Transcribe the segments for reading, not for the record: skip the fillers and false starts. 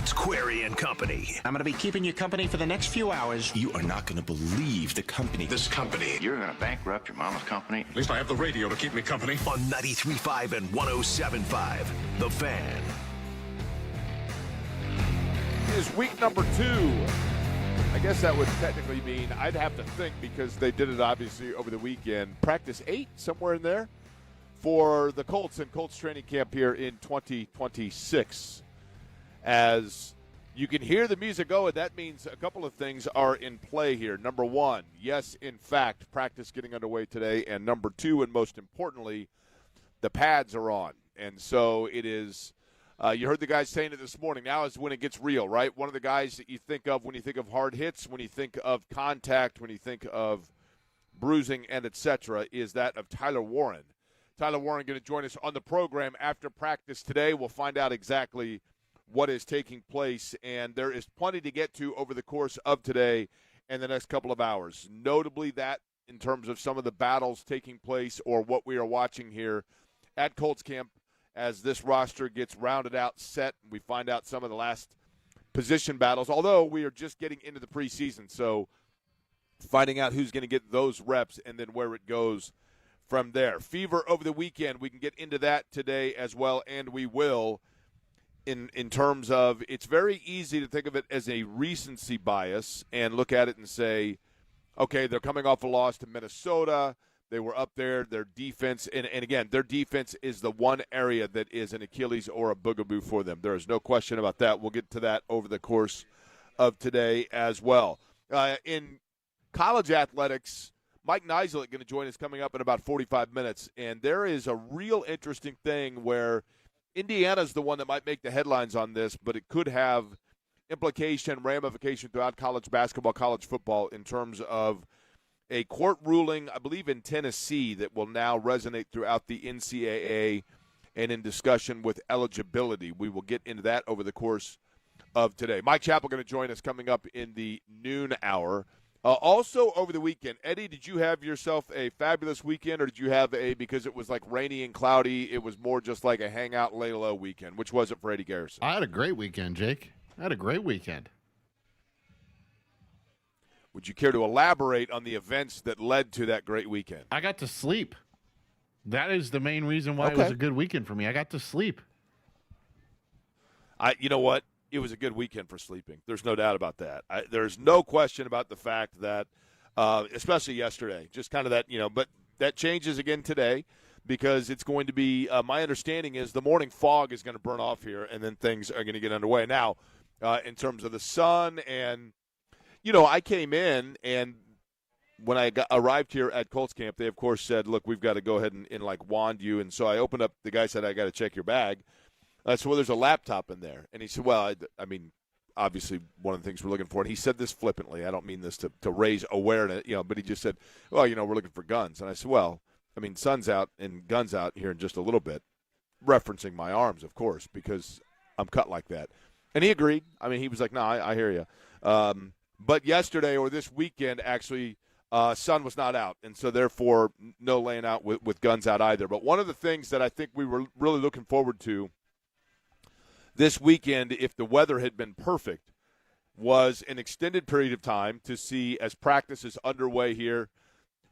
It's Query and Company. I'm going to be keeping you company for the next few hours. You are not going to believe the company. This company. You're going to bankrupt your mama's company? At least I have the radio to keep me company. On 93.5 and 107.5. The Fan. It is week number 2. I guess that would technically mean I'd have to think, because they did it obviously over the weekend, practice 8, somewhere in there, for the Colts and Colts training camp here in 2026. As you can hear the music going, that means a couple of things are in play here. Number one, yes, in fact, practice getting underway today. And number two, and most importantly, the pads are on. And so it is, you heard the guys saying it this morning, now is when it gets real, right? One of the guys that you think of when you think of hard hits, when you think of contact, when you think of bruising and et cetera, is that of Tyler Warren. Tyler Warren going to join us on the program after practice today. We'll find out exactly what is taking place, and there is plenty to get to over the course of today and the next couple of hours. Notably that in terms of some of the battles taking place or what we are watching here at Colts camp as this roster gets rounded out, set, and we find out some of the last position battles, although we are just getting into the preseason, so finding out who's going to get those reps and then where it goes from there. Fever over the weekend, we can get into that today as well, and we will. In terms of, it's very easy to think of it as a recency bias and look at it and say, okay, they're coming off a loss to Minnesota. They were up there. Their defense, and again, their defense is the one area that is an Achilles or a boogaboo for them. There is no question about that. We'll get to that over the course of today as well. In college athletics, Mike Nislett going to join us coming up in about 45 minutes, and there is a real interesting thing where Indiana's the one that might make the headlines on this, but it could have ramification throughout college basketball, college football in terms of a court ruling, I believe in Tennessee, that will now resonate throughout the NCAA and in discussion with eligibility. We will get into that over the course of today. Mike Chappell going to join us coming up in the noon hour. Also over the weekend, Eddie, did you have yourself a fabulous weekend, or did you have because it was like rainy and cloudy, it was more just like a hangout, lay low weekend? Which was it for Eddie Garrison? I had a great weekend, Jake. I had a great weekend. Would you care to elaborate on the events that led to that great weekend? I got to sleep. That is the main reason why it was a good weekend for me. I got to sleep. You know what? It was a good weekend for sleeping. There's no doubt about that. There's no question about the fact that, especially yesterday, just kind of that, but that changes again today because it's going to be, my understanding is the morning fog is going to burn off here and then things are going to get underway. Now, in terms of the sun and, I came in and when I arrived here at Colts camp, they, of course, said, look, we've got to go ahead and wand you. And so I opened up, the guy said, I got to check your bag. I said, well, there's a laptop in there. And he said, well, I mean, obviously one of the things we're looking for, and he said this flippantly. I don't mean this to raise awareness, but he just said, well, we're looking for guns. And I said, well, I mean, sun's out and guns out here in just a little bit, referencing my arms, of course, because I'm cut like that. And he agreed. I mean, he was like, no, I hear you. But yesterday or this weekend, actually, sun was not out, and so therefore no laying out with guns out either. But one of the things that I think we were really looking forward to this weekend, if the weather had been perfect, was an extended period of time to see as practice is underway here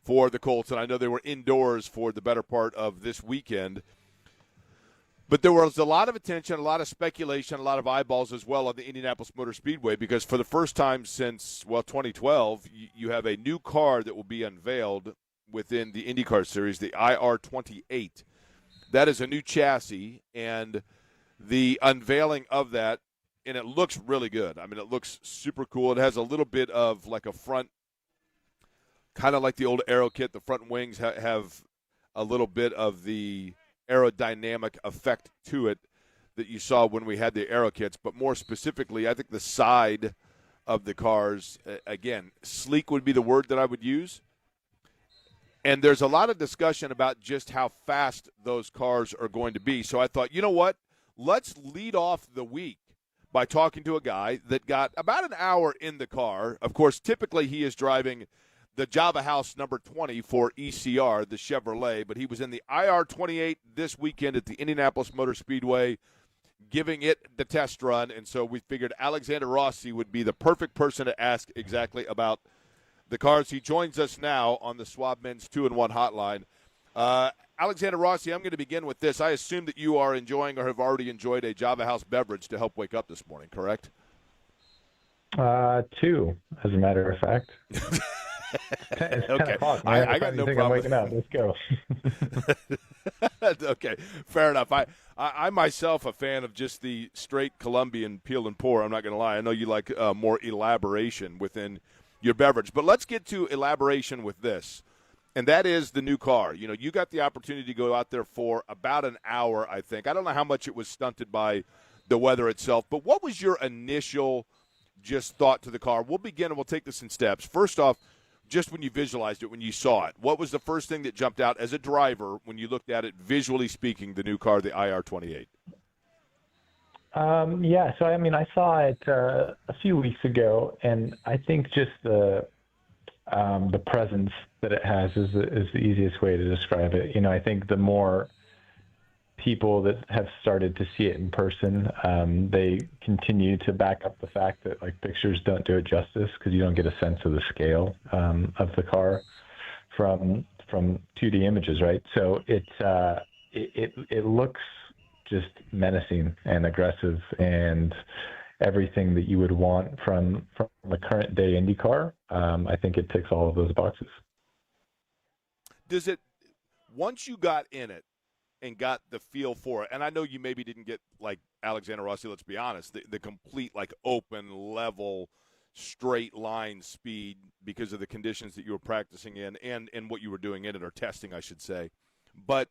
for the Colts. And I know they were indoors for the better part of this weekend. But there was a lot of attention, a lot of speculation, a lot of eyeballs as well on the Indianapolis Motor Speedway because for the first time since, 2012, you have a new car that will be unveiled within the IndyCar Series, the IR28. That is a new chassis, and the unveiling of that, and it looks really good. I mean, it looks super cool. It has a little bit of like a front, kind of like the old Aero kit. The front wings have a little bit of the aerodynamic effect to it that you saw when we had the Aero kits. But more specifically, I think the side of the cars, again, sleek would be the word that I would use. And there's a lot of discussion about just how fast those cars are going to be. So I thought, you know what? Let's lead off the week by talking to a guy that got about an hour in the car. Of course, typically he is driving the Java House number 20 for ECR, the Chevrolet, but he was in the IR28 this weekend at the Indianapolis Motor Speedway, giving it the test run, and so we figured Alexander Rossi would be the perfect person to ask exactly about the cars. He joins us now on the Schwab Men's 2-in-1 hotline. Alexander Rossi, I'm going to begin with this. I assume that you are enjoying or have already enjoyed a Java House beverage to help wake up this morning, correct? Two, as a matter of fact. It's 10 o'clock, man. I got no problem. I'm waking up. Let's go. Okay, fair enough. I myself a fan of just the straight Colombian peel and pour. I'm not going to lie. I know you like more elaboration within your beverage. But let's get to elaboration with this, and that is the new car. You know, you got the opportunity to go out there for about an hour, I think. I don't know how much it was stunted by the weather itself, but what was your initial just thought to the car? We'll begin, and we'll take this in steps. First off, just when you visualized it, when you saw it, what was the first thing that jumped out as a driver when you looked at it, visually speaking, the new car, the IR28? Yeah, so, I mean, I saw it a few weeks ago, and I think just the presence that it has is the easiest way to describe it. You know, I think the more people that have started to see it in person, they continue to back up the fact that like pictures don't do it justice, because you don't get a sense of the scale of the car from 2D images, right? So it looks just menacing and aggressive and everything that you would want from the current day Indy car. I think it ticks all of those boxes. Does it, once you got in it and got the feel for it, and I know you maybe didn't get, like Alexander Rossi, let's be honest, the complete, like, open, level, straight line speed because of the conditions that you were practicing in and what you were doing in it, or testing, I should say. But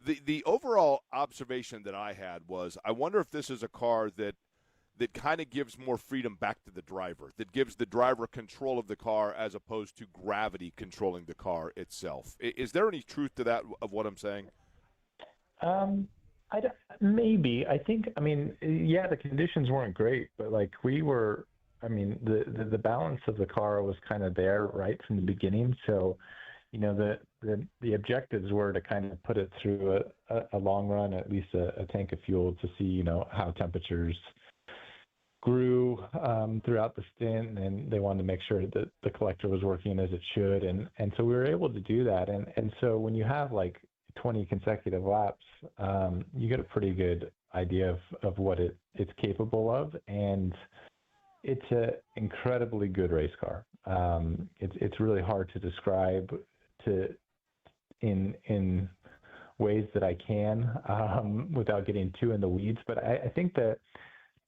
the overall observation that I had was, I wonder if this is a car that kind of gives more freedom back to the driver, that gives the driver control of the car as opposed to gravity controlling the car itself. Is there any truth to that, of what I'm saying? Maybe. I think, I mean, yeah, the conditions weren't great, but like the balance of the car was kind of there right from the beginning. So, you know, the objectives were to kind of put it through a long run, at least a tank of fuel, to see, you know, how temperatures grew throughout the stint, and they wanted to make sure that the collector was working as it should. And so we were able to do that. And so when you have like 20 consecutive laps, you get a pretty good idea of what it's capable of, and it's an incredibly good race car. It's really hard to describe in ways that I can without getting too in the weeds, but I think that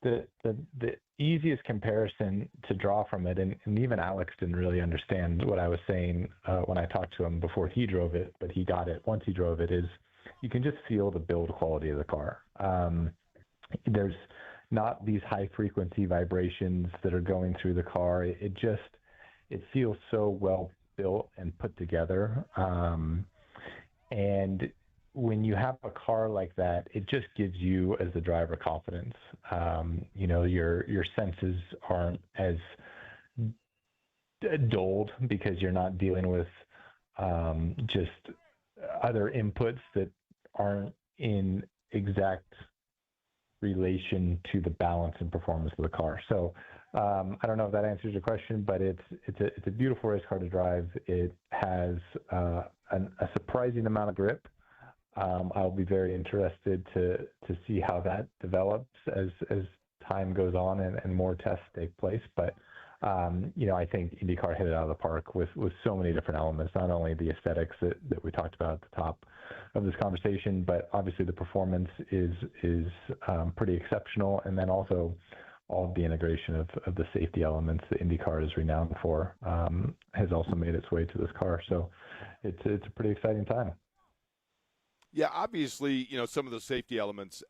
the easiest comparison to draw from it, and even Alex didn't really understand what I was saying when I talked to him before he drove it, but he got it once he drove it, is you can just feel the build quality of the car. There's not these high frequency vibrations that are going through the car. It feels so well built and put together. And when you have a car like that, it just gives you, as the driver, confidence. You know, your senses aren't as dulled because you're not dealing with just other inputs that aren't in exact relation to the balance and performance of the car. So I don't know if that answers your question, but it's a beautiful race car to drive. It has a surprising amount of grip. I'll be very interested to see how that develops as time goes on and more tests take place. But you know, I think IndyCar hit it out of the park with so many different elements, not only the aesthetics that we talked about at the top of this conversation, but obviously the performance is pretty exceptional. And then also all of the integration of the safety elements that IndyCar is renowned for has also made its way to this car. So it's a pretty exciting time. Yeah, obviously, you know, some of the safety elements,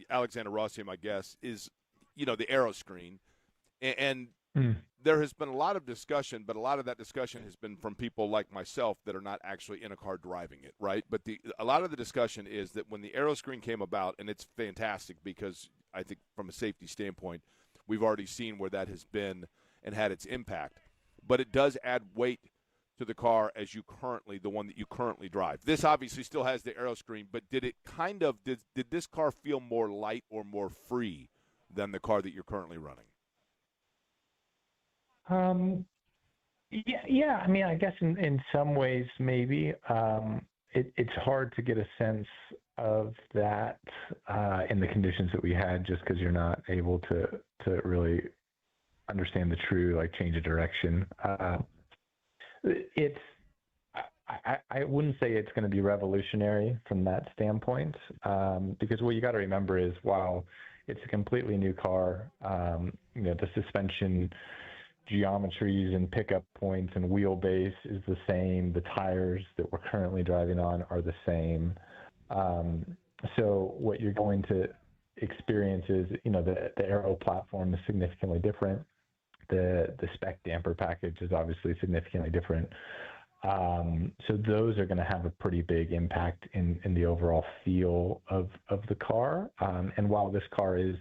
Alexander Rossi, my guess, is, you know, the aero screen. And there has been a lot of discussion, but a lot of that discussion has been from people like myself that are not actually in a car driving it, right? But a lot of the discussion is that when the aero screen came about, and it's fantastic because I think from a safety standpoint, we've already seen where that has been and had its impact. But it does add weight to the car as the one that you currently drive? This obviously still has the aero screen, but did this car feel more light or more free than the car that you're currently running? Yeah. I mean, I guess in some ways maybe. It's hard to get a sense of that in the conditions that we had, just because you're not able to really understand the true change of direction. I wouldn't say it's going to be revolutionary from that standpoint, because what you got to remember is while it's a completely new car, the suspension geometries and pickup points and wheelbase is the same. The tires that we're currently driving on are the same. So what you're going to experience is, the aero platform is significantly different. The spec damper package is obviously significantly different. So those are going to have a pretty big impact in the overall feel of the car. And while this car is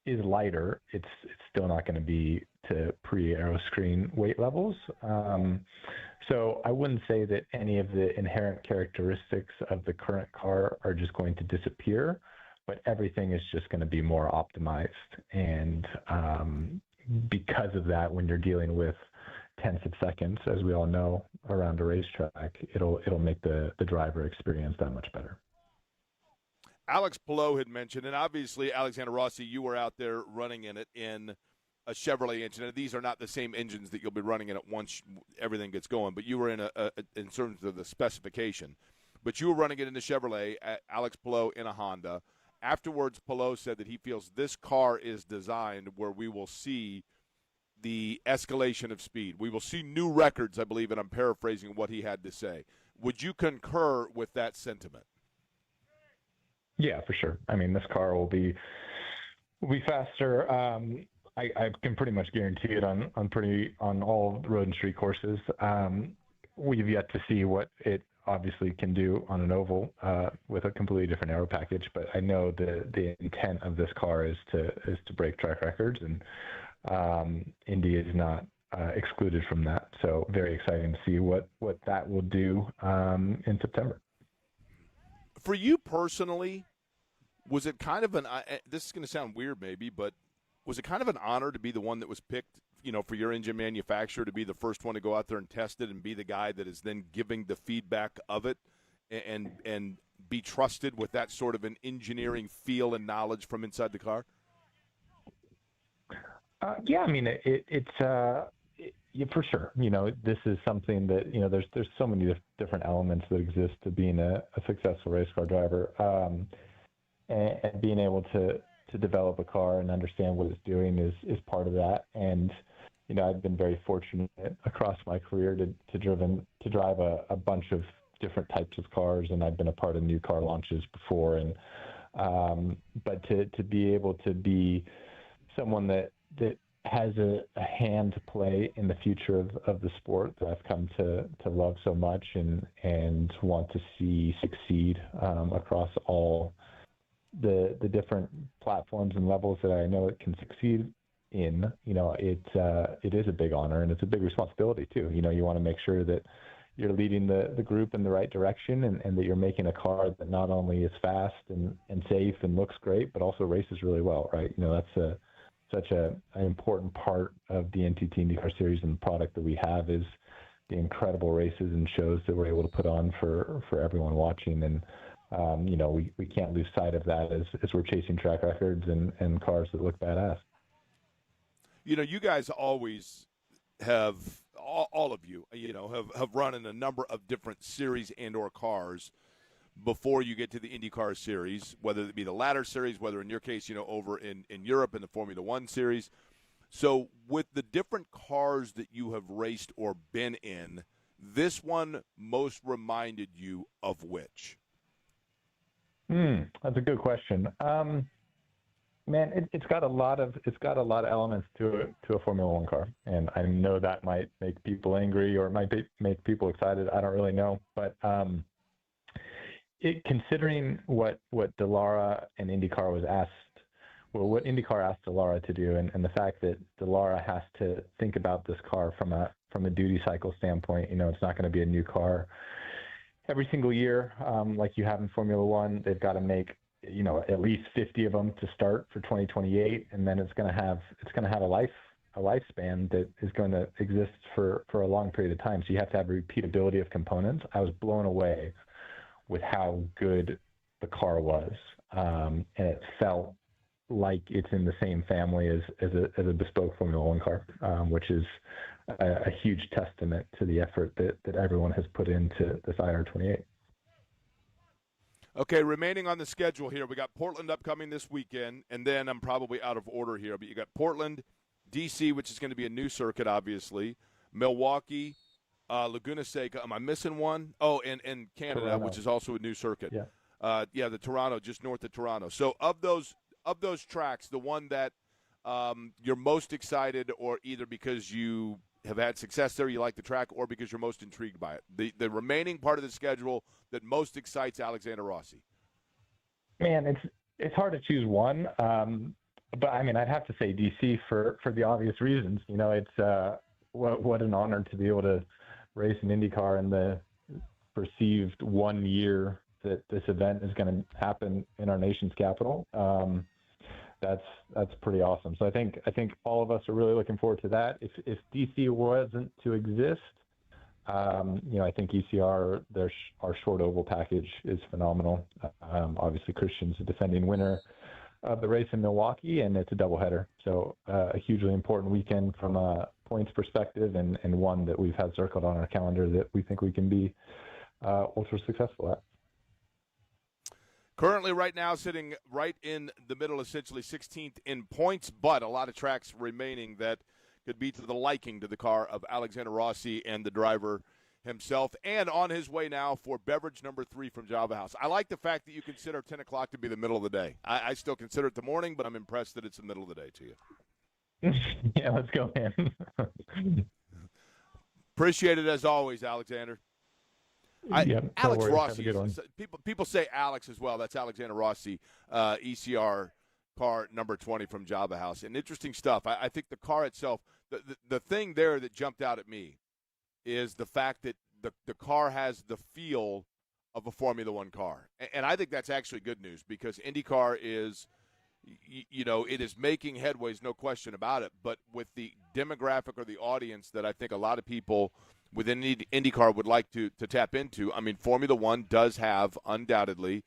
lighter, it's still not going to be to pre-aero screen weight levels. So I wouldn't say that any of the inherent characteristics of the current car are just going to disappear, but everything is just going to be more optimized. And because of that, when you're dealing with tenths of seconds, as we all know, around a racetrack, it'll make the driver experience that much better. Alex Palou had mentioned, and obviously, Alexander Rossi, you were out there running in it in a Chevrolet engine. And these are not the same engines that you'll be running in it once everything gets going, but you were in terms of the specification. But you were running it in the Chevrolet, Alex Palou in a Honda. Afterwards, Palou said that he feels this car is designed where we will see the escalation of speed. We will see new records, I believe, and I'm paraphrasing what he had to say. Would you concur with that sentiment? Yeah, for sure. I mean, this car will be faster. I can pretty much guarantee it on all road and street courses. We've yet to see what it obviously can do on an oval with a completely different aero package. But I know the intent of this car is to break track records, and Indy is not excluded from that. So very exciting to see what that will do in September. For you personally, was it kind of this is going to sound weird maybe, but was it kind of an honor to be the one that was picked, for your engine manufacturer to be the first one to go out there and test it and be the guy that is then giving the feedback of it and be trusted with that sort of an engineering feel and knowledge from inside the car? Yeah, I mean, it's for sure. This is something that, there's so many different elements that exist to being a successful race car driver, and being able to develop a car and understand what it's doing is part of that. And, I've been very fortunate across my career to drive a bunch of different types of cars, and I've been a part of new car launches before. And, but to be able to be someone that has a hand to play in the future of the sport that I've come to love so much and want to see succeed across all the different platforms and levels that I know it can succeed in, it is a big honor, and it's a big responsibility too. You want to make sure that you're leading the group in the right direction, and that you're making a car that not only is fast and safe and looks great, but also races really well, right? That's such an important part of the NTT IndyCar Series, and the product that we have is the incredible races and shows that we're able to put on for everyone watching. And, we can't lose sight of that as we're chasing track records and cars that look badass. You guys always have, all of you, have run in a number of different series and or cars before you get to the IndyCar Series, whether it be the ladder series, whether in your case, over in Europe in the Formula One series. So with the different cars that you have raced or been in, this one most reminded you of which? That's a good question. Man, it's got a lot of elements to a Formula One car, and I know that might make people angry or it might make people excited. I don't really know, but considering what Dallara and IndyCar was asked, what IndyCar asked Dallara to do, and the fact that Dallara has to think about this car from from a duty cycle standpoint. It's not going to be a new car every single year like you have in Formula One. They've got to make at least 50 of them to start for 2028, and then it's going to have a lifespan that is going to exist for a long period of time. So you have to have repeatability of components. I was blown away with how good the car was, and it felt like it's in the same family as a bespoke Formula One car, which is a huge testament to the effort that everyone has put into this IR28. Okay, remaining on the schedule here, we got Portland upcoming this weekend, and then I'm probably out of order here, but you got Portland, D.C., which is going to be a new circuit, obviously, Milwaukee, Laguna Seca. Am I missing one? Oh, and Canada, Toronto, which is also a new circuit. Yeah. The Toronto, just north of Toronto. So of those tracks, the one that you're most excited, or either because you have had success there, you like the track, or because you're most intrigued by it, the remaining part of the schedule that most excites Alexander Rossi? Man, it's hard to choose one, but I mean, I'd have to say DC for the obvious reasons. It's what an honor to be able to race an IndyCar in the perceived 1 year that this event is going to happen in our nation's capital. That's pretty awesome. So I think all of us are really looking forward to that. If DC wasn't to exist, I think ECR, our short oval package is phenomenal. Obviously, Christian's a defending winner of the race in Milwaukee, and it's a doubleheader. So a hugely important weekend from a points perspective, and one that we've had circled on our calendar that we think we can be ultra successful at. Currently, right now, sitting right in the middle, essentially 16th in points, but a lot of tracks remaining that could be to the liking to the car of Alexander Rossi and the driver himself, and on his way now for beverage number 3 from Java House. I like the fact that you consider 10 o'clock to be the middle of the day. I still consider it the morning, but I'm impressed that it's the middle of the day to you. Yeah, let's go, man. Appreciate it as always, Alexander. Alex Rossi. People say Alex as well. That's Alexander Rossi, ECR car number 20 from Java House. And interesting stuff. I think the car itself, the thing there that jumped out at me is the fact that the car has the feel of a Formula One car. And I think that's actually good news, because IndyCar is, it is making headways, no question about it. But with the demographic or the audience that I think a lot of people within IndyCar would like to tap into, I mean, Formula One does have undoubtedly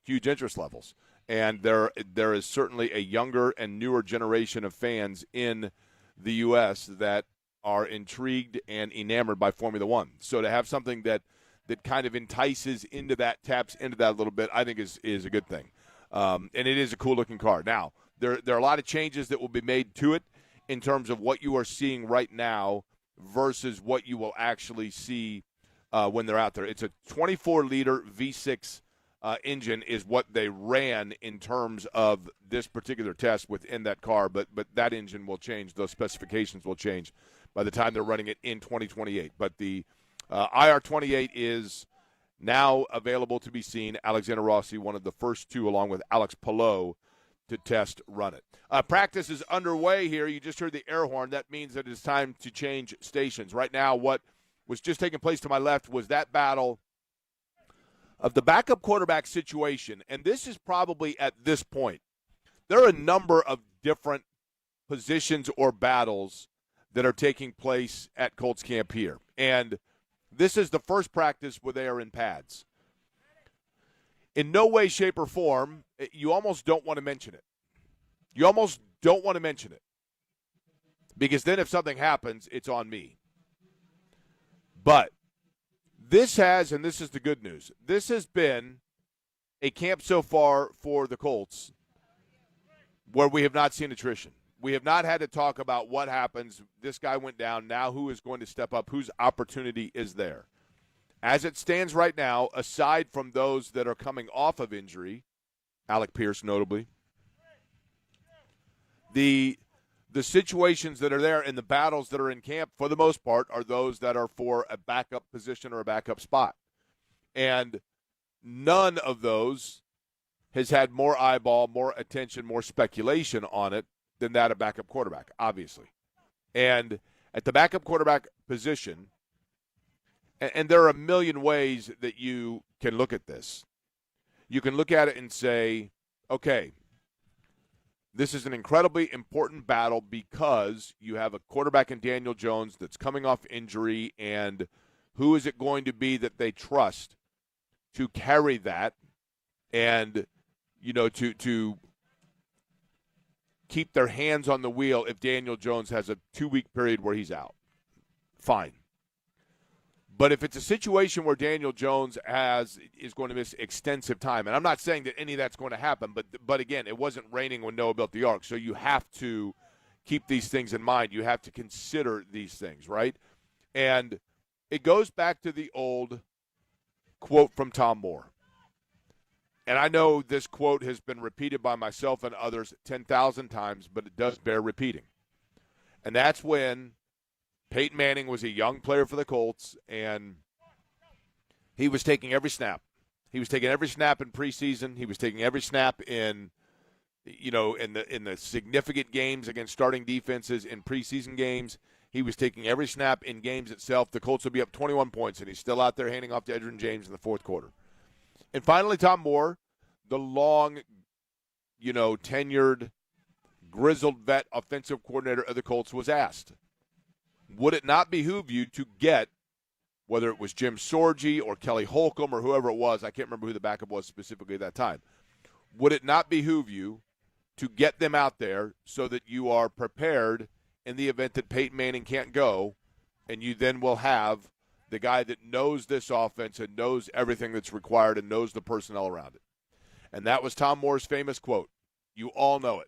huge interest levels. And there is certainly a younger and newer generation of fans in the U.S. that are intrigued and enamored by Formula One. So to have something that kind of entices into that, taps into that a little bit, I think is a good thing. And it is a cool-looking car. Now, there are a lot of changes that will be made to it in terms of what you are seeing right now versus what you will actually see when they're out there. It's a 24-liter V6 engine is what they ran in terms of this particular test within that car, but that engine will change. Those specifications will change by the time they're running it in 2028. But the IR28 is now available to be seen. Alexander Rossi, one of the first two, along with Alex Palou, to test run it. Practice is underway here. You just heard the air horn. That means that it is time to change stations. Right now, what was just taking place to my left was that battle of the backup quarterback situation. And this is probably, at this point, there are a number of different positions or battles that are taking place at Colts camp here. And this is the first practice where they are in pads. In no way, shape, or form, you almost don't want to mention it. You almost don't want to mention it. Because then if something happens, it's on me. But this has, and this is the good news, this has been a camp so far for the Colts where we have not seen attrition. We have not had to talk about what happens. This guy went down. Now who is going to step up? Whose opportunity is there? As it stands right now, aside from those that are coming off of injury, Alec Pierce notably, the situations that are there and the battles that are in camp, for the most part, are those that are for a backup position or a backup spot. And none of those has had more eyeball, more attention, more speculation on it than that of backup quarterback, obviously. And At the backup quarterback position, and there are a million ways that you can look at this. You can look at it and say, okay, this is an incredibly important battle because you have a quarterback in Daniel Jones that's coming off injury, and who is it going to be that they trust to carry that and, to keep their hands on the wheel if Daniel Jones has a 2-week period where he's out? Fine. But if it's a situation where Daniel Jones is going to miss extensive time, and I'm not saying that any of that's going to happen, but again, it wasn't raining when Noah built the ark, so you have to keep these things in mind. You have to consider these things, right? And it goes back to the old quote from Tom Moore. And I know this quote has been repeated by myself and others 10,000 times, but it does bear repeating. And that's when Peyton Manning was a young player for the Colts, and he was taking every snap. He was taking every snap in preseason. He was taking every snap in the significant games against starting defenses in preseason games. He was taking every snap in games itself. The Colts would be up 21 points, and he's still out there handing off to Edgerrin James in the fourth quarter. And finally, Tom Moore, the long, tenured, grizzled vet offensive coordinator of the Colts, was asked, would it not behoove you to get, whether it was Jim Sorgi or Kelly Holcomb or whoever it was, I can't remember who the backup was specifically at that time, would it not behoove you to get them out there so that you are prepared in the event that Peyton Manning can't go, and you then will have the guy that knows this offense and knows everything that's required and knows the personnel around it? And that was Tom Moore's famous quote. You all know it.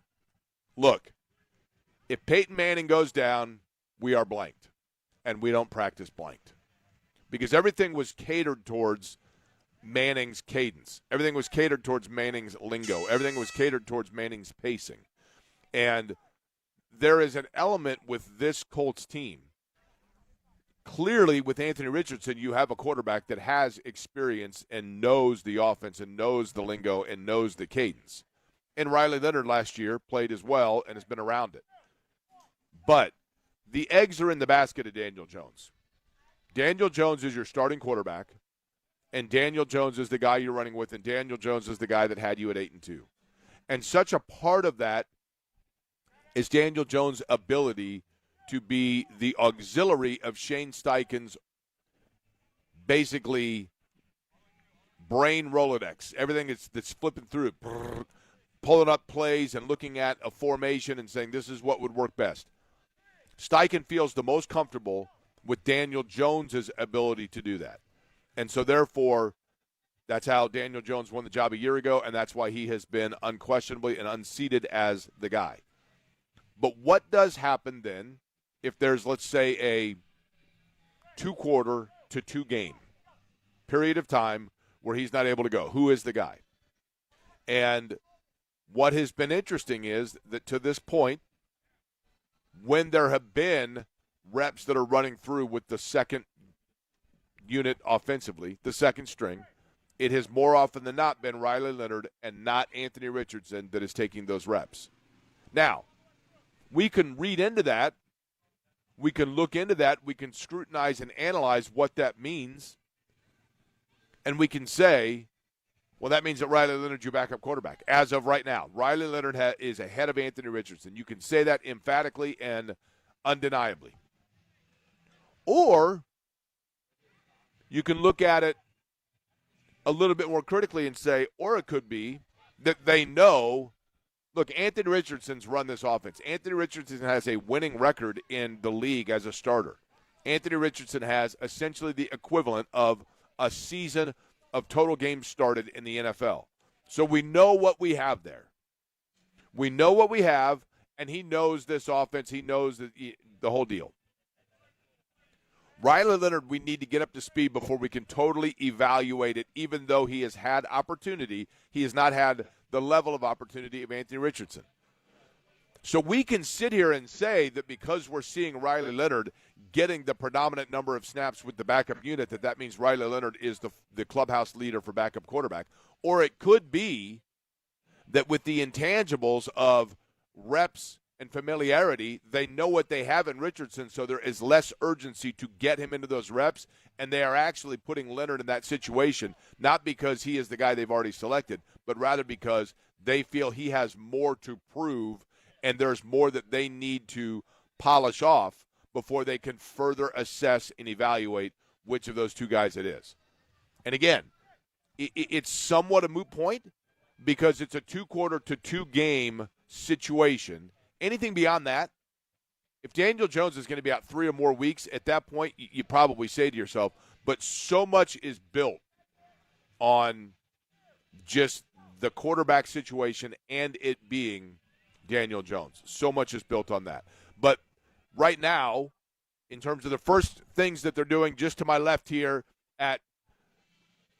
Look, if Peyton Manning goes down, we are blanked, and we don't practice blanked. Because everything was catered towards Manning's cadence. Everything was catered towards Manning's lingo. Everything was catered towards Manning's pacing. And there is an element with this Colts team. Clearly, with Anthony Richardson, you have a quarterback that has experience and knows the offense and knows the lingo and knows the cadence. And Riley Leonard last year played as well and has been around it. But the eggs are in the basket of Daniel Jones. Daniel Jones is your starting quarterback, and Daniel Jones is the guy you're running with, and Daniel Jones is the guy that had you at 8-2. And such a part of that is Daniel Jones' ability to be the auxiliary of Shane Steichen's basically brain Rolodex. Everything that's flipping through, pulling up plays and looking at a formation and saying this is what would work best. Steichen feels the most comfortable with Daniel Jones' ability to do that. And so, therefore, that's how Daniel Jones won the job a year ago, and that's why he has been unquestionably and unseated as the guy. But what does happen then if there's, let's say, a 2-quarter to 2-game period of time where he's not able to go? Who is the guy? And what has been interesting is that to this point, when there have been reps that are running through with the second unit offensively, the second string, it has more often than not been Riley Leonard and not Anthony Richardson that is taking those reps. Now, we can read into that. We can look into that. We can scrutinize and analyze what that means. And we can say, well, that means that Riley Leonard's your backup quarterback. As of right now, Riley Leonard is ahead of Anthony Richardson. You can say that emphatically and undeniably. Or you can look at it a little bit more critically and say, or it could be that they know, look, Anthony Richardson's run this offense. Anthony Richardson has a winning record in the league as a starter. Anthony Richardson has essentially the equivalent of a season of total games started in the NFL. So we know what we have there. We know what we have, and he knows this offense. He knows the whole deal. Riley Leonard, we need to get up to speed before we can totally evaluate it, even though he has had opportunity. He has not had the level of opportunity of Anthony Richardson. So we can sit here and say that because we're seeing Riley Leonard getting the predominant number of snaps with the backup unit, that means Riley Leonard is the clubhouse leader for backup quarterback. Or it could be that with the intangibles of reps and familiarity. They know what they have in Richardson, so there is less urgency to get him into those reps, and they are actually putting Leonard in that situation, not because he is the guy they've already selected, but rather because they feel he has more to prove, and there's more that they need to polish off before they can further assess and evaluate which of those two guys it is. And again, it's somewhat a moot point because it's a 2-quarter to 2-game situation. Anything beyond that, if Daniel Jones is going to be out 3 or more weeks, at that point you probably say to yourself, but so much is built on just the quarterback situation and it being Daniel Jones. So much is built on that. But right now, in terms of the first things that they're doing just to my left here at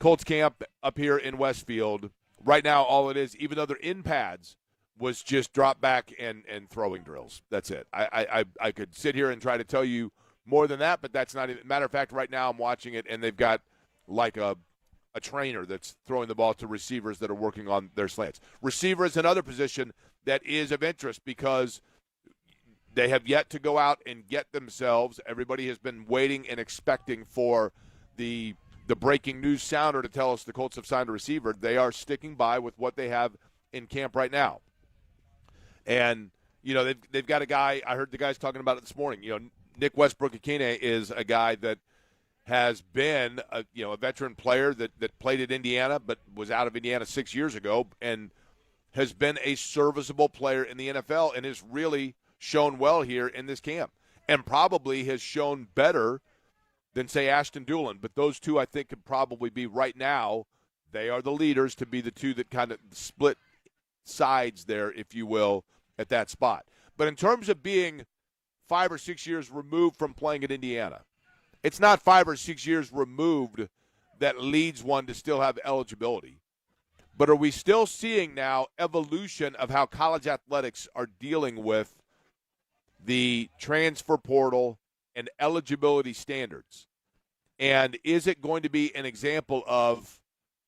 Colts camp up here in Westfield, right now all it is, even though they're in pads, was just drop back and throwing drills. That's it. I could sit here and try to tell you more than that, but that's not even. Matter of fact, right now I'm watching it, and they've got like a trainer that's throwing the ball to receivers that are working on their slants. Receiver is another position that is of interest because they have yet to go out and get themselves. Everybody has been waiting and expecting for the breaking news sounder to tell us the Colts have signed a receiver. They are sticking by with what they have in camp right now. And, you know, they've got a guy, I heard the guys talking about it this morning. You know, Nick Westbrook-Akine is a guy that has been a veteran player that played at Indiana but was out of Indiana 6 years ago and has been a serviceable player in the NFL and has really shown well here in this camp and probably has shown better than, say, Ashton Doolin. But those two, I think, could probably be right now. They are the leaders to be the two that kind of split sides there, if you will, at that spot. But in terms of being 5 or 6 years removed from playing at Indiana, it's not 5 or 6 years removed that leads one to still have eligibility. But are we still seeing now evolution of how college athletics are dealing with the transfer portal and eligibility standards? And is it going to be an example of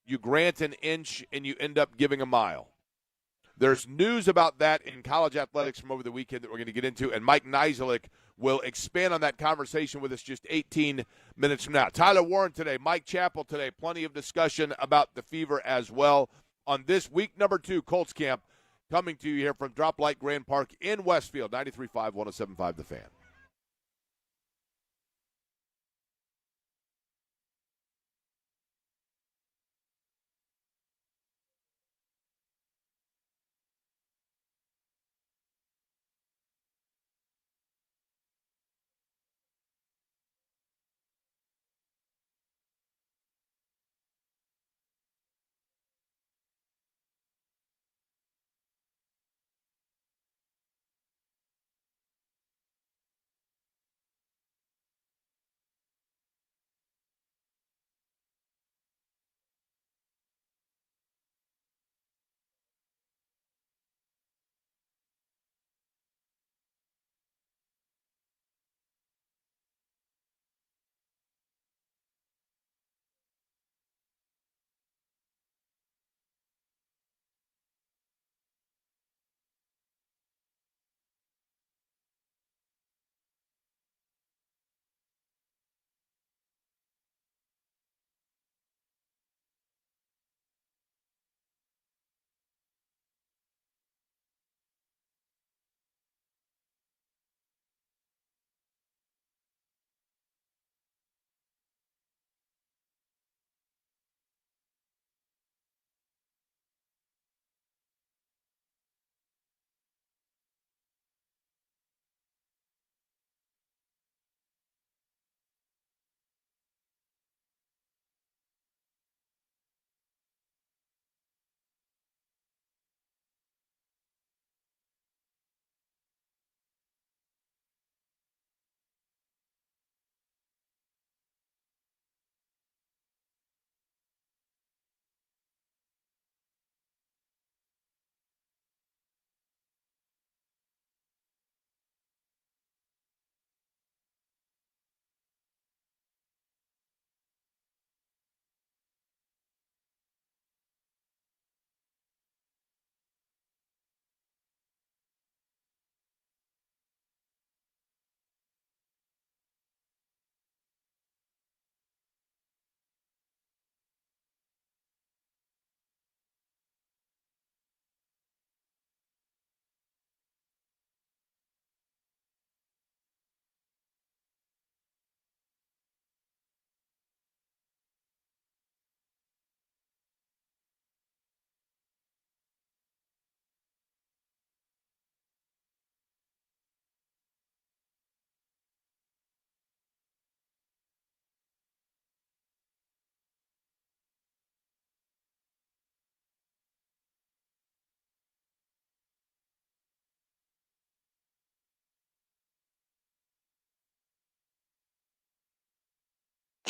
you grant an inch and you end up giving a mile? There's news about that in college athletics from over the weekend that we're going to get into, and Mike Nizilik will expand on that conversation with us just 18 minutes from now. Tyler Warren today, Mike Chappell today, plenty of discussion about the Fever as well on this week number 2 Colts camp, coming to you here from Drop Light Grand Park in Westfield, 93.5, 107.5 The Fan.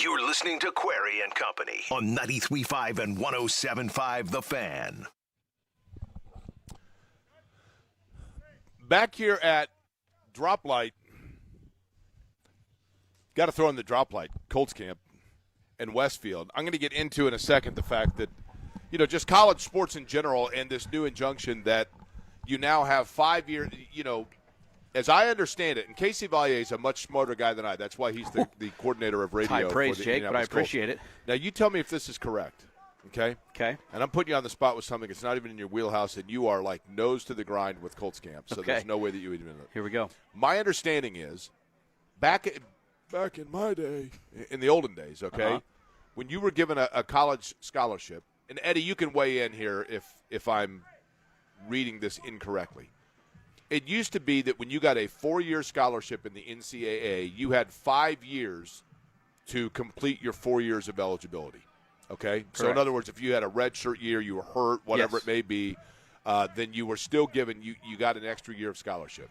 You're listening to Query and Company on 93.5 and 107.5 The Fan. Back here at Droplight, got to throw in the Droplight, Colts camp in Westfield. I'm going to get into in a second the fact that, just college sports in general and this new injunction that you now have 5 years, as I understand it, and Casey Vallier is a much smarter guy than I. That's why he's the coordinator of radio. High praise, for the Jake, but I appreciate it. Now, you tell me if this is correct, okay? Okay. And I'm putting you on the spot with something that's not even in your wheelhouse, and you are like nose to the grind with Colts camp, so there's no way that you would even know. Here we go. My understanding is, back in my day, in the olden days, okay, when you were given a college scholarship, and Eddie, you can weigh in here if I'm reading this incorrectly. It used to be that when you got a 4-year scholarship in the NCAA, you had 5 years to complete your 4 years of eligibility. Okay? Correct. So, in other words, if you had a redshirt year, you were hurt, whatever it may be, then you were still given, you got an extra year of scholarship.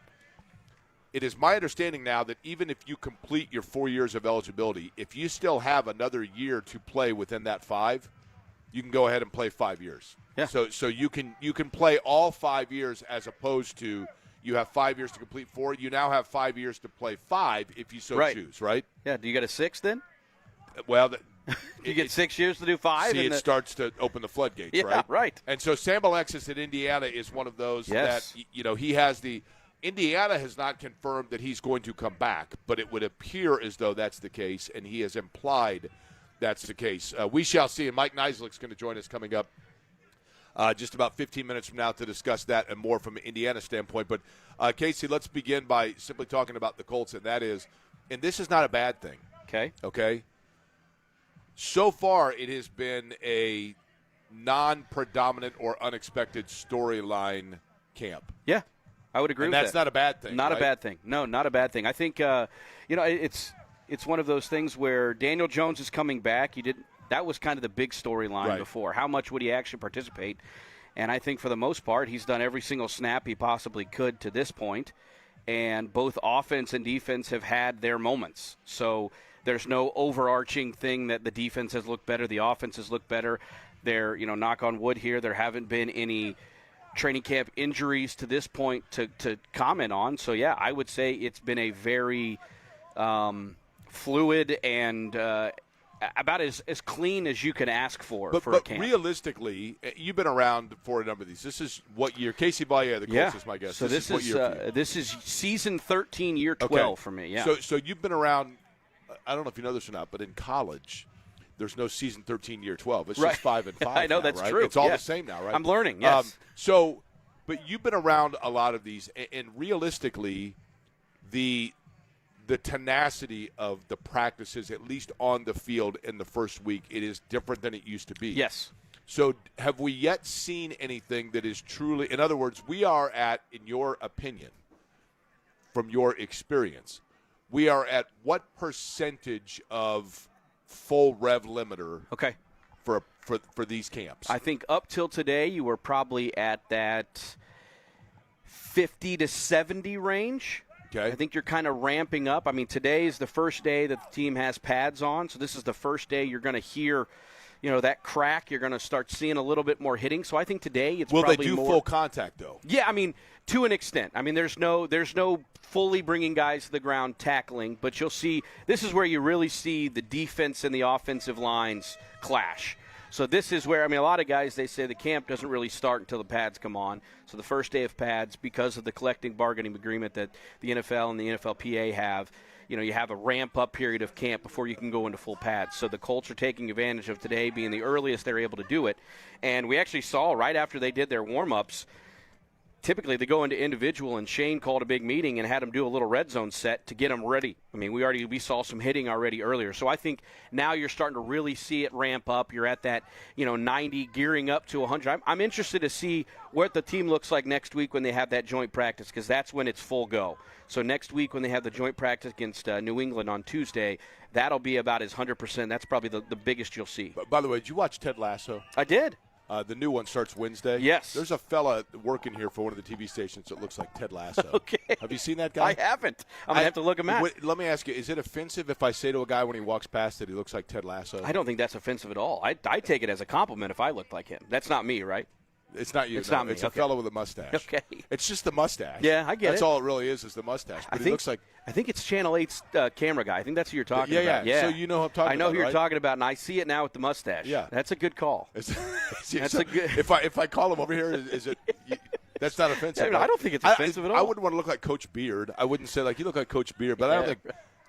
It is my understanding now that even if you complete your 4 years of eligibility, if you still have another year to play within that 5, you can go ahead and play 5 years. Yeah. So you can play all 5 years as opposed to you have 5 years to complete 4. You now have 5 years to play 5 if you so choose, right? Yeah. Do you get a 6 then? Well, you get 6 years to do 5. See, it starts to open the floodgates, right? Yeah, right. And so Sam Alexis at Indiana is one of those that he has the. Indiana has not confirmed that he's going to come back, but it would appear as though that's the case, and he has implied that's the case. We shall see, and Mike Neislick's going to join us coming up just about 15 minutes from now to discuss that and more from an Indiana standpoint. But, Casey, let's begin by simply talking about the Colts, and that is, and this is not a bad thing. Okay? So far, it has been a non-predominant or unexpected storyline camp. Yeah. I would agree with that. And that's not a bad thing. Not a bad thing. No, not a bad thing. I think, it's one of those things where Daniel Jones is coming back. That was kind of the big storyline before. How much would he actually participate? And I think for the most part, he's done every single snap he possibly could to this point. And both offense and defense have had their moments. So there's no overarching thing that the defense has looked better, the offense has looked better. There, knock on wood here, there haven't been any training camp injuries to this point to comment on. So, yeah, I would say it's been a very fluid and about as clean as you can ask for a camp. But realistically, you've been around for a number of these. This is what year? Casey Vallier, the Colts is my guess. So this is season 13, year 12 for me, yeah. So you've been around, I don't know if you know this or not, but in college – there's no season 13, year 12. It's just 5 and 5. I know, now, that's right? true. It's all the same now, right? I'm learning, yes. But you've been around a lot of these, and realistically, the tenacity of the practices, at least on the field in the first week, it is different than it used to be. Yes. So have we yet seen anything that is truly – in other words, we are at, in your opinion, from your experience, we are at what percentage of – full rev limiter for these camps? I think up till today you were probably at that 50 to 70 range. Okay. I think you're kind of ramping up. I mean, today is the first day that the team has pads on, so this is the first day you're going to hear that crack. You're going to start seeing a little bit more hitting. So I think today it's probably Will they do more full contact, though? Yeah, I mean, to an extent. I mean, there's no fully bringing guys to the ground tackling, but you'll see this is where you really see the defense and the offensive lines clash. So this is where, I mean, a lot of guys, they say the camp doesn't really start until the pads come on. So the first day of pads, because of the collective bargaining agreement that the NFL and the NFLPA have, you have a ramp-up period of camp before you can go into full pads. So the Colts are taking advantage of today being the earliest they're able to do it. And we actually saw right after they did their warm-ups, typically they go into individual, and Shane called a big meeting and had them do a little red zone set to get them ready. I mean, we saw some hitting already earlier. So I think now you're starting to really see it ramp up. You're at that, 90 gearing up to 100. I'm interested to see what the team looks like next week when they have that joint practice, because that's when it's full go. So next week when they have the joint practice against New England on Tuesday, that'll be about as 100%. That's probably the biggest you'll see. By the way, did you watch Ted Lasso? I did. The new one starts Wednesday. Yes. There's a fella working here for one of the TV stations that looks like Ted Lasso. Okay. Have you seen that guy? I haven't. I'm going to have to look him at. Let me ask you, is it offensive if I say to a guy when he walks past that he looks like Ted Lasso? I don't think that's offensive at all. I take it as a compliment if I looked like him. That's not me, right? It's not you. It's not me. It's a Okay. fellow with a mustache. Okay. It's just the mustache. Yeah, I get That's it. all it really is the mustache. But he looks like. I think it's Channel 8's camera guy. I think that's who you're talking Yeah, about. yeah. So you know who I'm talking I know about, who you're right? talking about, and I see it now with the mustache. Yeah. That's a good call. That's a good. If I call him over here, is it? That's not offensive. I don't think it's offensive at all. I wouldn't want to look like Coach Beard. I wouldn't say like you look like Coach Beard, but I don't think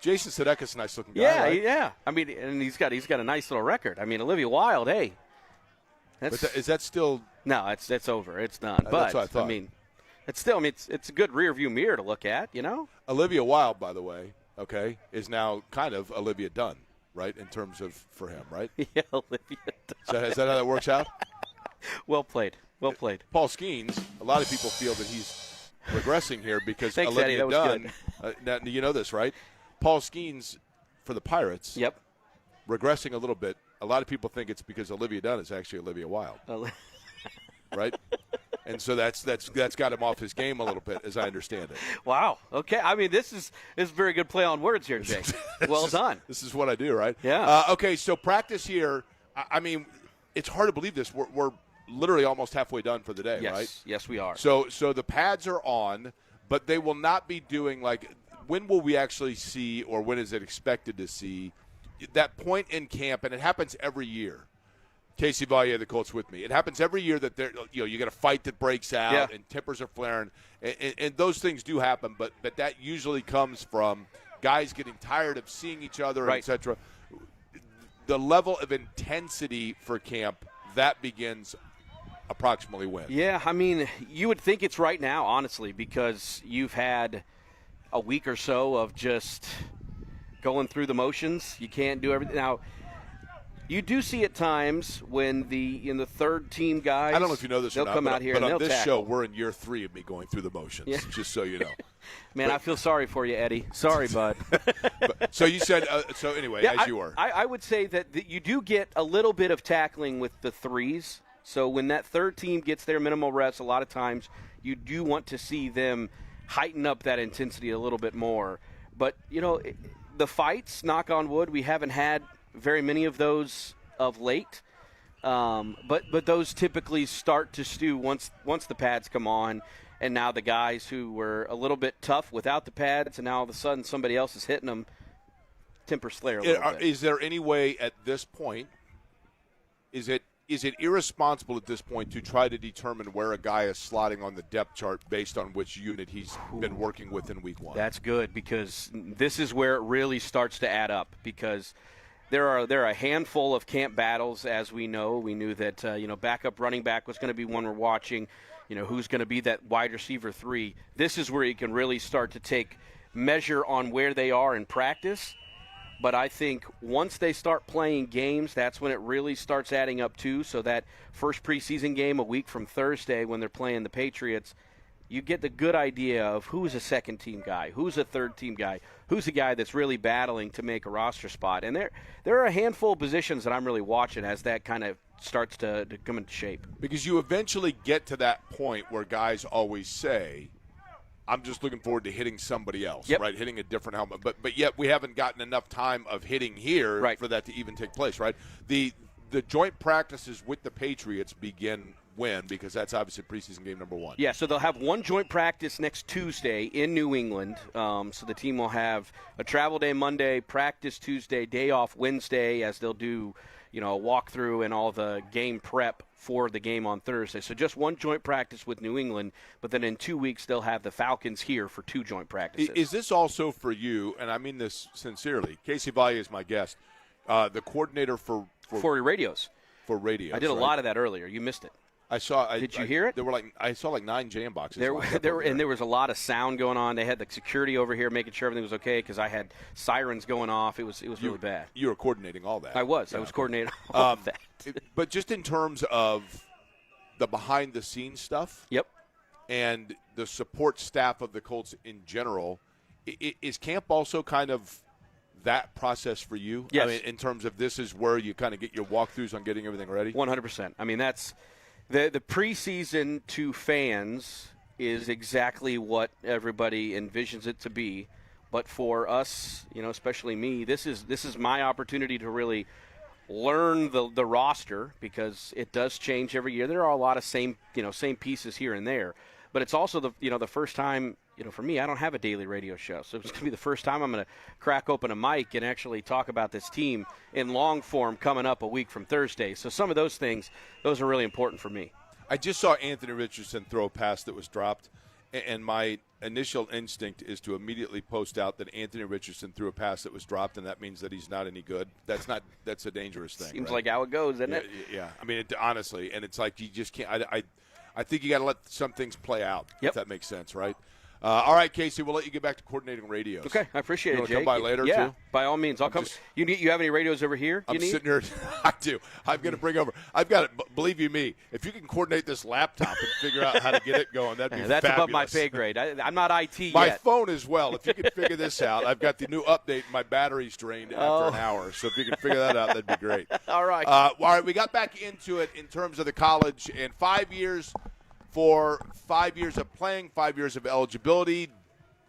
Jason Sudeikis is a nice looking guy. Yeah, right? yeah. I mean, and he's got a nice little record. I mean, Olivia Wilde. Hey, But is that still? No, it's over. It's done. But that's what I thought. mean, it's still. I mean, it's a good rear view mirror to look at. You know. Olivia Wilde, by the way, is now kind of Olivia Dunn, right? In terms of for him, right? Yeah, Olivia. Is that how that works out? Well played. Well played. Paul Skeens, a lot of people feel that he's regressing here because Thanks, Eddie. Olivia That was Dunn. Now, you know this, right? Paul Skeens for the Pirates. Yep. Regressing a little bit. A lot of people think it's because Olivia Dunn is actually Olivia Wilde, right? And so that's got him off his game a little bit, as I understand it. Wow. Okay. I mean, this is a very good play on words here, Jake. Well done. This is what I do, right? Yeah. Okay, so practice here. I mean, it's hard to believe this. We're literally almost halfway done for the day, Yes. right? Yes, we are. So the pads are on, but they will not be doing like. When will we actually see, or when is it expected to see, that point in camp? And it happens every year. Casey Vallier, the Colts, with me. It happens every year that you get a fight that breaks out and tempers are flaring, and those things do happen. But that usually comes from guys getting tired of seeing each other, right. etc. The level of intensity for camp that begins approximately when? Yeah, I mean, you would think it's right now, honestly, because you've had a week or so of just going through the motions. You can't do everything now. You do see at times when the third team guys. I don't know if you know this they'll or not, come but, out here but and on they'll this tackle. show, we're in year 3 of me going through the motions. Yeah. Just so you know. Man, I feel sorry for you, Eddie. Sorry, bud. So you said. So anyway, Yeah, as you were. I would say that you do get a little bit of tackling with the threes. So when that third team gets their minimal reps, a lot of times you do want to see them heighten up that intensity a little bit more. But, the fights, knock on wood, we haven't had very many of those of late. But those typically start to stew once the pads come on. And now the guys who were a little bit tough without the pads, and now all of a sudden somebody else is hitting them, tempers flare a little bit. Is there any way at this point, is it irresponsible at this point to try to determine where a guy is slotting on the depth chart based on which unit he's been working with in week 1? That's good, because this is where it really starts to add up, because there are a handful of camp battles, as we know. We knew that backup running back was going to be one we're watching. Who's going to be that wide receiver 3. This is where you can really start to take measure on where they are in practice. But I think once they start playing games, that's when it really starts adding up too. So that first preseason game a week from Thursday when they're playing the Patriots, you get the good idea of who's a second-team guy, who's a third-team guy, who's a guy that's really battling to make a roster spot. And there are a handful of positions that I'm really watching as that kind of starts to come into shape. Because you eventually get to that point where guys always say, I'm just looking forward to hitting somebody else, right? Hitting a different helmet. But yet we haven't gotten enough time of hitting here for that to even take place, right? The joint practices with the Patriots begin when? Because that's obviously preseason game number 1. Yeah, so they'll have one joint practice next Tuesday in New England. So the team will have a travel day Monday, practice Tuesday, day off Wednesday, as they'll do a walkthrough and all the game prep for the game on Thursday. So just one joint practice with New England, but then in 2 weeks they'll have the Falcons here for 2 joint practices. Is this also for you, and I mean this sincerely, Casey Vallier is my guest, the coordinator for radios. For radios. I did a lot of that earlier. You missed it. I saw. Did you hear it? I saw 9 jam boxes. There was a lot of sound going on. They had the security over here making sure everything was okay because I had sirens going off. It was really bad. You were coordinating all that. I was coordinating all of that. But just in terms of the behind-the-scenes stuff. Yep. And the support staff of the Colts in general, is camp also kind of that process for you? Yes. I mean, in terms of this is where you kind of get your walkthroughs on getting everything ready? 100%. I mean, that's the preseason to fans is exactly what everybody envisions it to be. But for us, especially me, this is my opportunity to really learn the roster, because it does change every year. There are a lot of same pieces here and there, but it's also the first time, for me, I don't have a daily radio show, so it's going to be the first time I'm going to crack open a mic and actually talk about this team in long form coming up a week from Thursday. So some of those things, those are really important for me. I just saw Anthony Richardson throw a pass that was dropped, and my initial instinct is to immediately post out that Anthony Richardson threw a pass that was dropped, and that means that he's not any good. That's a dangerous thing. Seems right? like how it goes, doesn't it? Yeah. I mean, honestly, and it's like you just can't. I think you got to let some things play out. Yep. If that makes sense, right? All right, Casey, we'll let you get back to coordinating radios. Okay, I appreciate it, Jake. Come by later, yeah, too? by all means. I'll come. You have any radios over here? I'm sitting here. I do. I'm going to bring over. I've got it. Believe you me, if you can coordinate this laptop and figure out how to get it going, that'd be that's fabulous. above my pay grade. I'm not IT yet. My phone as well. If you can figure this out, I've got the new update. My battery's drained after an hour, so if you can figure that out, that'd be great. All right. All right. We got back into it in terms of the college, and 5 years for 5 years of playing, 5 years of eligibility.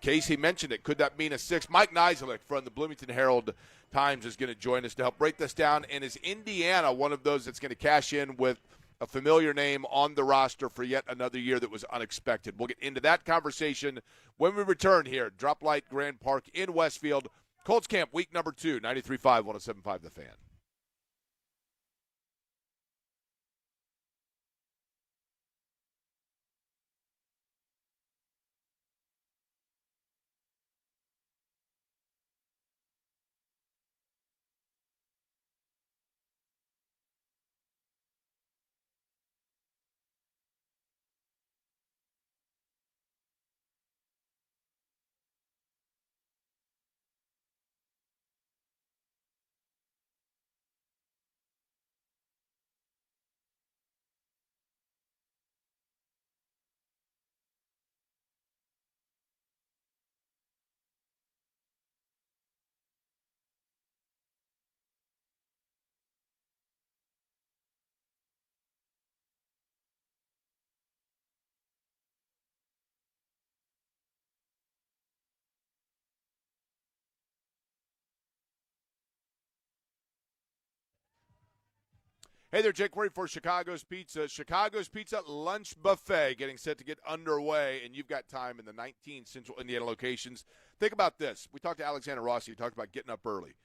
Casey mentioned it. Could that mean a sixth? Mike Nizilik from the Bloomington Herald-Times is going to join us to help break this down. And is Indiana one of those that's going to cash in with a familiar name on the roster for yet another year that was unexpected? We'll get into that conversation when we return here at Drop Light Grand Park in Westfield. Colts Camp, week number 2, 93.5, 107.5 The Fan. Hey there, Jake Worry for Chicago's Pizza. Chicago's Pizza Lunch Buffet getting set to get underway, and you've got time in the 19 Central Indiana locations. Think about this. We talked to Alexander Rossi. We talked about getting up early.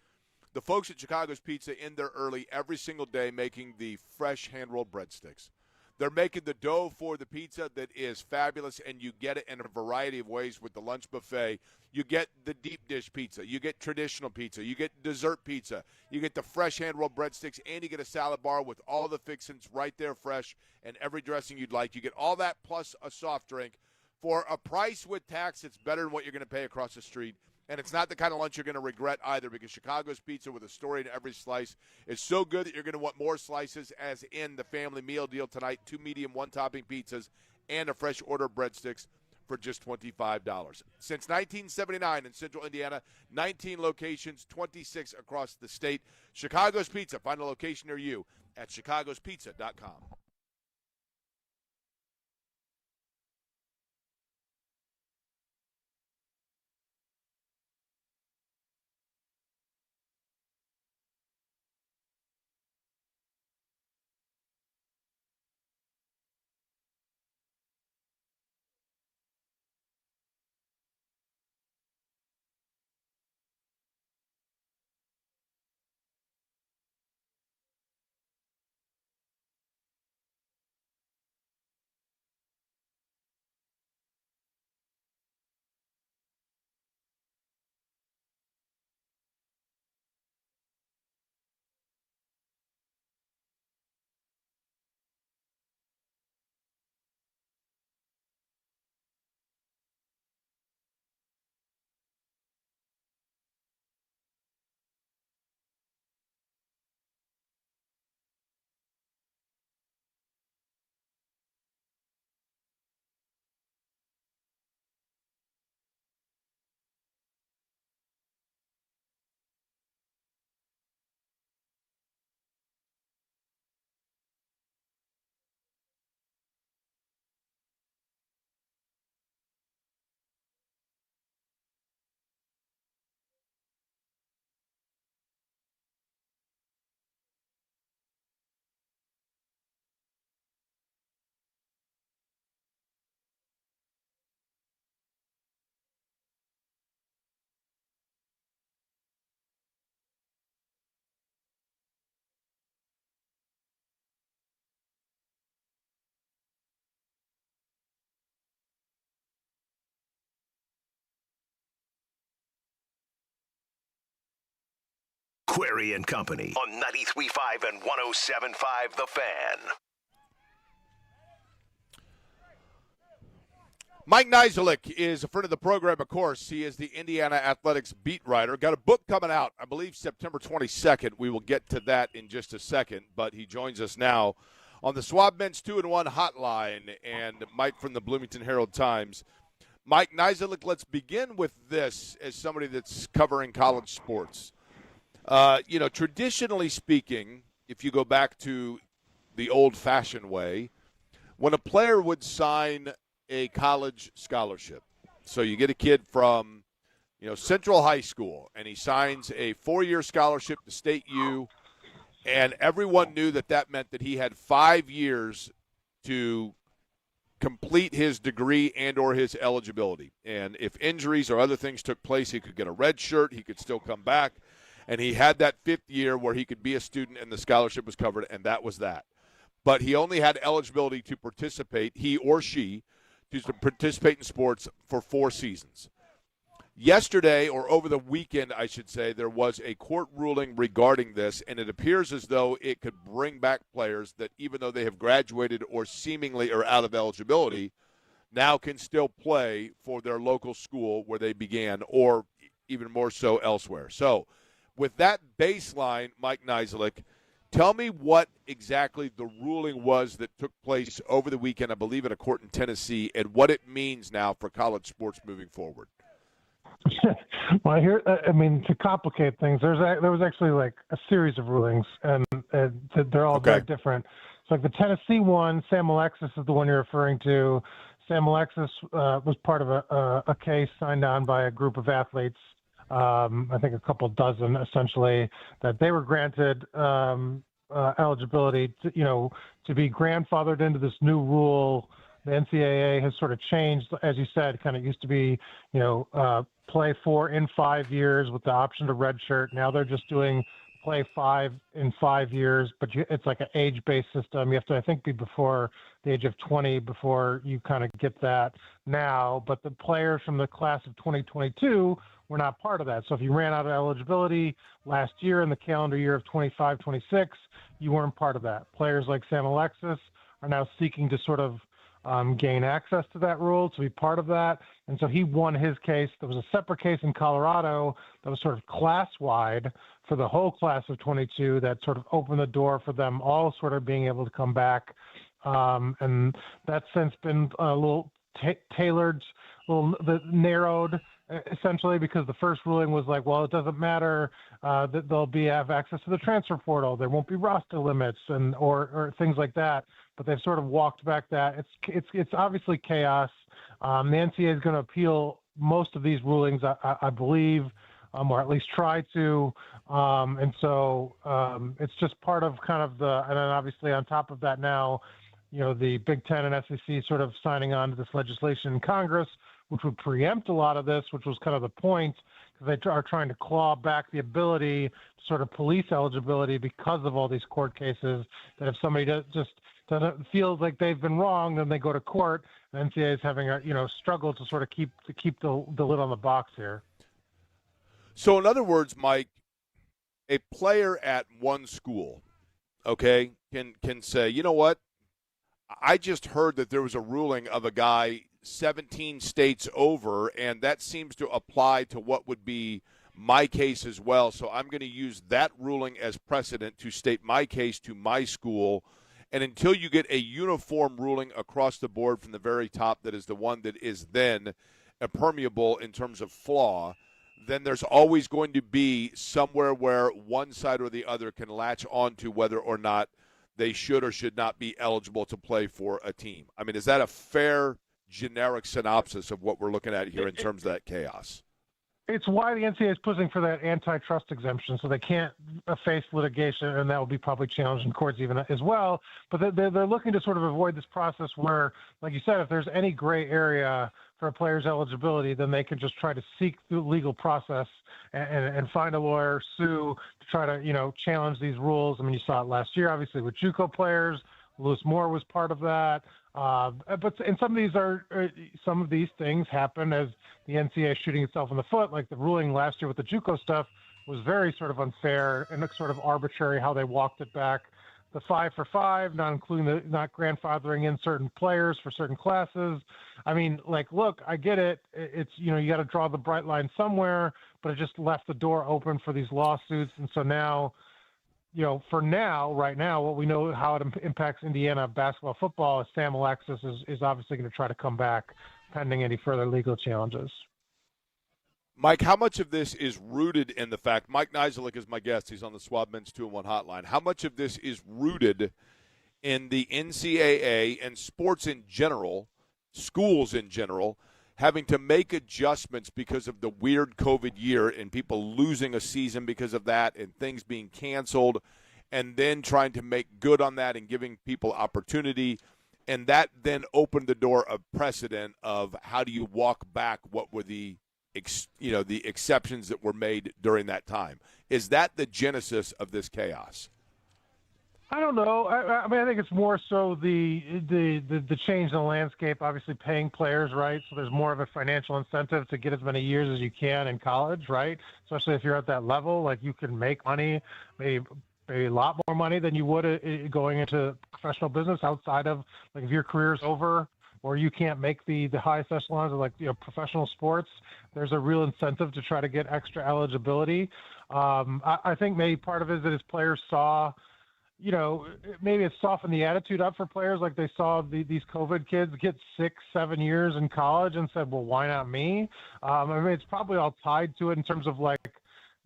The folks at Chicago's Pizza in there early every single day making the fresh hand-rolled breadsticks. They're making the dough for the pizza that is fabulous, and you get it in a variety of ways with the lunch buffet. You get the deep dish pizza. You get traditional pizza. You get dessert pizza. You get the fresh hand-rolled breadsticks, and you get a salad bar with all the fixings right there fresh and every dressing you'd like. You get all that plus a soft drink for a price with tax that's better than what you're going to pay across the street. And it's not the kind of lunch you're going to regret either, because Chicago's Pizza with a story in every slice is so good that you're going to want more slices, as in the family meal deal tonight. 2 medium, 1 topping pizzas and a fresh order of breadsticks for just $25. Since 1979 in Central Indiana, 19 locations, 26 across the state. Chicago's Pizza. Find a location near you at chicagospizza.com. Query and Company on 93.5 and 107.5 The Fan. Mike Niziolek is a friend of the program, of course. He is the Indiana Athletics beat writer. Got a book coming out, I believe, September 22nd. We will get to that in just a second, but he joins us now on the Swab Men's 2-1 hotline, and Mike from the Bloomington Herald-Times. Mike Niziolek, let's begin with this as somebody that's covering college sports. Traditionally speaking, if you go back to the old-fashioned way, when a player would sign a college scholarship, so you get a kid from, Central High School, and he signs a 4-year scholarship to State U, and everyone knew that meant that he had 5 years to complete his degree and or his eligibility. And if injuries or other things took place, he could get a red shirt, he could still come back. And he had that 5th year where he could be a student and the scholarship was covered, and that was that. But he only had eligibility to participate, he or she, to participate in sports for 4 seasons. Yesterday, or over the weekend, I should say, there was a court ruling regarding this, and it appears as though it could bring back players that, even though they have graduated or seemingly are out of eligibility, now can still play for their local school where they began, or even more so elsewhere. So, with that baseline, Mike Niziolek, tell me what exactly the ruling was that took place over the weekend, I believe at a court in Tennessee, and what it means now for college sports moving forward. Well, to complicate things, there was actually like a series of rulings, and they're all very different. So like the Tennessee one, Sam Alexis is the one you're referring to. Sam Alexis was part of a case signed on by a group of athletes, I think a couple dozen essentially, that they were granted eligibility to be grandfathered into this new rule. The NCAA has sort of changed, as you said, kind of used to be, play 4 in 5 years with the option to redshirt. Now they're just doing play 5 in 5 years, but it's like an age-based system. You have to, I think, be before the age of 20 before you kind of get that now. But the players from the class of 2022 were not part of that. So if you ran out of eligibility last year in the calendar year of 25-26, you weren't part of that. Players like Sam Alexis are now seeking to sort of gain access to that rule, to be part of that. And so he won his case. There was a separate case in Colorado that was sort of class-wide for the whole class of 22 that sort of opened the door for them all sort of being able to come back. And that's since been a little tailored, narrowed, essentially, because the first ruling was like, well, it doesn't matter that they'll have access to the transfer portal. There won't be roster limits or things like that. But they've sort of walked back that. It's obviously chaos. The NCAA is going to appeal most of these rulings, I believe, or at least try to. And so it's just part of kind of and then obviously on top of that now, the Big Ten and SEC sort of signing on to this legislation in Congress, which would preempt a lot of this, which was kind of the point, because they are trying to claw back the ability to sort of police eligibility because of all these court cases, that if somebody just doesn't feel like they've been wrong, then they go to court. The NCAA is having a struggle to sort of keep the lid on the box here. So in other words, Mike, a player at one school, okay, can say, you know what, I just heard that there was a ruling of a guy 17 states over, and that seems to apply to what would be my case as well. So I'm going to use that ruling as precedent to state my case to my school. And until you get a uniform ruling across the board from the very top that is the one that is then impermeable in terms of flaw, then there's always going to be somewhere where one side or the other can latch on to whether or not they should or should not be eligible to play for a team. I mean, is that a fair generic synopsis of what we're looking at here in terms of that chaos? It's why the NCAA is pushing for that antitrust exemption, so they can't face litigation, and that will be probably challenged in courts even as well. But they're looking to sort of avoid this process where, like you said, if there's any gray area for a player's eligibility, then they can just try to seek through legal process and find a lawyer, sue, to try to, challenge these rules. I mean, you saw it last year, obviously, with JUCO players. Lewis Moore was part of that. But some of these things happen as the NCAA is shooting itself in the foot, like the ruling last year with the JUCO stuff was very sort of unfair and sort of arbitrary how they walked it back. The 5 for 5, not grandfathering in certain players for certain classes. I mean, like, look, I get it. It's, you got to draw the bright line somewhere, but it just left the door open for these lawsuits. And so now, right now, what we know how it impacts Indiana basketball, football is Sam Alexis is obviously going to try to come back pending any further legal challenges. Mike, how much of this is rooted in the fact, Mike Nizilik is my guest, he's on the Swab Men's 2-1 hotline. How much of this is rooted in the NCAA and sports in general, schools in general, having to make adjustments because of the weird COVID year and people losing a season because of that and things being canceled, and then trying to make good on that and giving people opportunity, and that then opened the door of precedent of how do you walk back what were the exceptions that were made during that time. Is that the genesis of this chaos? I don't know. I mean, I think it's more so the change in the landscape, obviously paying players, right? So there's more of a financial incentive to get as many years as you can in college, right? Especially if you're at that level, like you can make money, maybe a lot more money than you would going into professional business outside of, like, if your career's over or you can't make the highest echelons of, like, professional sports, there's a real incentive to try to get extra eligibility. I think maybe part of it is that his players saw, maybe it softened the attitude up for players. Like they saw these COVID kids get 6-7 years in college and said, well, why not me? I mean, it's probably all tied to it in terms of, like,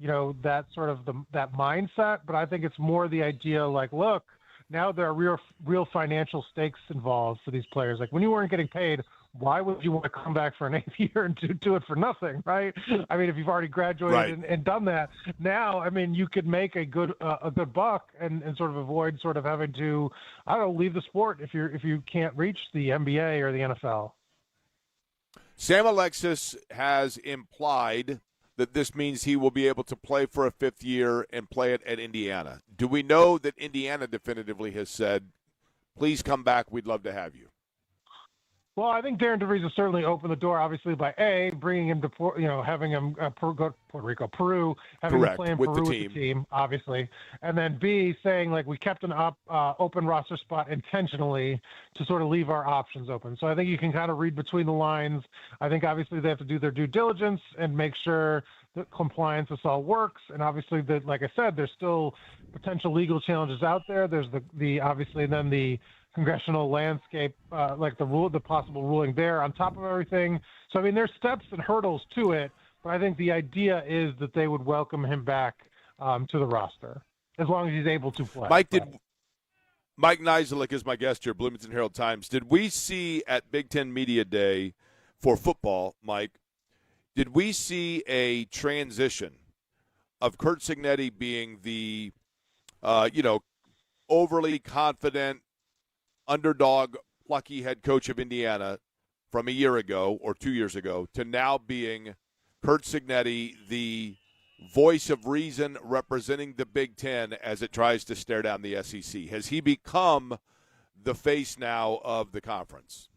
that sort of that mindset. But I think it's more the idea, like, look, now there are real financial stakes involved for these players. Like, when you weren't getting paid, why would you want to come back for an 8th year and do it for nothing, right? I mean, if you've already graduated and done that, now, I mean, you could make a good buck and sort of avoid sort of having to, I don't know, leave the sport if you can't reach the NBA or the NFL. Sam Alexis has implied that this means he will be able to play for a 5th year and play it at Indiana. Do we know that Indiana definitively has said, please come back, we'd love to have you? Well, I think Darren DeVries has certainly opened the door, obviously, by bringing him to, having him go to Puerto Rico, Peru, having him play in Peru with the team, obviously, and then B, saying, like, we kept an open roster spot intentionally to sort of leave our options open. So I think you can kind of read between the lines. I think obviously they have to do their due diligence and make sure that compliance with all works. And obviously, that, like I said, there's still potential legal challenges out there. There's the obviously then the congressional landscape, like the possible ruling there on top of everything. So, I mean, there's steps and hurdles to it, but I think the idea is that they would welcome him back to the roster as long as he's able to play. Mike Nizilik is my guest here, Bloomington Herald-Times. Did we see at Big Ten Media Day for football, Mike, did we see a transition of Curt Cignetti being the, overly confident, underdog, plucky head coach of Indiana from a year ago or 2 years ago to now being Curt Cignetti, the voice of reason representing the Big Ten as it tries to stare down the SEC? Has he become the face now of the conference?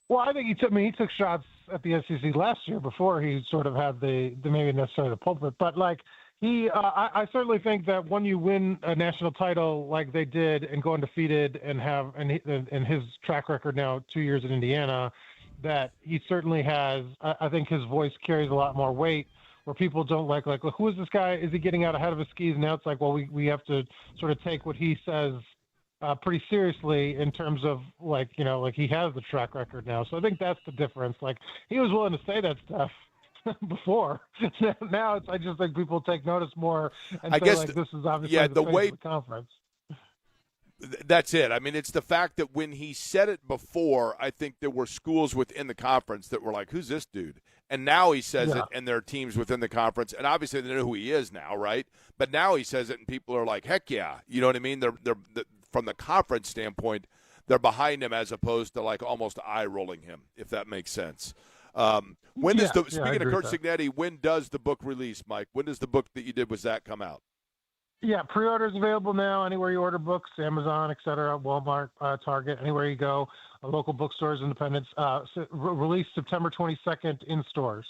Well, I think he took shots at the SEC last year before he sort of had the maybe necessarily the pulpit, but like I certainly think that when you win a national title like they did and go undefeated and his track record now 2 years in Indiana, that he certainly has. I think his voice carries a lot more weight. Where people don't like who is this guy? Is he getting out ahead of his skis? Now it's like, well, we have to sort of take what he says pretty seriously in terms of like he has the track record now. So I think that's the difference. Like, he was willing to say that stuff before. Now I just think people take notice more and say, like, this is obviously the face of the conference. That's it. I mean, it's the fact that when he said it before, I think there were schools within the conference that were like, who's this dude? And now he says it, and there are teams within the conference, and obviously they know who he is now, right? But now he says it, and people are like, heck yeah. You know what I mean? They're from the conference standpoint, they're behind him as opposed to like almost eye-rolling him, if that makes sense. Speaking of Curt Cignetti, when does the book release, Mike? When does the book that you did with Zach come out? Yeah, pre-orders available now anywhere you order books, Amazon, etc., Walmart, Target, anywhere you go, local bookstores, independents. Released September 22nd in stores.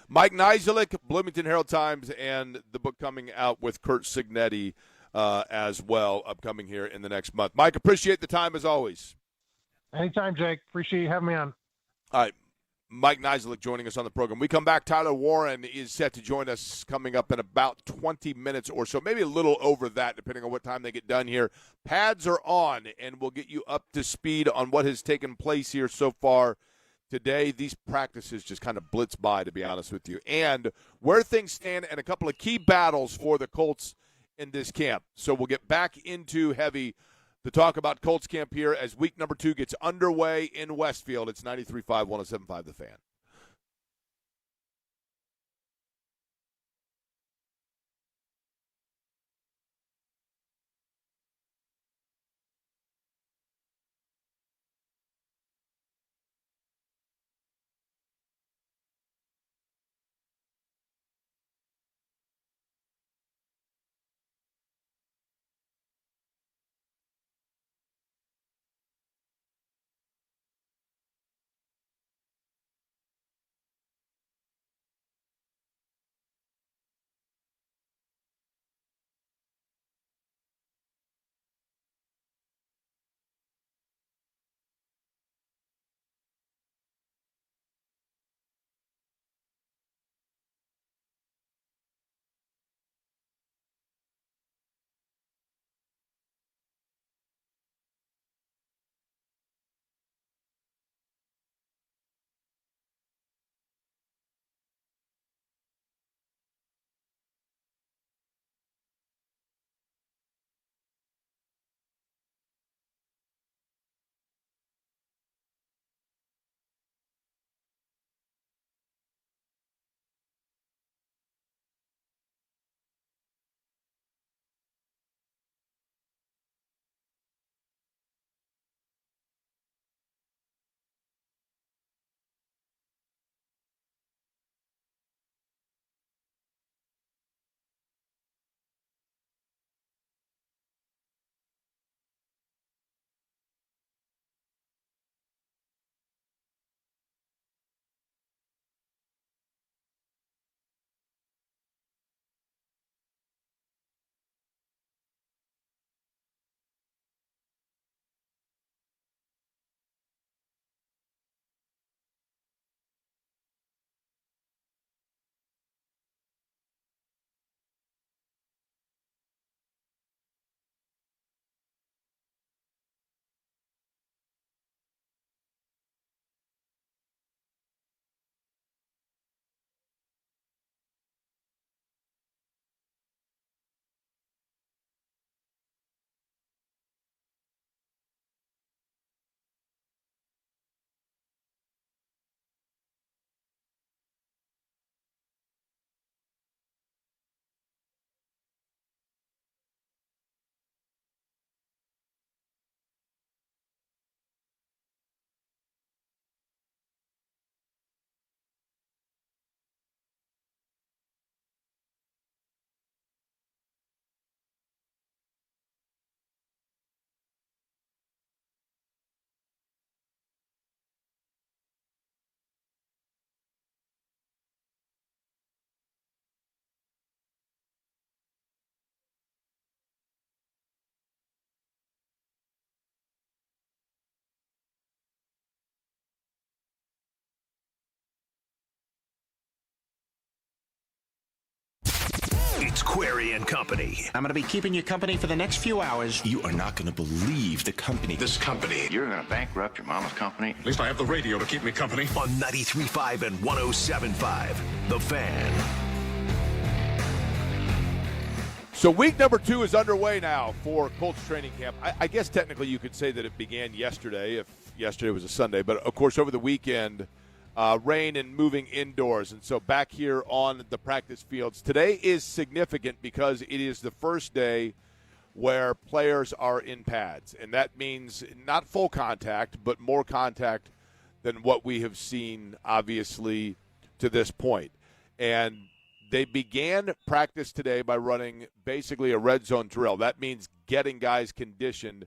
Mike Nizilik, Bloomington Herald-Times, and the book coming out with Kurt Signetti as well, upcoming here in the next month. Mike, appreciate the time as always. Anytime, Jake. Appreciate you having me on. All right. Mike Nizilik joining us on the program. We come back. Tyler Warren is set to join us coming up in about 20 minutes or so, maybe a little over that, depending on what time they get done here. Pads are on, and we'll get you up to speed on what has taken place here so far today. These practices just kind of blitz by, to be honest with you, and where things stand and a couple of key battles for the Colts in this camp. So we'll get back into heavy to talk about Colts camp here as week number 2 gets underway in Westfield. It's 93.5, 107.5 The Fan. It's Query and Company. I'm going to be keeping you company for the next few hours. You are not going to believe the company. This company. You're going to bankrupt your mama's company. At least I have the radio to keep me company. On 93.5 and 107.5, The Fan. So week number 2 is underway now for Colts training camp. I guess technically you could say that it began yesterday, if yesterday was a Sunday. But, of course, over the weekend, rain and moving indoors. And so back here on the practice fields. Today is significant because it is the first day where players are in pads. And that means not full contact, but more contact than what we have seen, obviously, to this point. And they began practice today by running basically a red zone drill. That means getting guys conditioned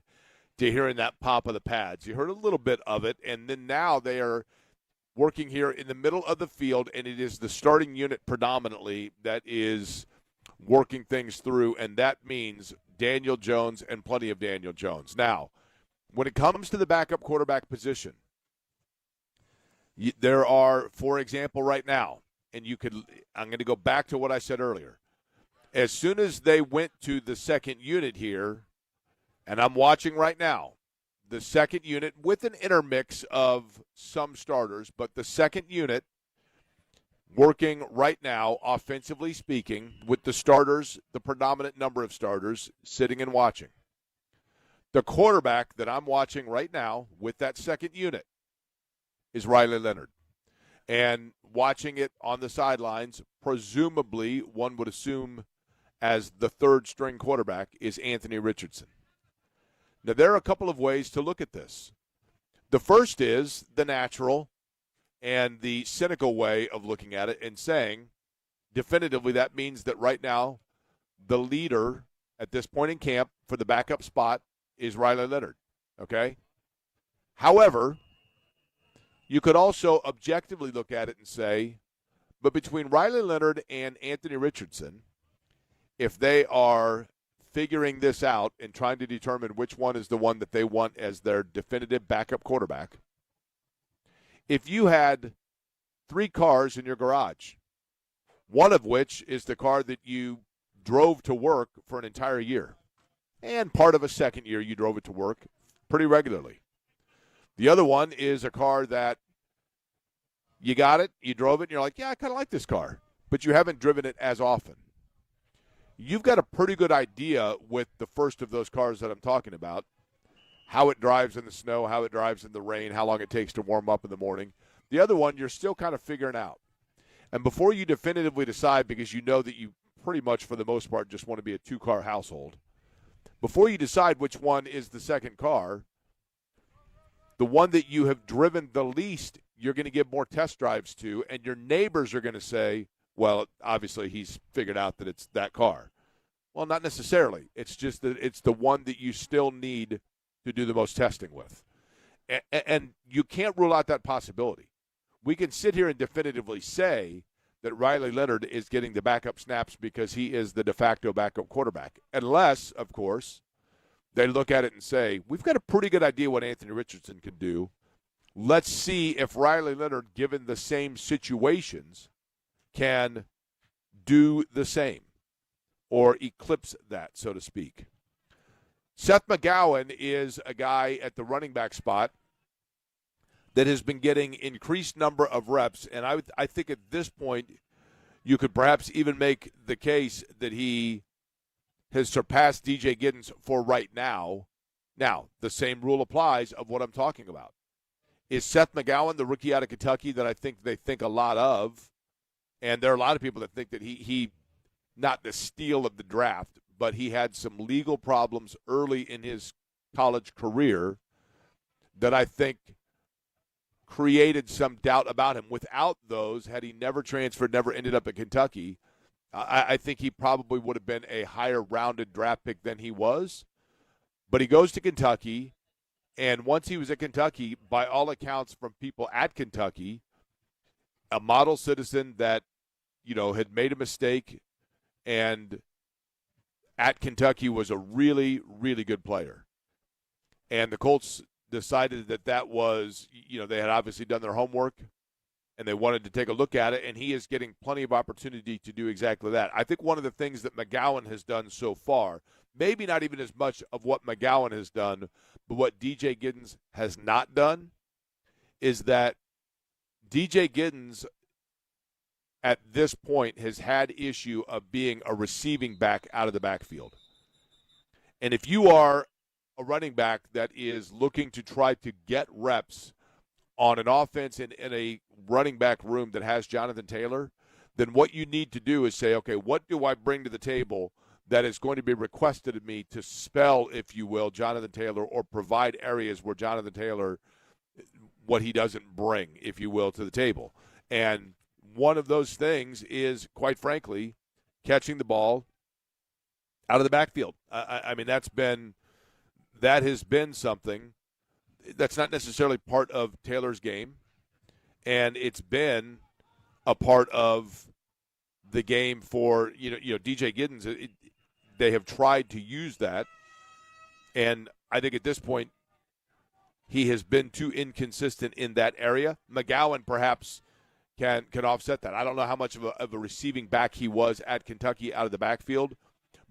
to hearing that pop of the pads. You heard a little bit of it, and then now they are working here in the middle of the field, and it is the starting unit predominantly that is working things through, and that means Daniel Jones and plenty of Daniel Jones. Now, when it comes to the backup quarterback position, there are, for example, right now, and I'm going to go back to what I said earlier. As soon as they went to the second unit here, and I'm watching right now, the second unit with an intermix of some starters, but the second unit working right now, offensively speaking, with the starters, the predominant number of starters sitting and watching. The quarterback that I'm watching right now with that second unit is Riley Leonard. And watching it on the sidelines, presumably, one would assume as the third string quarterback, is Anthony Richardson. Now, there are a couple of ways to look at this. The first is the natural and the cynical way of looking at it and saying, definitively, that means that right now the leader at this point in camp for the backup spot is Riley Leonard, okay? However, you could also objectively look at it and say, but between Riley Leonard and Anthony Richardson, if they are figuring this out and trying to determine which one is the one that they want as their definitive backup quarterback, if you had 3 cars in your garage, one of which is the car that you drove to work for an entire year, and part of a second year you drove it to work pretty regularly. The other one is a car that you got it, you drove it, and you're like, yeah, I kind of like this car, but you haven't driven it as often. You've got a pretty good idea with the first of those cars that I'm talking about, how it drives in the snow, how it drives in the rain, how long it takes to warm up in the morning. The other one, you're still kind of figuring out. And before you definitively decide, because you know that you pretty much, for the most part, just want to be a 2-car household, before you decide which one is the second car, the one that you have driven the least, you're going to give more test drives to, and your neighbors are going to say, well, obviously he's figured out that it's that car. Well, not necessarily. It's just that it's the one that you still need to do the most testing with. And you can't rule out that possibility. We can sit here and definitively say that Riley Leonard is getting the backup snaps because he is the de facto backup quarterback. Unless, of course, they look at it and say, we've got a pretty good idea what Anthony Richardson can do. Let's see if Riley Leonard, given the same situations, can do the same or eclipse that, so to speak. Seth McGowan is a guy at the running back spot that has been getting increased number of reps, and I think at this point you could perhaps even make the case that he has surpassed DJ Giddens for right now. Now, the same rule applies of what I'm talking about. Is Seth McGowan the rookie out of Kentucky that I think they think a lot of? And there are a lot of people that think that he not the steal of the draft, but he had some legal problems early in his college career that I think created some doubt about him. Without those, had he never transferred, never ended up at Kentucky, I think he probably would have been a higher-rounded draft pick than he was. But he goes to Kentucky, and once he was at Kentucky, by all accounts from people at Kentucky, a model citizen that, had made a mistake and at Kentucky was a really, really good player. And the Colts decided that was, they had obviously done their homework and they wanted to take a look at it, and he is getting plenty of opportunity to do exactly that. I think one of the things that McGowan has done so far, maybe not even as much of what McGowan has done, but what DJ Giddens has not done, is that DJ Giddens at this point has had issue of being a receiving back out of the backfield. And if you are a running back that is looking to try to get reps on an offense in a running back room that has Jonathan Taylor, then what you need to do is say, okay, what do I bring to the table that is going to be requested of me to spell, if you will, Jonathan Taylor, or provide areas where Jonathan Taylor, what he doesn't bring, if you will, to the table. And one of those things is, quite frankly, catching the ball out of the backfield. I mean, that has been something that's not necessarily part of Taylor's game. and it's been a part of the game for DJ Giddens. They have tried to use that, and I think at this point he has been too inconsistent in that area. McGowan perhaps can offset that. I don't know how much of a receiving back he was at Kentucky out of the backfield,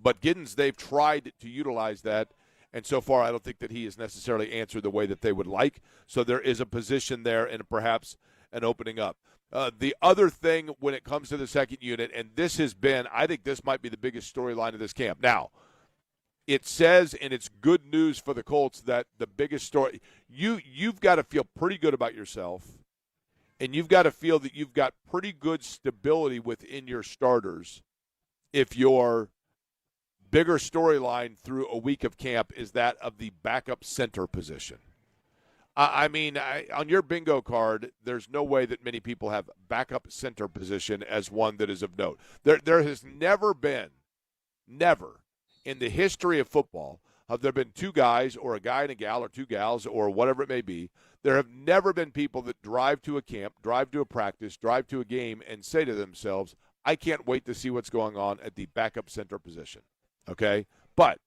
but Giddens, they've tried to utilize that, and so far I don't think that he has necessarily answered the way that they would like. So there is a position there and perhaps an opening up. The other thing when it comes to the second unit, and this has been, I think this might be the biggest storyline of this camp. Now, it says, and it's good news for the Colts, that the biggest story, you've got to feel pretty good about yourself, and you've got to feel that you've got pretty good stability within your starters if your bigger storyline through a week of camp is that of the backup center position. On your bingo card, there's no way that many people have backup center position as one that is of note. There has never in the history of football have there been two guys or a guy and a gal or two gals or whatever it may be. There have never been people that drive to a camp, drive to a practice, drive to a game, and say to themselves, I can't wait to see what's going on at the backup center position. Okay? But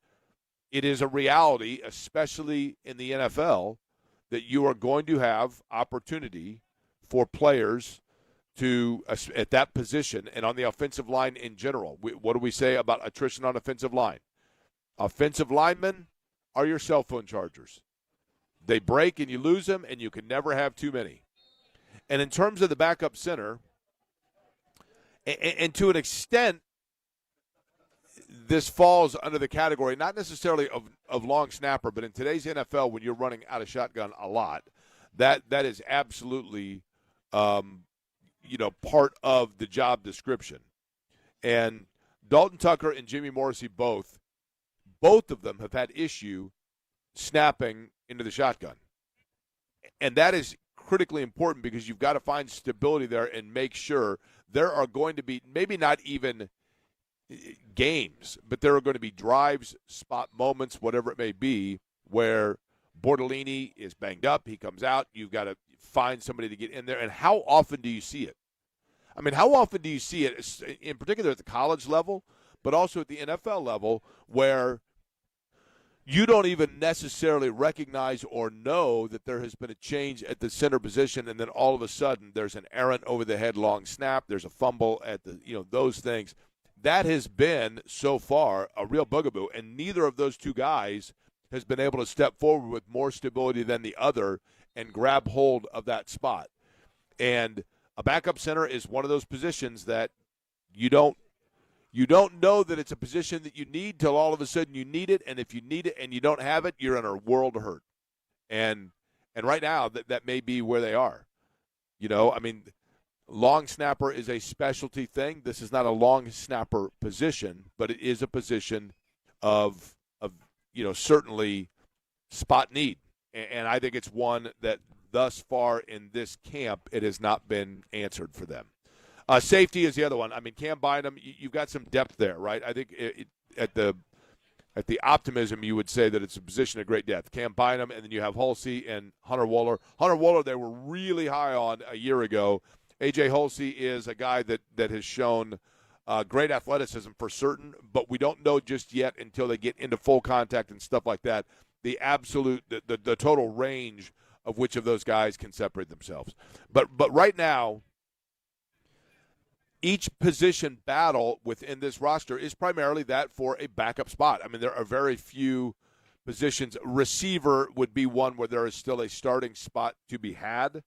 it is a reality, especially in the NFL, that you are going to have opportunity for players to at that position and on the offensive line in general. What do we say about attrition on offensive line? Offensive linemen are your cell phone chargers. They break and you lose them, and you can never have too many. And in terms of the backup center, and to an extent, this falls under the category not necessarily of long snapper, but in today's NFL, when you're running out of shotgun a lot, that is absolutely part of the job description. And Dalton Tucker and Jimmy Morrissey both of them have had issue snapping into the shotgun. And that is critically important because you've got to find stability there and make sure there are going to be maybe not even games, but there are going to be drives, spot moments, whatever it may be, where Bortolini is banged up, he comes out, you've got to find somebody to get in there. And how often do you see it? I mean, how often do you see it, in particular at the college level, but also at the NFL level, where you don't even necessarily recognize or know that there has been a change at the center position, and then all of a sudden there's an errant over-the-head long snap, there's a fumble at the, those things. That has been, so far, a real bugaboo, and neither of those two guys has been able to step forward with more stability than the other and grab hold of that spot. And a backup center is one of those positions that you don't know that it's a position that you need till all of a sudden you need it, and if you need it and you don't have it, you're in a world of hurt. And right now, that may be where they are. Long snapper is a specialty thing. This is not a long snapper position, but it is a position of certainly spot need. And I think it's one that thus far in this camp, it has not been answered for them. Safety is the other one. I mean, Cam Bynum, you've got some depth there, right? I think at the optimism, you would say that it's a position of great depth. Cam Bynum, and then you have Hulsey and Hunter Wohler. Hunter Wohler, they were really high on a year ago. A.J. Hulsey is a guy that has shown great athleticism for certain, but we don't know just yet until they get into full contact and stuff like that, the total range of which of those guys can separate themselves. But right now, each position battle within this roster is primarily that for a backup spot. I mean, there are very few positions. Receiver would be one where there is still a starting spot to be had.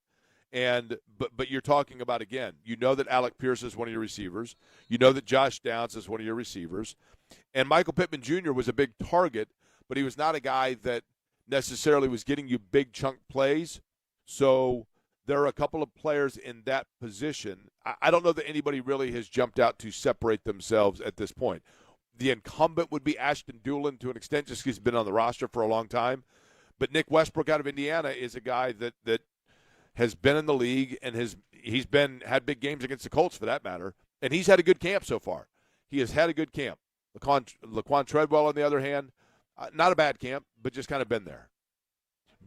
But you're talking about, again, that Alec Pierce is one of your receivers. That Josh Downs is one of your receivers. And Michael Pittman Jr. was a big target, but he was not a guy that necessarily was getting you big chunk plays. So there are a couple of players in that position. I don't know that anybody really has jumped out to separate themselves at this point. The incumbent would be Ashton Doolin to an extent, just because he's been on the roster for a long time. But Nick Westbrook out of Indiana is a guy that has been in the league and he's had big games against the Colts for that matter, and he's had a good camp so far. He has had a good camp. Laquan Treadwell, on the other hand, not a bad camp, but just kind of been there.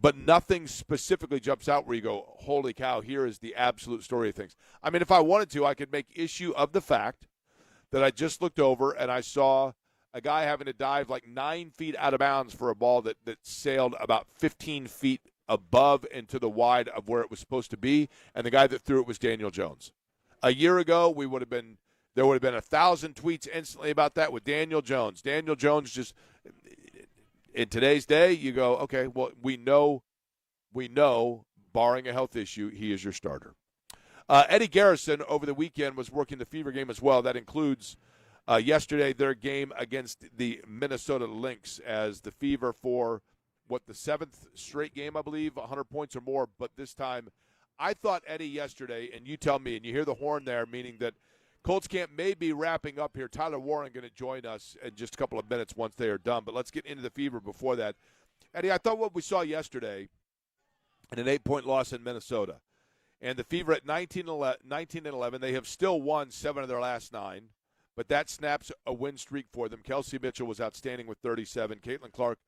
but nothing specifically jumps out where you go, holy cow, here is the absolute story of things. I mean, if I wanted to, I could make issue of the fact that I just looked over and I saw a guy having to dive like 9 feet out of bounds for a ball that sailed about 15 feet above and to the wide of where it was supposed to be, and the guy that threw it was Daniel Jones. A year ago, there would have been 1,000 tweets instantly about that with Daniel Jones. Daniel Jones just in today's day, you go, okay, well, we know, barring a health issue, he is your starter. Eddie Garrison over the weekend was working the Fever game as well. That includes yesterday their game against the Minnesota Lynx as the Fever for the 7th straight game, I believe, 100 points or more. But this time, I thought Eddie yesterday, and you tell me, and you hear the horn there, meaning that Colts camp may be wrapping up here. Tyler Warren going to join us in just a couple of minutes once they are done. But let's get into the Fever before that. Eddie, I thought what we saw yesterday in an 8-point loss in Minnesota, and the Fever at 19-11, they have still won 7 of their last 9, but that snaps a win streak for them. Kelsey Mitchell was outstanding with 37, Caitlin Clark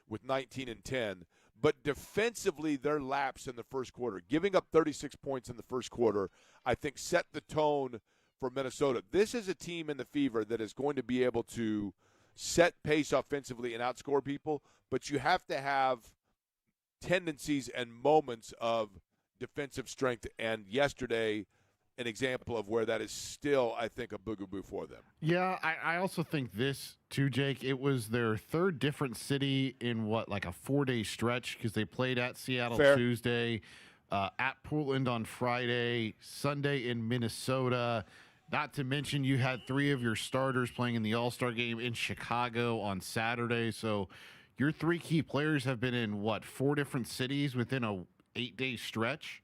with 19 and 10. But defensively, their lapse in the first quarter, giving up 36 points in the first quarter, I think set the tone for Minnesota. This is a team in the Fever that is going to be able to set pace offensively and outscore people, but you have to have tendencies and moments of defensive strength, and yesterday an example of where that is still, I think, a boogaboo for them. Yeah, I also think this, too, Jake, it was their third different city in, like a 4-day stretch, because they played at Seattle Tuesday, at Portland on Friday, Sunday in Minnesota. Not to mention you had 3 of your starters playing in the All-Star game in Chicago on Saturday. So your 3 key players have been in, 4 different cities within a 8-day stretch.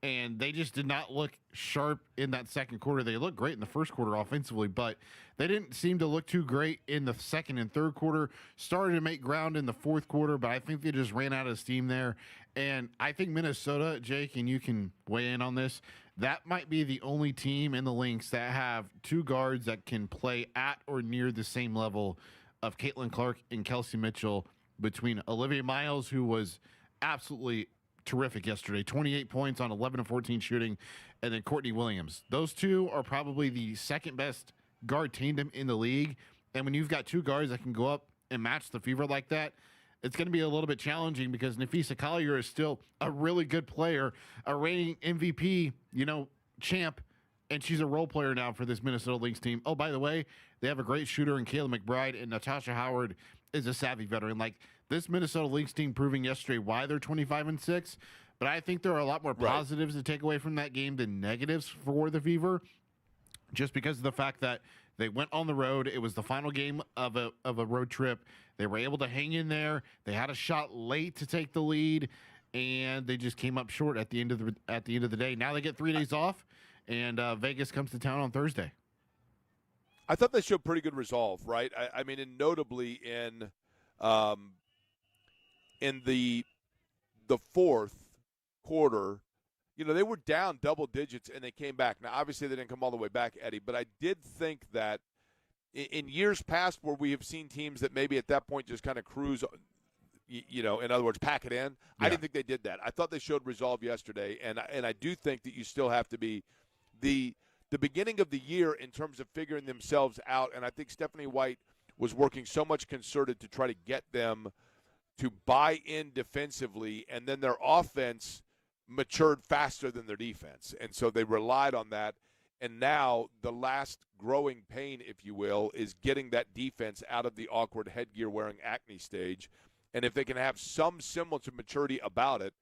And they just did not look sharp in that second quarter. They looked great in the first quarter offensively, but they didn't seem to look too great in the second and third quarter. Started to make ground in the fourth quarter, but I think they just ran out of steam there. And I think Minnesota, Jake, and you can weigh in on this, that might be the only team in the Lynx that have 2 guards that can play at or near the same level of Caitlin Clark and Kelsey Mitchell, between Olivia Miles, who was absolutely terrific yesterday, 28 points on 11 of 14 shooting, and then Courtney Williams. Those 2 are probably the second best guard tandem in the league. And when you've got 2 guards that can go up and match the Fever like that, it's going to be a little bit challenging, because Nafisa Collier is still a really good player, a reigning MVP, champ, and she's a role player now for this Minnesota Lynx team. Oh, by the way, they have a great shooter in Kayla McBride, and Natasha Howard is a savvy veteran. Like, this Minnesota Lynx team proving yesterday why they're 25-6, but I think there are a lot more positives to take away from that game than negatives for the Fever, just because of the fact that they went on the road. It was the final game of a road trip. They were able to hang in there. They had a shot late to take the lead, and they just came up short at the end of the day. Now they get 3 days off, and Vegas comes to town on Thursday. I thought they showed pretty good resolve, right? I mean, and notably in the fourth quarter, they were down double digits and they came back. Now, obviously, they didn't come all the way back, Eddie, but I did think that in years past where we have seen teams that maybe at that point just kind of cruise, in other words, pack it in, I didn't think they did that. I thought they showed resolve yesterday, and I do think that you still have to be the beginning of the year in terms of figuring themselves out, and I think Stephanie White was working so much concerted to try to get them to buy in defensively, and then their offense matured faster than their defense. And so they relied on that. And now the last growing pain, if you will, is getting that defense out of the awkward headgear-wearing acne stage. And if they can have some semblance of maturity about it,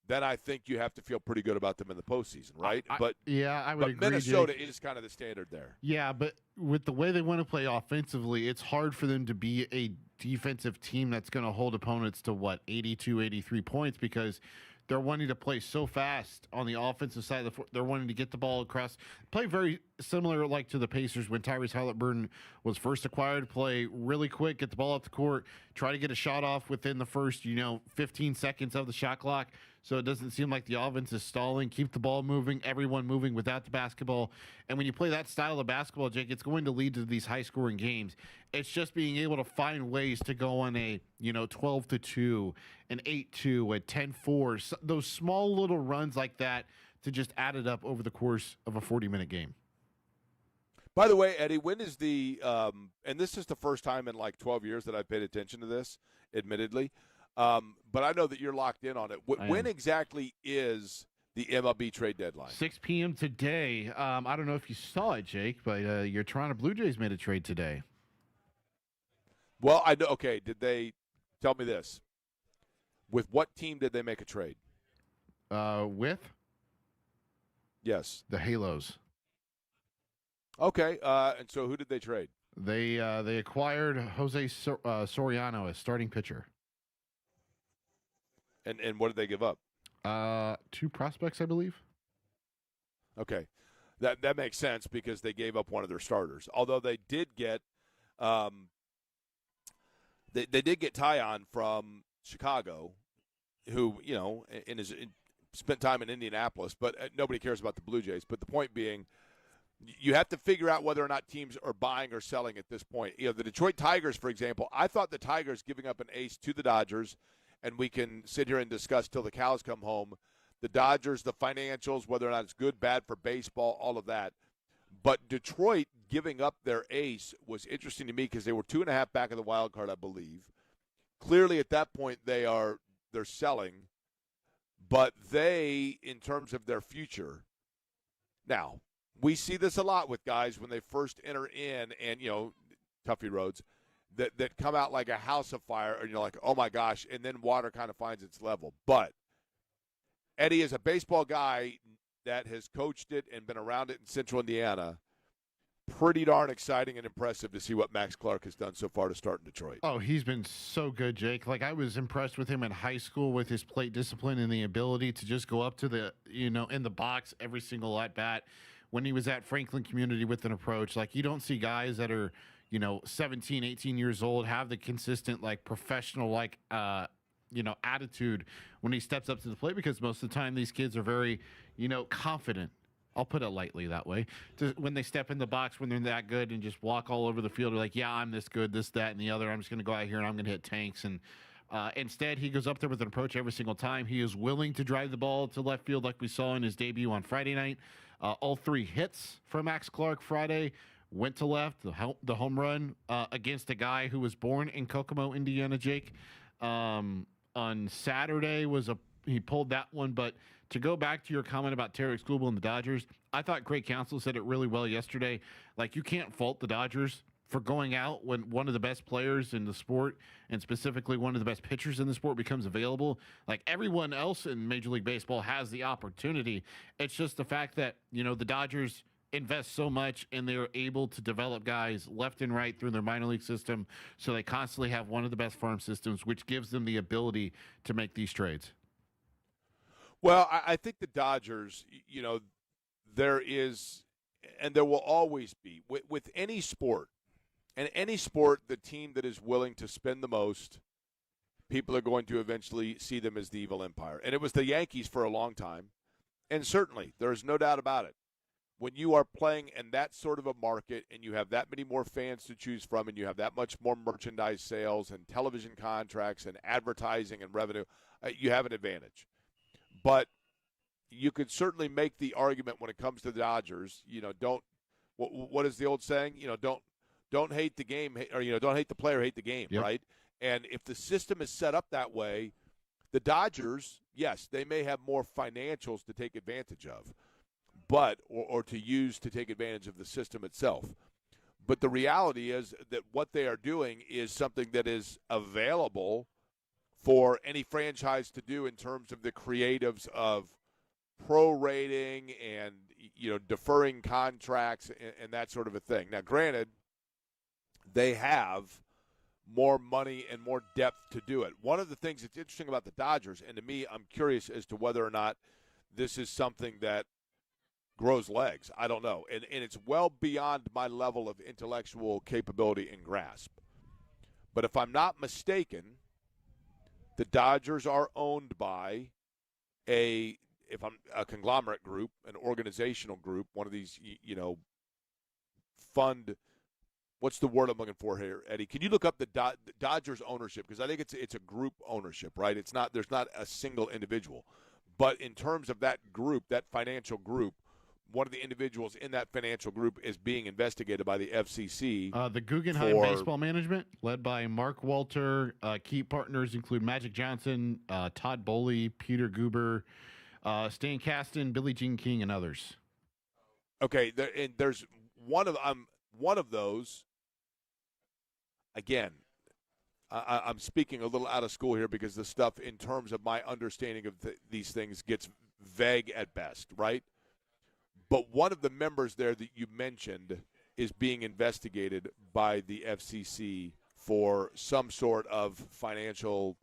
then I think you have to feel pretty good about them in the postseason, right? I would agree. Minnesota Jake. is kind of the standard there. Yeah, but with the way they want to play offensively, it's hard for them to be a defensive team that's going to hold opponents to 82, 83 points, because they're wanting to play so fast on the offensive side of the floor. They're wanting to get the ball across. Play very similar like to the Pacers when Tyrese Halliburton was first acquired. Play really quick, get the ball up the court, try to get a shot off within the first, 15 seconds of the shot clock so it doesn't seem like the offense is stalling. Keep the ball moving, everyone moving without the basketball. And when you play that style of basketball, Jake, it's going to lead to these high-scoring games. It's just being able to find ways to go on a 12-2, an 8-2, a 10-4, those small little runs like that to just add it up over the course of a 40-minute game. By the way, Eddie, when is the and this is the first time in like 12 years that I've paid attention to this, admittedly, but I know that you're locked in on it. When exactly is the MLB trade deadline? 6 p.m. today. I don't know if you saw it, Jake, but your Toronto Blue Jays made a trade today. Well, I know. Okay, did they tell me this? With what team did they make a trade? With? Yes. The Halos. Okay, and so who did they trade? They acquired Jose Soriano, a starting pitcher. And what did they give up? 2 prospects, I believe. Okay, that makes sense because they gave up one of their starters. Although they did get, they did get Tyon from Chicago, who spent time in Indianapolis, but nobody cares about the Blue Jays. But the point being, you have to figure out whether or not teams are buying or selling at this point. The Detroit Tigers, for example, I thought the Tigers giving up an ace to the Dodgers, and we can sit here and discuss till the cows come home, the Dodgers, the financials, whether or not it's good, bad for baseball, all of that. But Detroit giving up their ace was interesting to me because they were 2.5 back of the wild card, I believe. Clearly at that point they're selling, but they, in terms of their future, now, we see this a lot with guys when they first enter in and, Tuffy Rhodes, that come out like a house of fire and you're like, oh, my gosh, and then water kind of finds its level. But Eddie is a baseball guy that has coached it and been around it in Central Indiana. Pretty darn exciting and impressive to see what Max Clark has done so far to start in Detroit. Oh, he's been so good, Jake. Like, I was impressed with him in high school with his plate discipline and the ability to just go up to the, in the box every single at-bat. When he was at Franklin Community with an approach, like, you don't see guys that are, 17, 18 years old have the consistent, like, professional, like, attitude when he steps up to the plate, because most of the time these kids are very, confident. I'll put it lightly that way. When they step in the box, when they're that good and just walk all over the field, they're like, yeah, I'm this good, this, that, and the other. I'm just going to go out here and I'm going to hit tanks. And instead, he goes up there with an approach every single time. He is willing to drive the ball to left field like we saw in his debut on Friday night. All 3 hits for Max Clark Friday went to left. The home run against a guy who was born in Kokomo, Indiana, Jake. On Saturday he pulled that one. But to go back to your comment about Tarek Skubal and the Dodgers, I thought Craig Counsell said it really well yesterday. Like, you can't fault the Dodgers for going out when one of the best players in the sport, and specifically one of the best pitchers in the sport, becomes available. Like, everyone else in Major League Baseball has the opportunity. It's just the fact that, the Dodgers invest so much and they're able to develop guys left and right through their minor league system. So they constantly have one of the best farm systems, which gives them the ability to make these trades. Well, I think the Dodgers, there is, and there will always be, with any sport, and any sport, the team that is willing to spend the most, people are going to eventually see them as the evil empire. And it was the Yankees for a long time. And certainly, there's no doubt about it. When you are playing in that sort of a market and you have that many more fans to choose from and you have that much more merchandise sales and television contracts and advertising and revenue, you have an advantage. But you could certainly make the argument when it comes to the Dodgers, what is the old saying? Don't hate the game, or don't hate the player, hate the game, yep. Right? And if the system is set up that way, the Dodgers, yes, they may have more financials to take advantage of, but or to use to take advantage of the system itself. But the reality is that what they are doing is something that is available for any franchise to do in terms of the creatives of prorating and deferring contracts and that sort of a thing. Now, granted, they have more money and more depth to do it. One of the things that's interesting about the Dodgers, and to me, I'm curious as to whether or not this is something that grows legs. I don't know. And it's well beyond my level of intellectual capability and grasp. But if I'm not mistaken, the Dodgers are owned by if I'm a conglomerate group, an organizational group, one of these, fund. What's the word I'm looking for here, Eddie? Can you look up the Dodgers ownership? Because I think it's a group ownership, right? There's not a single individual, but in terms of that group, that financial group, one of the individuals in that financial group is being investigated by the FCC. The Guggenheim Baseball Management, led by Mark Walter. Key partners include Magic Johnson, Todd Bowley, Peter Guber, Stan Kasten, Billie Jean King, and others. Okay, there's one of those. Again, I'm speaking a little out of school here because the stuff in terms of my understanding of these things gets vague at best, right? But one of the members there that you mentioned is being investigated by the FCC for some sort of financial,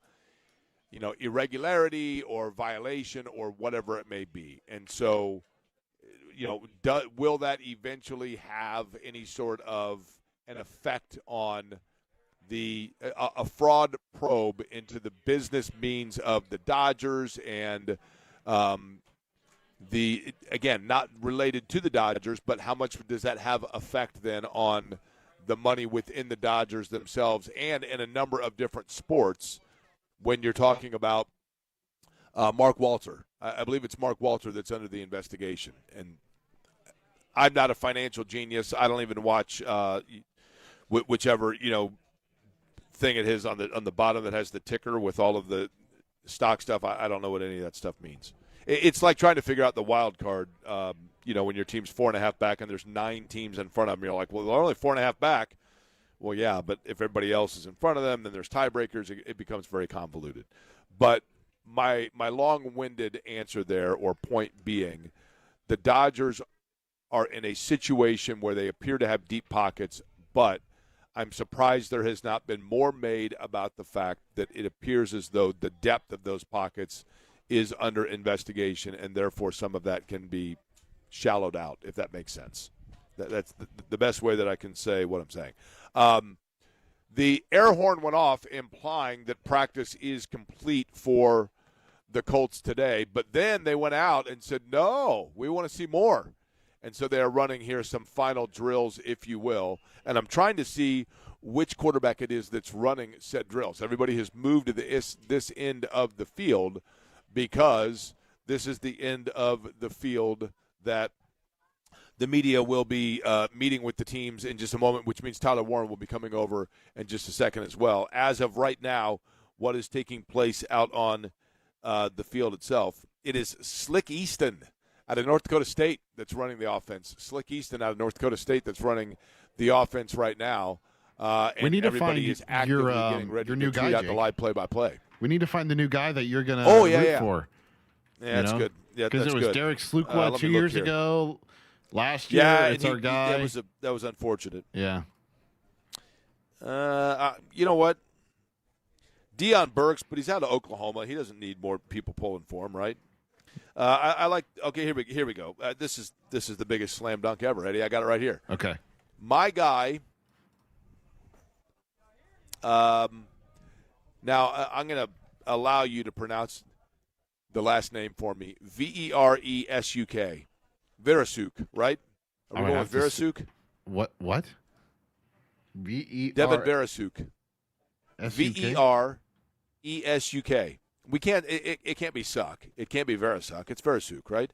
irregularity or violation or whatever it may be. And so, will that eventually have any sort of an effect on a fraud probe into the business means of the Dodgers and again, not related to the Dodgers, but how much does that have effect then on the money within the Dodgers themselves and in a number of different sports when you're talking about Mark Walter? I believe it's Mark Walter that's under the investigation. And I'm not a financial genius. I don't even watch whichever, thing it is on the bottom that has the ticker with all of the stock stuff. I don't know what any of that stuff means. It's like trying to figure out the wild card, when your team's 4.5 back and there's 9 teams in front of them. You're like, well, they're only 4.5 back. Well, yeah, but if everybody else is in front of them, then there's tiebreakers. It becomes very convoluted. But my long-winded answer there, or point being, the Dodgers are in a situation where they appear to have deep pockets, but I'm surprised there has not been more made about the fact that it appears as though the depth of those pockets is under investigation, and therefore some of that can be shallowed out, if that makes sense. That's the best way that I can say what I'm saying. The air horn went off, implying that practice is complete for the Colts today, but then they went out and said, no, we want to see more. And so they are running here some final drills, if you will. And I'm trying to see which quarterback it is that's running said drills. Everybody has moved to this end of the field because this is the end of the field that the media will be meeting with the teams in just a moment, which means Tyler Warren will be coming over in just a second as well. As of right now, what is taking place out on the field itself, it is Slick Easton out of North Dakota State that's running the offense. Slick Easton out of North Dakota State that's running the offense right now. And we need to everybody find is actively getting ready your to new tweet guy, out the live play-by-play. We need to find the new guy that you're going to root for. Yeah, that's good. Yeah, because it was good. Derek Slukwa 2 years ago. Last year, it's our guy. That was unfortunate. Yeah. You know what? Deion Burks, but he's out of Oklahoma. He doesn't need more people pulling for him, right? I like. Okay, here we go. This is the biggest slam dunk ever, Eddie. I got it right here. Okay. My guy. Now I'm going to allow you to pronounce the last name for me. Veresuk. Veresuk, right? Are we going with Veresuk? What? V-E-R... Devin Veresuk. Veresuk. We can't. It can't be Suck. It can't be Veresuk. It's Veresuk, right?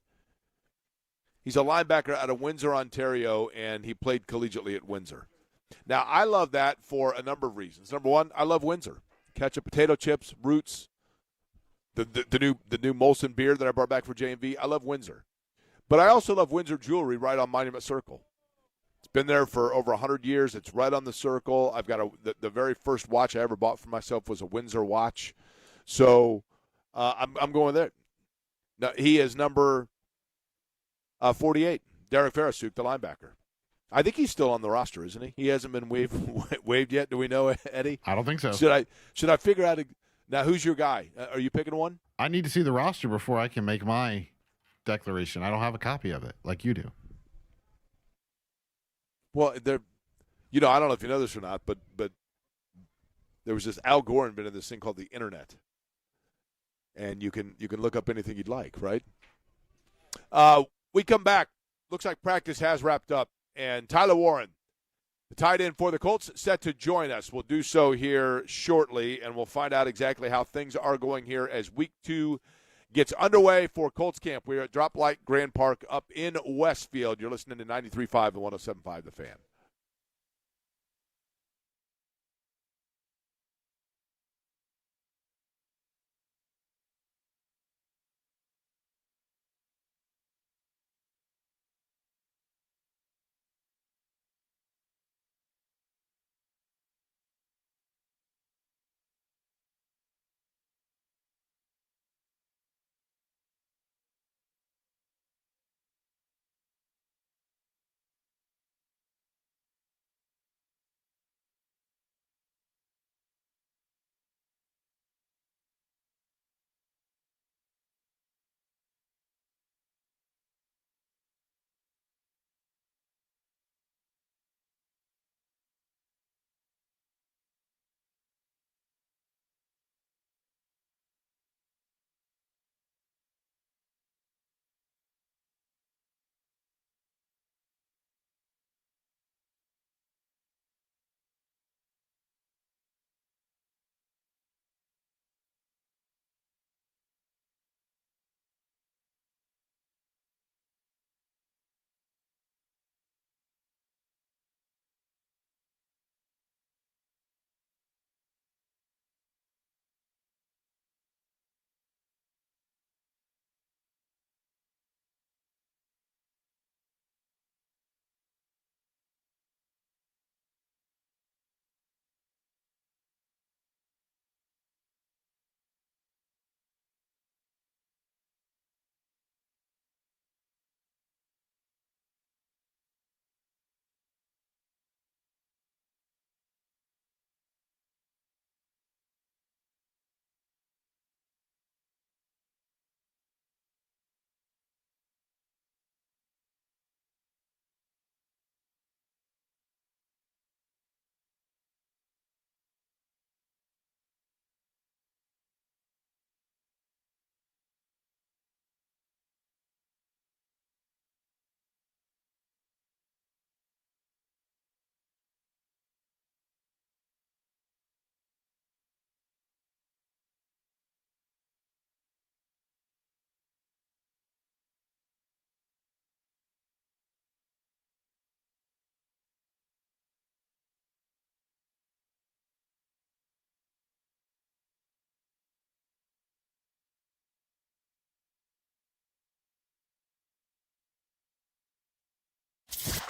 He's a linebacker out of Windsor, Ontario, and he played collegiately at Windsor. Now, I love that for a number of reasons. Number one, I love Windsor. Ketchup, potato chips, roots, the new Molson beer that I brought back for J&V. I love Windsor. But I also love Windsor jewelry right on Monument Circle. It's been there for over 100 years. It's right on the circle. I've got the very first watch I ever bought for myself was a Windsor watch. So I'm going there. Now, he is number 48, Derek Veresuk, the linebacker. I think he's still on the roster, isn't he? He hasn't been waived yet. Do we know, Eddie? I don't think so. Should I figure out now who's your guy? Are you picking one? I need to see the roster before I can make my declaration. I don't have a copy of it like you do. Well, I don't know if you know this or not, but there was this Al Gore invented this thing called the internet. and you can look up anything you'd like, right? We come back. Looks like practice has wrapped up, and Tyler Warren, the tight end for the Colts, set to join us. We'll do so here shortly, and we'll find out exactly how things are going here as Week 2 gets underway for Colts camp. We're at Drop Light Grand Park up in Westfield. You're listening to 93.5 and 107.5 The Fan.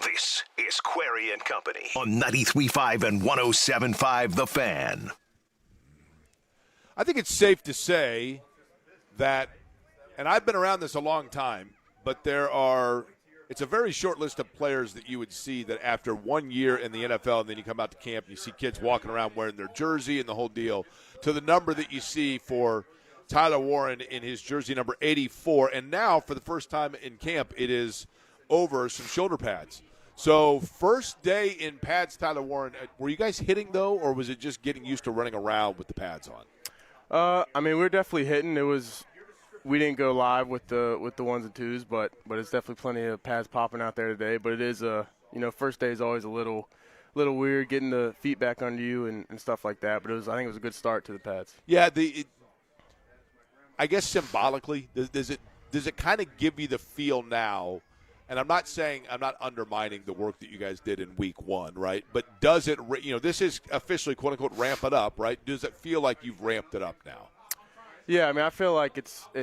This is Query and Company on 93.5 and 107.5 The Fan. I think it's safe to say that, and I've been around this a long time, but it's a very short list of players that you would see that after 1 year in the NFL and then you come out to camp and you see kids walking around wearing their jersey and the whole deal, to the number that you see for Tyler Warren in his jersey number 84. And now, for the first time in camp, it is over some shoulder pads. So first day in pads, Tyler Warren, were you guys hitting, though, or was it just getting used to running around with the pads on? I mean, we were definitely hitting. We didn't go live with the ones and twos, but it's definitely plenty of pads popping out there today. But it is first day is always a little weird getting the feet back under you and stuff like that. But I think it was a good start to the pads. Yeah, I guess symbolically, does it kind of give you the feel now? And I'm not undermining the work that you guys did in week 1, right? But does it, this is officially, quote unquote, ramp it up, right? Does it feel like you've ramped it up now? Yeah, I mean, I feel like it's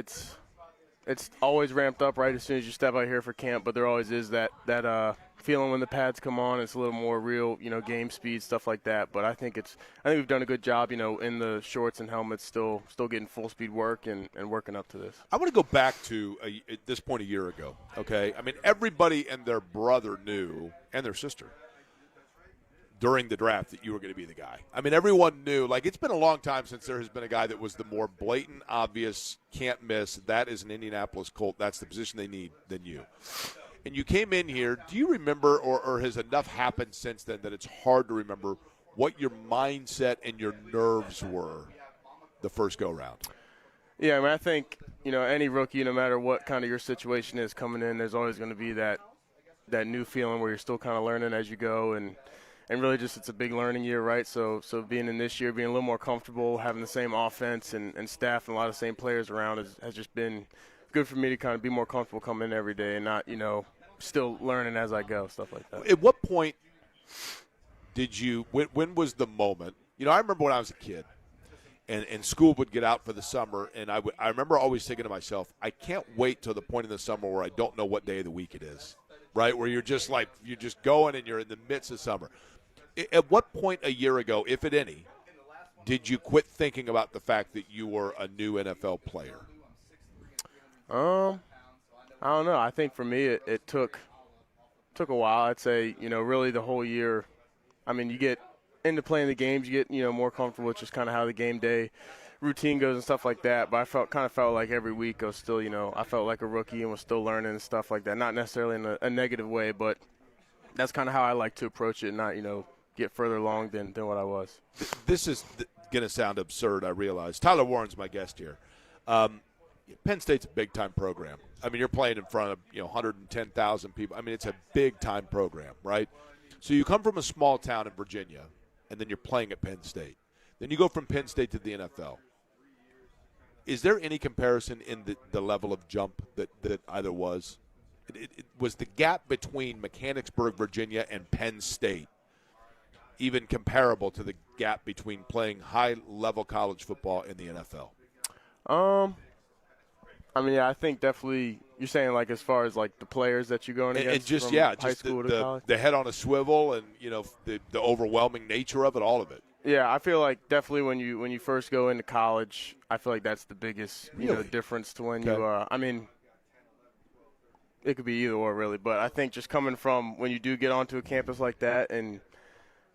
always ramped up right as soon as you step out here for camp, but there always is that feeling when the pads come on. It's a little more real, game speed, stuff like that. But I think we've done a good job, in the shorts and helmets, still getting full speed work and working up to this. I want to go back to at this point a year ago. Okay, I mean, everybody and their brother knew, and their sister, during the draft that you were going to be the guy. I mean, everyone knew. Like, it's been a long time since there has been a guy that was the more blatant, obvious, can't miss. That is an Indianapolis Colt. That's the position they need than you. And you came in here. Do you remember, or has enough happened since then that it's hard to remember what your mindset and your nerves were the first go-round? Yeah, I mean, I think, any rookie, no matter what kind of your situation is coming in, there's always going to be that new feeling where you're still kind of learning as you go, and really just it's a big learning year, right? So being in this year, being a little more comfortable, having the same offense and staff and a lot of same players around has just been good for me to kind of be more comfortable coming in every day and not, still learning as I go, stuff like that. At what point did you – when was the moment? I remember when I was a kid. And school would get out for the summer, and I remember always thinking to myself, I can't wait till the point in the summer where I don't know what day of the week it is, right? Where you're just going and you're in the midst of summer. At what point a year ago, if at any, did you quit thinking about the fact that you were a new NFL player? I don't know. I think for me it took a while. I'd say, really the whole year. I mean, you get into playing the games, you get, more comfortable with just kind of how the game day routine goes and stuff like that. But I kind of felt like every week I was still, I felt like a rookie and was still learning and stuff like that. Not necessarily in a negative way, but that's kind of how I like to approach it, not, get further along than what I was. This is going to sound absurd, I realize. Tyler Warren's my guest here. Penn State's a big-time program. I mean, you're playing in front of, 110,000 people. I mean, it's a big-time program, right? So you come from a small town in Virginia, and then you're playing at Penn State. Then you go from Penn State to the NFL. Is there any comparison in the level of jump that either was? It was the gap between Mechanicsburg, Virginia, and Penn State even comparable to the gap between playing high-level college football in the NFL? I mean, yeah, I think definitely you're saying like as far as like the players that you're going against from high school to college? The head on a swivel and, the overwhelming nature of it, all of it. Yeah, I feel like definitely when you first go into college, I feel like that's the biggest difference to when you I mean, it could be either or really, but I think just coming from when you do get onto a campus like that and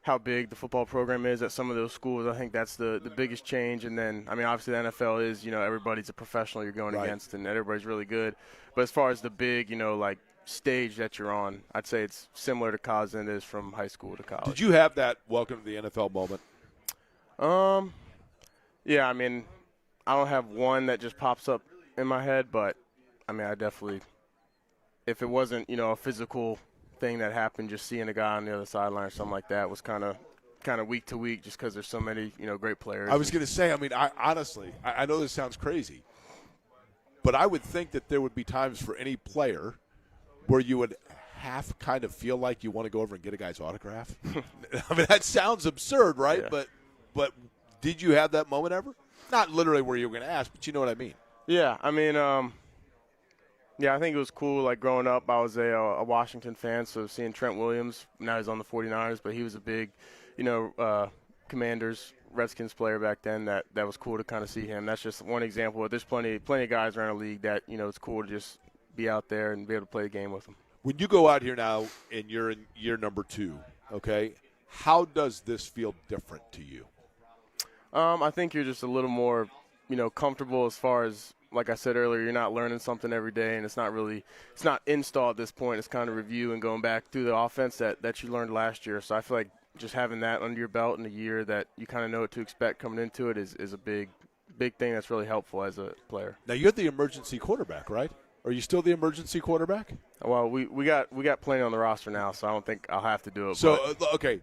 how big the football program is at some of those schools, I think that's the biggest change. And then, I mean, obviously the NFL is, everybody's a professional you're going against and everybody's really good. But as far as the big, like stage that you're on, I'd say it's similar to college than it is from high school to college. Did you have that welcome to the NFL moment? Yeah, I mean, I don't have one that just pops up in my head, but I mean, I definitely, if it wasn't, a physical thing that happened, just seeing a guy on the other sideline or something like that was kind of week to week just because there's so many, great players. I was going to say, I mean, honestly, I know this sounds crazy, but I would think that there would be times for any player where you would half kind of feel like you want to go over and get a guy's autograph. I mean, that sounds absurd, right? Yeah. But did you have that moment ever? Not literally where you were going to ask, but you know what I mean. Yeah, I mean, yeah, I think it was cool. Like growing up, I was a Washington fan, so seeing Trent Williams, now he's on the 49ers, but he was a big, Commanders, Redskins player back then. That was cool to kind of see him. That's just one example. But there's plenty of guys around the league that it's cool to just be out there and be able to play a game with them. When you go out here now and you're in year number 2, okay, how does this feel different to you? I think you're just a little more, comfortable as far as, like I said earlier, you're not learning something every day, and it's not install at this point. It's kind of review and going back through the offense that you learned last year. So I feel like just having that under your belt in a year that you kind of know what to expect coming into it is a big thing that's really helpful as a player. Now, you're the emergency quarterback, right? Are you still the emergency quarterback? Well, we got plenty on the roster now, so I don't think I'll have to do it. So, okay,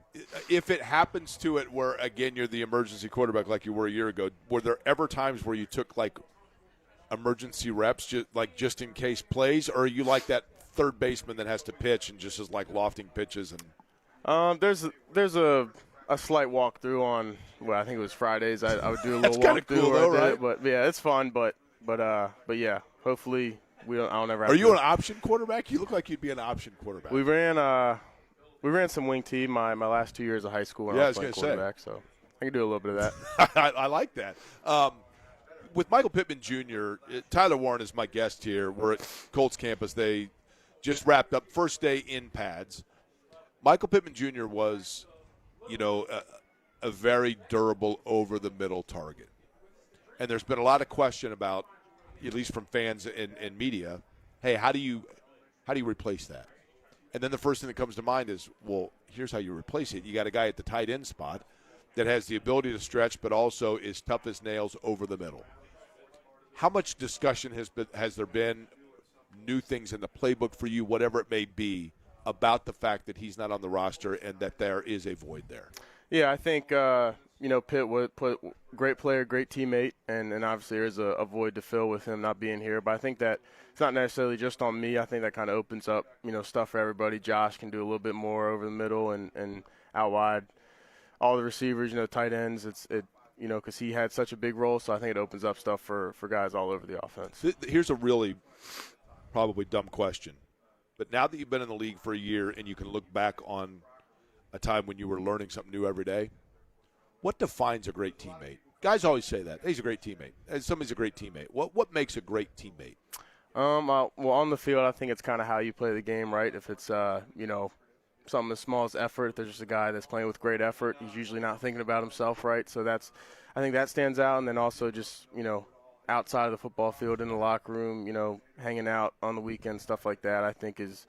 if it happens to it where, again, you're the emergency quarterback like you were a year ago, were there ever times where you took, like, emergency reps, just in case plays, or are you like that third baseman that has to pitch and just is like lofting pitches? And there's a slight walkthrough on, well, I think it was Fridays. I would do a little walkthrough, cool, though, right? But yeah, it's fun. But yeah, hopefully I'll never. Are you an option quarterback? You look like you'd be an option quarterback. We ran some wing T my last 2 years of high school. When I was playing quarterback, so I can do a little bit of that. I like that. With Michael Pittman Jr., Tyler Warren is my guest here. We're at Colts campus. They just wrapped up first day in pads. Michael Pittman Jr. was, a very durable over-the-middle target. And there's been a lot of question about, at least from fans and media, hey, how do you replace that? And then the first thing that comes to mind is, well, here's how you replace it. You got a guy at the tight end spot that has the ability to stretch but also is tough as nails over the middle. how much discussion has there been, new things in the playbook for you, whatever it may be, about the fact that he's not on the roster and that there is a void there? Yeah, I think Pitt would put great player, great teammate, and obviously there's a void to fill with him not being here. But I think that it's not necessarily just on me. I think that kind of opens up stuff for everybody. Josh can do a little bit more over the middle and out wide. All the receivers, tight ends. Because he had such a big role, so I think it opens up stuff for guys all over the offense. Here's a really probably dumb question, but now that you've been in the league for a year and you can look back on a time when you were learning something new every day, what defines a great teammate? Guys always say that. He's a great teammate. Somebody's a great teammate. What makes a great teammate? Well, on the field, I think it's kind of how you play the game, right? If it's, something as small as effort, if there's just a guy that's playing with great effort, he's usually not thinking about himself, right? So I think that stands out. And then also just, outside of the football field, in the locker room, hanging out on the weekend, stuff like that, I think is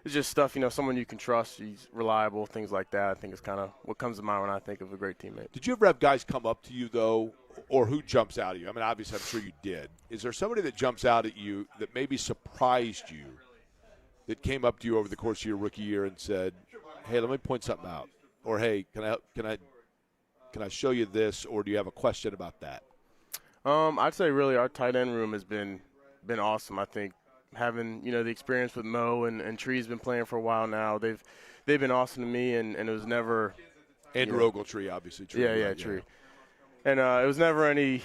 just stuff, someone you can trust, he's reliable, things like that. I think is kind of what comes to mind when I think of a great teammate. Did you ever have guys come up to you, though, or who jumps out at you? I mean, obviously, I'm sure you did. Is there somebody that jumps out at you that maybe surprised you, that came up to you over the course of your rookie year and said, hey, let me point something out, or hey, can I show you this, or do you have a question about that? I'd say really our tight end room has been awesome. I think having the experience with Mo and Tree's been playing for a while now. They've been awesome to me, and it was never Andrew Ogletree, obviously. Tree, yeah, Tree. And it was never any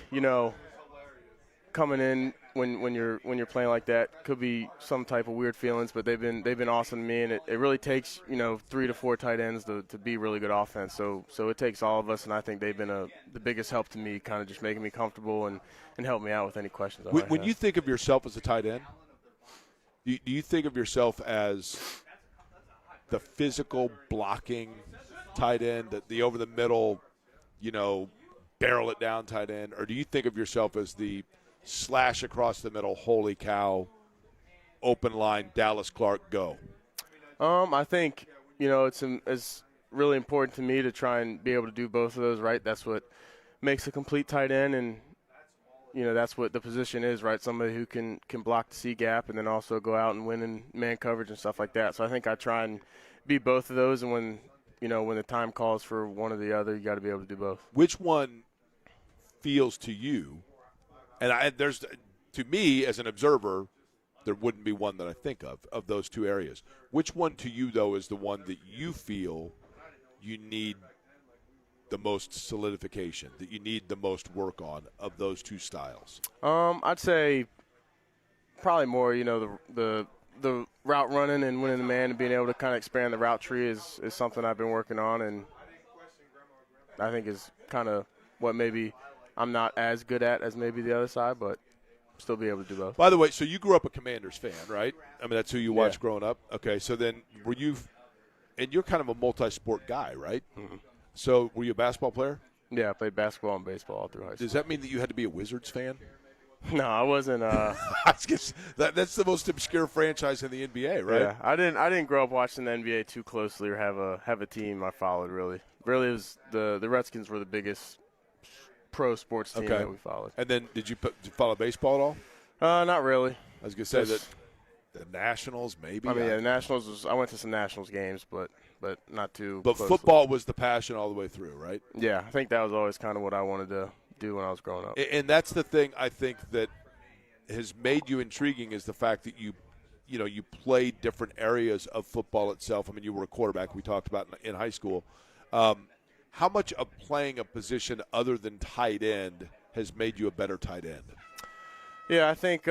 coming in when you're playing like that could be some type of weird feelings, but they've been awesome to me, and it really takes 3 to 4 tight ends to be really good offense. So it takes all of us, and I think they've been the biggest help to me, kind of just making me comfortable and help me out with any questions. When you think of yourself as a tight end, do you think of yourself as the physical blocking tight end, the over the middle, barrel it down tight end, or do you think of yourself as the slash across the middle, holy cow, open line, Dallas Clark, go? I think, it's really important to me to try and be able to do both of those, right? That's what makes a complete tight end, and, that's what the position is, right? Somebody who can block the C gap and then also go out and win in man coverage and stuff like that. So I think I try and be both of those, and when the time calls for one or the other, you got to be able to do both. Which one feels to you, and there's, to me as an observer, there wouldn't be one that I think of those two areas. Which one to you, though, is the one that you feel you need the most solidification, that you need the most work on of those two styles? I'd say probably more, the route running and winning the man and being able to kind of expand the route tree is something I've been working on, and I think is kind of what maybe I'm not as good at as maybe the other side, but still be able to do both. By the way, so you grew up a Commanders fan, right? I mean, that's who you watched growing up? Okay, so then were you – and you're kind of a multi-sport guy, right? Mm-hmm. So were you a basketball player? Yeah, I played basketball and baseball all through high school. Does that mean that you had to be a Wizards fan? No, I wasn't. That's the most obscure franchise in the NBA, right? Yeah, I didn't grow up watching the NBA too closely or have a team I followed really. Really, it was the Redskins were the biggest pro sports team that we followed. And then did you follow baseball at all? Not really. I was going to say that the Nationals maybe. I mean, the Nationals I went to some Nationals games, but not too. But closely. Football was the passion all the way through, right? Yeah, I think that was always kind of what I wanted to do when I was growing up. And that's the thing I think that has made you intriguing, is the fact that you played different areas of football itself. I mean, you were a quarterback, we talked about in high school. How much of playing a position other than tight end has made you a better tight end? Yeah, I think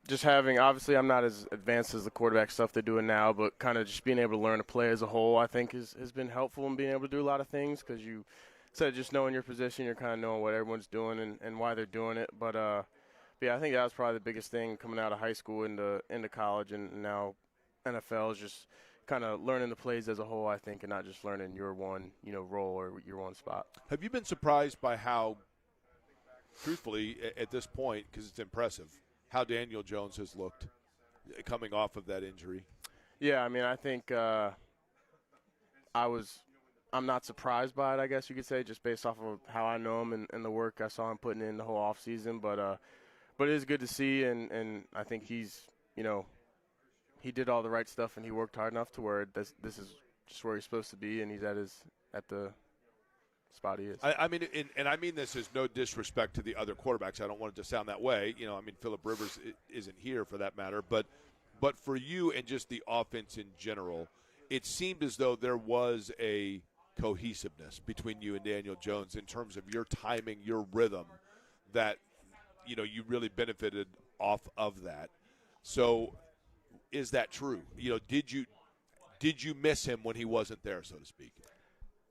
just having – obviously I'm not as advanced as the quarterback stuff they're doing now, but kind of just being able to learn to play as a whole I think has been helpful in being able to do a lot of things, because you – instead of just knowing your position, you're kind of knowing what everyone's doing and why they're doing it. But yeah, I think that was probably the biggest thing coming out of high school into college and now NFL is just kind of learning the plays as a whole, I think, and not just learning your one role or your one spot. Have you been surprised by how, truthfully, at this point, because it's impressive, how Daniel Jones has looked coming off of that injury? Yeah, I mean, I think I I'm not surprised by it, I guess you could say, just based off of how I know him and the work I saw him putting in the whole offseason. But it is good to see, and I think he's, he did all the right stuff and he worked hard enough to where this is just where he's supposed to be, and he's at the spot he is. I mean, and I mean this is no disrespect to the other quarterbacks. I don't want it to sound that way. I mean, Phillip Rivers isn't here for that matter, but for you and just the offense in general, it seemed as though there was a cohesiveness between you and Daniel Jones in terms of your timing, your rhythm, that you really benefited off of that. So, is that true? Did you miss him when he wasn't there, so to speak?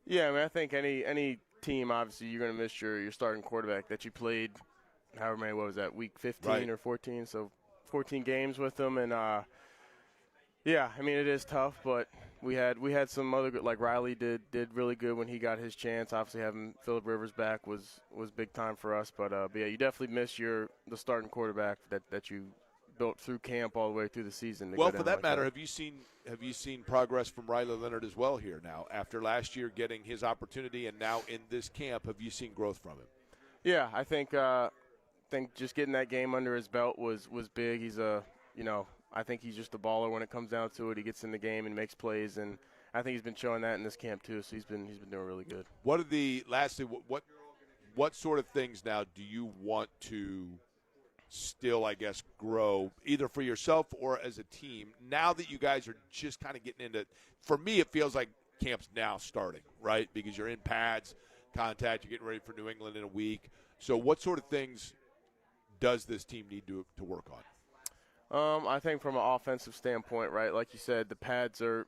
Yeah, I mean, I think any team, obviously, you're going to miss your starting quarterback that you played, however many, what was that, week 15 or 14? So 14 games with him, and yeah, I mean, it is tough, but we had some other good, like Riley did really good when he got his chance. Obviously, having Phillip Rivers back was big time for us, but yeah, you definitely miss the starting quarterback that you built through camp all the way through the season. Well, for that matter, have you seen progress from Riley Leonard as well here now? After last year getting his opportunity and now in this camp, have you seen growth from him? Yeah, I think just getting that game under his belt was big. He's I think he's just a baller when it comes down to it. He gets in the game and makes plays, and I think he's been showing that in this camp too. So he's been doing really good. What sort of things now do you want to still, I guess, grow either for yourself or as a team now that you guys are just kind of getting into? For me, it feels like camp's now starting, right? Because you're in pads, contact, you're getting ready for New England in a week. So what sort of things does this team need to work on? I think from an offensive standpoint, right, like you said, the pads are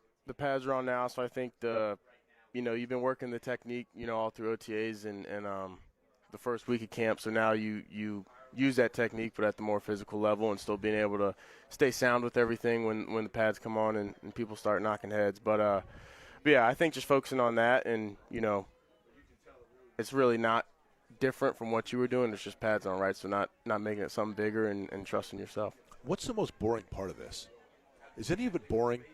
on now. So I think you've been working the technique, all through OTAs and the first week of camp. So now you use that technique, but at the more physical level, and still being able to stay sound with everything when the pads come on and people start knocking heads. But yeah, I think just focusing on that, and it's really not different from what you were doing. It's just pads on, right? So not making it something bigger and trusting yourself. What's the most boring part of this? Is any of it boring?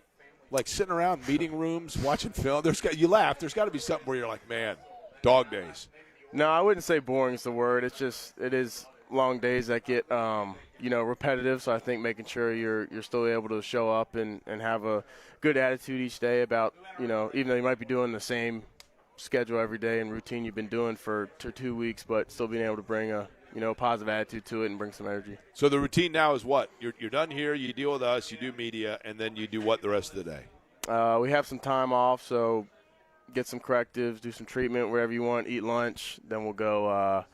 Like sitting around meeting rooms, watching film. You laugh. There's got to be something where you're like, man, dog days. No, I wouldn't say boring is the word. It is long days that get repetitive. So I think making sure you're still able to show up and have a good attitude each day about even though you might be doing the same schedule every day and routine you've been doing for 2 weeks, but still being able to bring a positive attitude to it and bring some energy. So the routine now is what? You're done here, you deal with us, you do media, and then you do what the rest of the day? We have some time off, so get some correctives, do some treatment, wherever you want, eat lunch. Then we'll go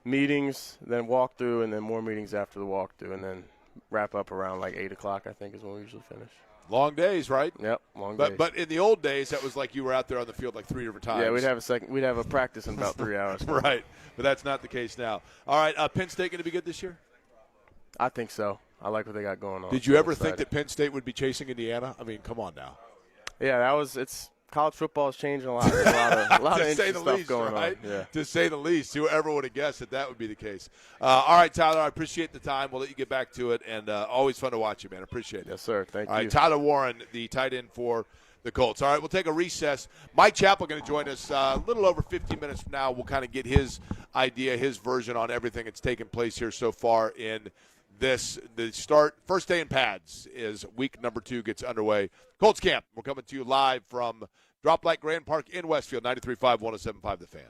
meetings, then walkthrough, and then more meetings after the walkthrough, and then wrap up around like 8 o'clock, I think, is when we usually finish. Long days, right? Yep, long days. But in the old days, that was like you were out there on the field like 3 different times. Yeah, we'd have a practice in about 3 hours. Right, but that's not the case now. All right, Penn State going to be good this year? I think so. I like what they got going on. Did you ever think that Penn State would be chasing Indiana? I mean, come on now. Yeah, college football is changing a lot. There's a lot of interesting stuff going on. Yeah. To say the least. Whoever would have guessed that would be the case. All right, Tyler, I appreciate the time. We'll let you get back to it, and always fun to watch you, man. Appreciate it. Yes, sir. Thank you. All right, Tyler Warren, the tight end for the Colts. All right, we'll take a recess. Mike Chappell going to join us a little over 15 minutes from now. We'll kind of get his idea, his version on everything that's taken place here so far in this. The first day in pads is week number 2 gets underway. Colts camp. We're coming to you live from Drop Light Grand Park in Westfield, 93.5, 107.5 The Fan.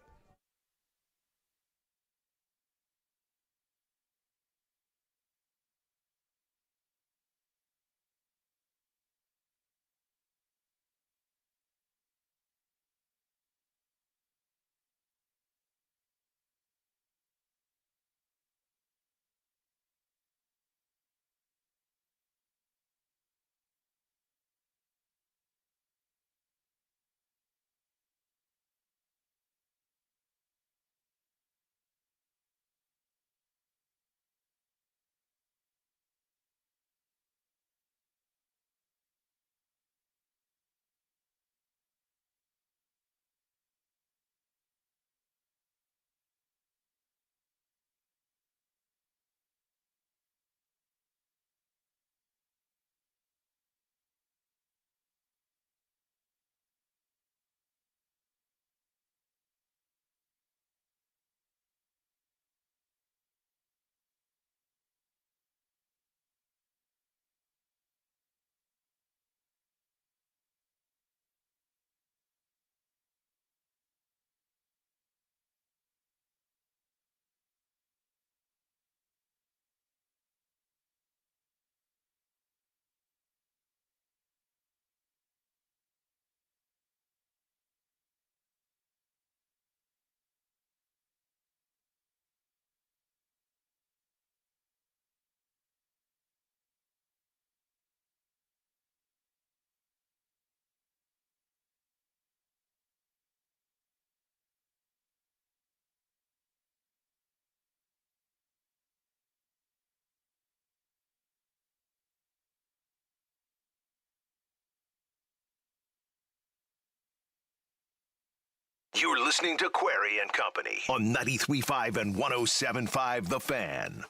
You're listening to Query and Company on 93.5 and 107.5 The Fan.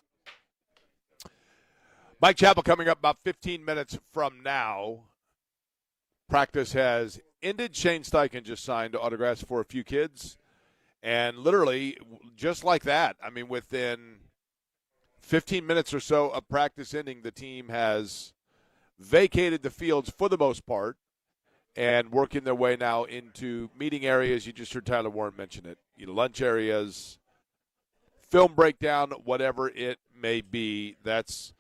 Mike Chappell coming up about 15 minutes from now. Practice has ended. Shane Steichen just signed autographs for a few kids. And literally, just like that, I mean, within 15 minutes or so of practice ending, the team has vacated the fields for the most part and working their way now into meeting areas. You just heard Tyler Warren mention it. Lunch areas, film breakdown, whatever it may be. That's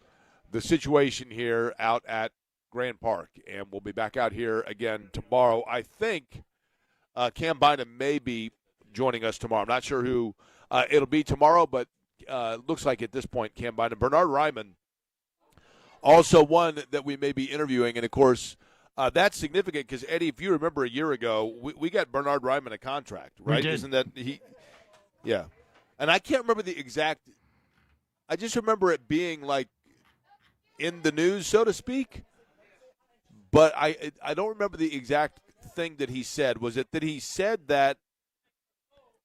the situation here out at Grand Park. And we'll be back out here again tomorrow. I think Cam Bynum may be joining us tomorrow. I'm not sure who it'll be tomorrow, but looks like at this point Cam Bynum. Bernard Ryman, also one that we may be interviewing. And, of course, that's significant because, Eddie, if you remember a year ago, we got Bernard Ryman a contract, right? Isn't that he – yeah. And I can't remember the exact – I just remember it being, like, in the news, so to speak. But I don't remember the exact thing that he said. Was it that he said that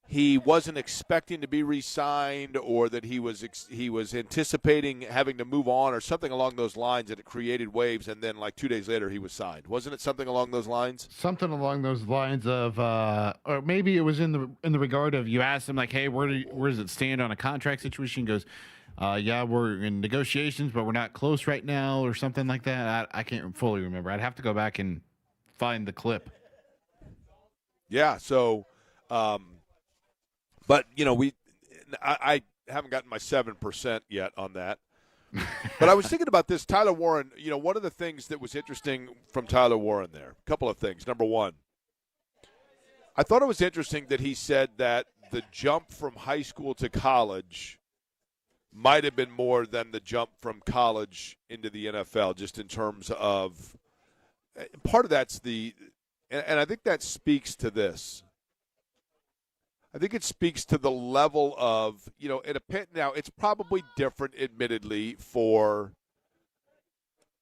he wasn't expecting to be re-signed, or that he was anticipating having to move on, or something along those lines, and it created waves, and then like 2 days later he was signed? Wasn't it something along those lines? Something along those lines of, or maybe it was in the regard of, you asked him like, hey, where does it stand on a contract situation? He goes, yeah, we're in negotiations, but we're not close right now, or something like that. I can't fully remember. I'd have to go back and find the clip. Yeah. So, but I haven't gotten my 7% yet on that. But I was thinking about this, Tyler Warren. One of the things that was interesting from Tyler Warren there, a couple of things. Number one, I thought it was interesting that he said that the jump from high school to college might have been more than the jump from college into the NFL, just in terms of part of that's and I think that speaks to this. I think it speaks to the level of, at a pit now, it's probably different, admittedly, for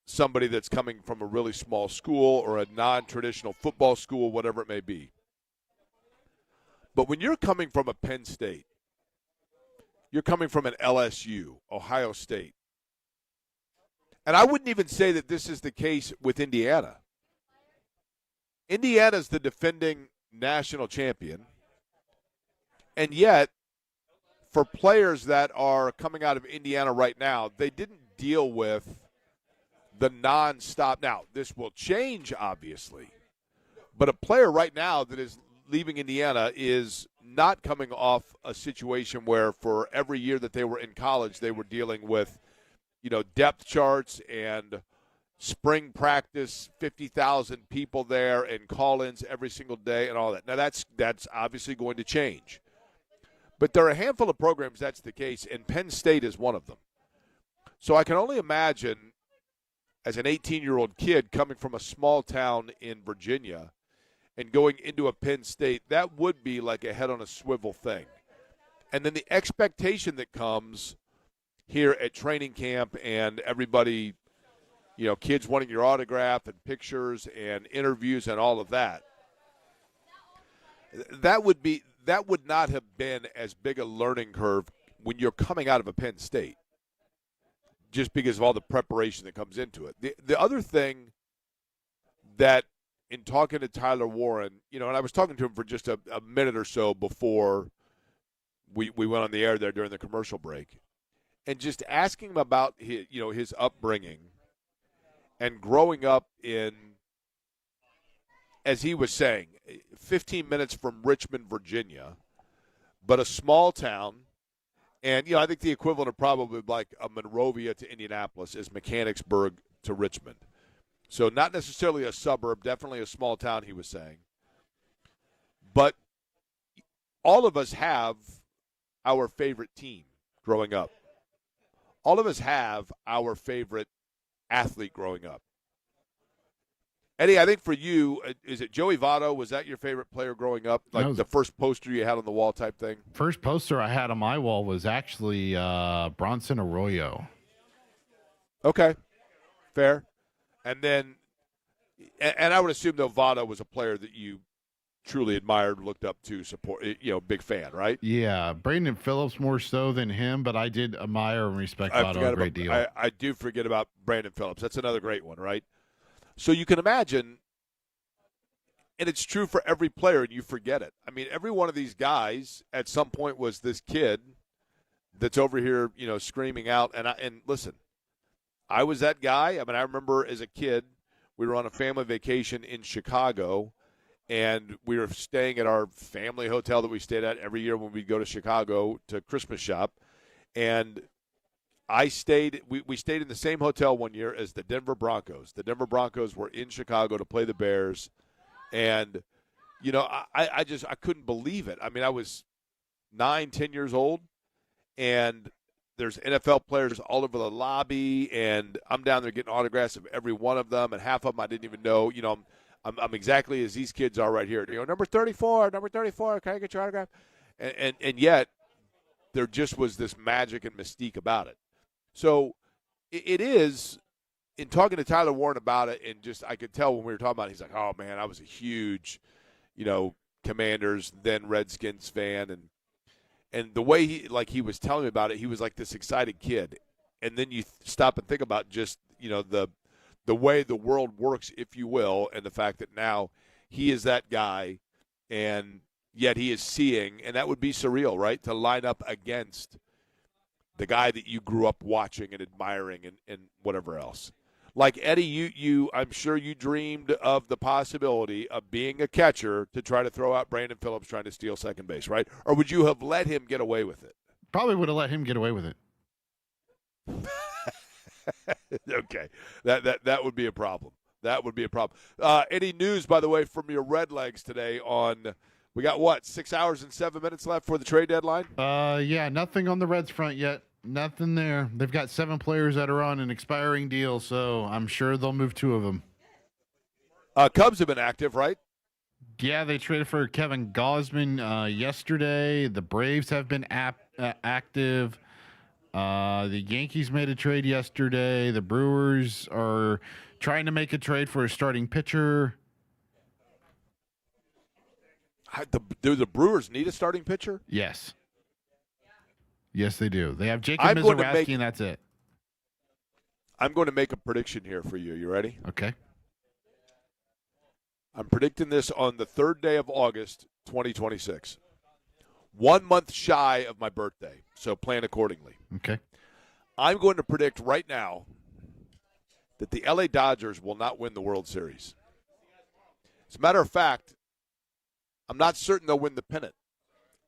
somebody that's coming from a really small school or a non-traditional football school, whatever it may be. But when you're coming from a Penn State, you're coming from an LSU, Ohio State. And I wouldn't even say that this is the case with Indiana. Indiana's the defending national champion. And yet, for players that are coming out of Indiana right now, they didn't deal with the nonstop. Now, this will change, obviously. But a player right now that is leaving Indiana is not coming off a situation where for every year that they were in college, they were dealing with, depth charts and spring practice, 50,000 people there and call-ins every single day and all that. Now, that's obviously going to change. But there are a handful of programs that's the case, and Penn State is one of them. So I can only imagine, as an 18-year-old kid coming from a small town in Virginia and going into a Penn State, that would be like a head-on-a-swivel thing. And then the expectation that comes here at training camp and everybody, kids wanting your autograph and pictures and interviews and all of that, that would not have been as big a learning curve when you're coming out of a Penn State, just because of all the preparation that comes into it. The other thing that, in talking to Tyler Warren, and I was talking to him for just a minute or so before we went on the air there during the commercial break, and just asking him about his upbringing and growing up in, as he was saying, 15 minutes from Richmond, Virginia, but a small town. And, I think the equivalent of probably like a Monrovia to Indianapolis is Mechanicsburg to Richmond. So not necessarily a suburb, definitely a small town, he was saying. But all of us have our favorite team growing up. All of us have our favorite athlete growing up. Eddie, I think for you, is it Joey Votto? Was that your favorite player growing up? Like the first poster you had on the wall type thing? First poster I had on my wall was actually Bronson Arroyo. Okay, fair. And then, and I would assume, though, Votto was a player that you truly admired, looked up to, support, big fan, right? Yeah, Brandon Phillips more so than him, but I did admire and respect Votto a great deal. I do forget about Brandon Phillips. That's another great one, right? So you can imagine, and it's true for every player, and you forget it. I mean, every one of these guys at some point was this kid that's over here, screaming out. And listen, I was that guy. I mean, I remember as a kid, we were on a family vacation in Chicago, and we were staying at our family hotel that we stayed at every year when we'd go to Chicago to Christmas shop. And we stayed in the same hotel one year as the Denver Broncos. The Denver Broncos were in Chicago to play the Bears. And, I couldn't believe it. I mean, I was 9, 10 years old, and there's NFL players all over the lobby, and I'm down there getting autographs of every one of them, and half of them I didn't even know. I'm exactly as these kids are right here. Number 34, can I get your autograph? And yet there just was this magic and mystique about it. So it is, in talking to Tyler Warren about it, and just I could tell when we were talking about it, he's like, oh, man, I was a huge, Commanders, then Redskins fan. And the way he was telling me about it, he was like this excited kid. And then you stop and think about just, the way the world works, if you will, and the fact that now he is that guy, and yet he is seeing, and that would be surreal, right, to line up against the guy that you grew up watching and admiring and whatever else. Like Eddie, you I'm sure you dreamed of the possibility of being a catcher to try to throw out Brandon Phillips trying to steal second base, right? Or would you have let him get away with it? Probably would have let him get away with it. Okay, that would be a problem. That would be a problem. Any news, by the way, from your Redlegs today on? We got 6 hours and 7 minutes left for the trade deadline. Yeah, nothing on the Reds front yet. Nothing there. They've got 7 players that are on an expiring deal, so I'm sure they'll move 2 of them. Cubs have been active, right? Yeah, they traded for Kevin Gausman yesterday. The Braves have been active. The Yankees made a trade yesterday. The Brewers are trying to make a trade for a starting pitcher. Do the Brewers need a starting pitcher? Yes. Yes, they do. They have Jacob Mizorowski, and that's it. I'm going to make a prediction here for you. You ready? Okay. I'm predicting this on the 3rd day of August, 2026. 1 month shy of my birthday, so plan accordingly. Okay. I'm going to predict right now that the LA Dodgers will not win the World Series. As a matter of fact, I'm not certain they'll win the pennant.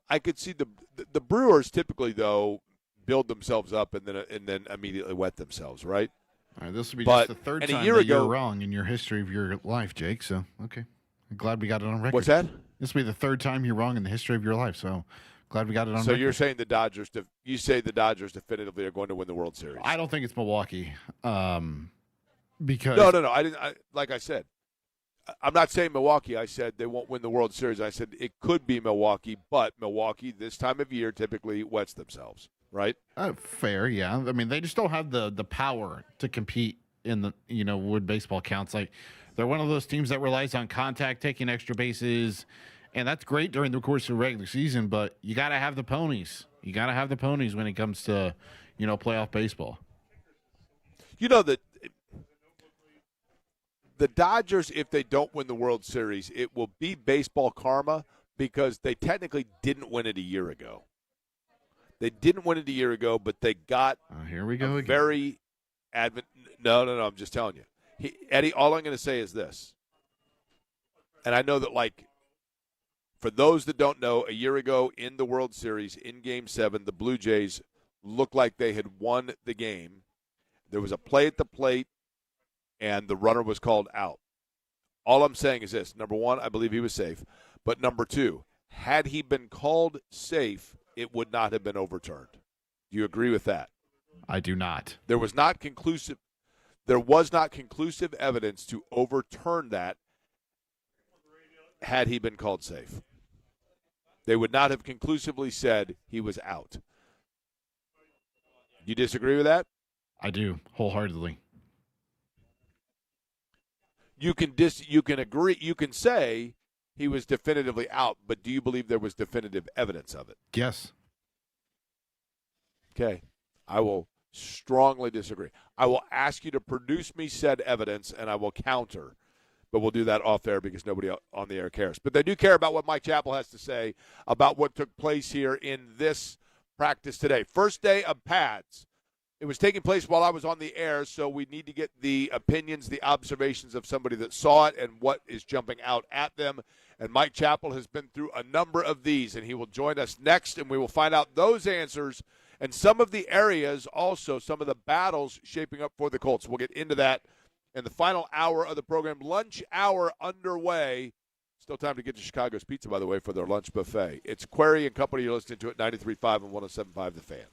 I could see the Brewers typically, though, build themselves up and then immediately wet themselves, right? All right, this will be just the third time that you're wrong in your history of your life, Jake. So, okay. I'm glad we got it on record. What's that? This will be the third time you're wrong in the history of your life. So, glad we got it on record. So you're saying the Dodgers definitively are going to win the World Series? I don't think it's Milwaukee. Because No. I didn't. Like I said, I'm not saying Milwaukee. I said they won't win the World Series. I said it could be Milwaukee, but Milwaukee this time of year typically wets themselves, right? Fair, yeah. I mean, they just don't have the power to compete in the when baseball counts. Like they're one of those teams that relies on contact, taking extra bases, and that's great during the course of the regular season. But you got to have the ponies. You got to have the ponies when it comes to playoff baseball. You know that. The Dodgers, if they don't win the World Series, it will be baseball karma because they technically didn't win it a year ago. They didn't win it a year ago, but they got here we go again. Very No, I'm just telling you. Eddie, all I'm going to say is this. And I know that, for those that don't know, a year ago in the World Series, in Game 7, the Blue Jays looked like they had won the game. There was a play at the plate, and the runner was called out. All I'm saying is this. Number one, I believe he was safe. But number two, had he been called safe, it would not have been overturned. Do you agree with that? I do not. There was not conclusive evidence to overturn that had he been called safe. They would not have conclusively said he was out. You disagree with that? I do, wholeheartedly. You can agree. You can say he was definitively out, but do you believe there was definitive evidence of it? Yes. Okay. I will strongly disagree. I will ask you to produce me said evidence, and I will counter. But we'll do that off air because nobody on the air cares. But they do care about what Mike Chappell has to say about what took place here in this practice today. First day of pads. It was taking place while I was on the air, so we need to get the opinions, the observations of somebody that saw it and what is jumping out at them. And Mike Chappell has been through a number of these, and he will join us next, and we will find out those answers and some of the areas also, some of the battles shaping up for the Colts. We'll get into that in the final hour of the program. Lunch hour underway. Still time to get to Chicago's Pizza, by the way, for their lunch buffet. It's Query and Company. You're listening to it, 93.5 and 107.5 The Fan.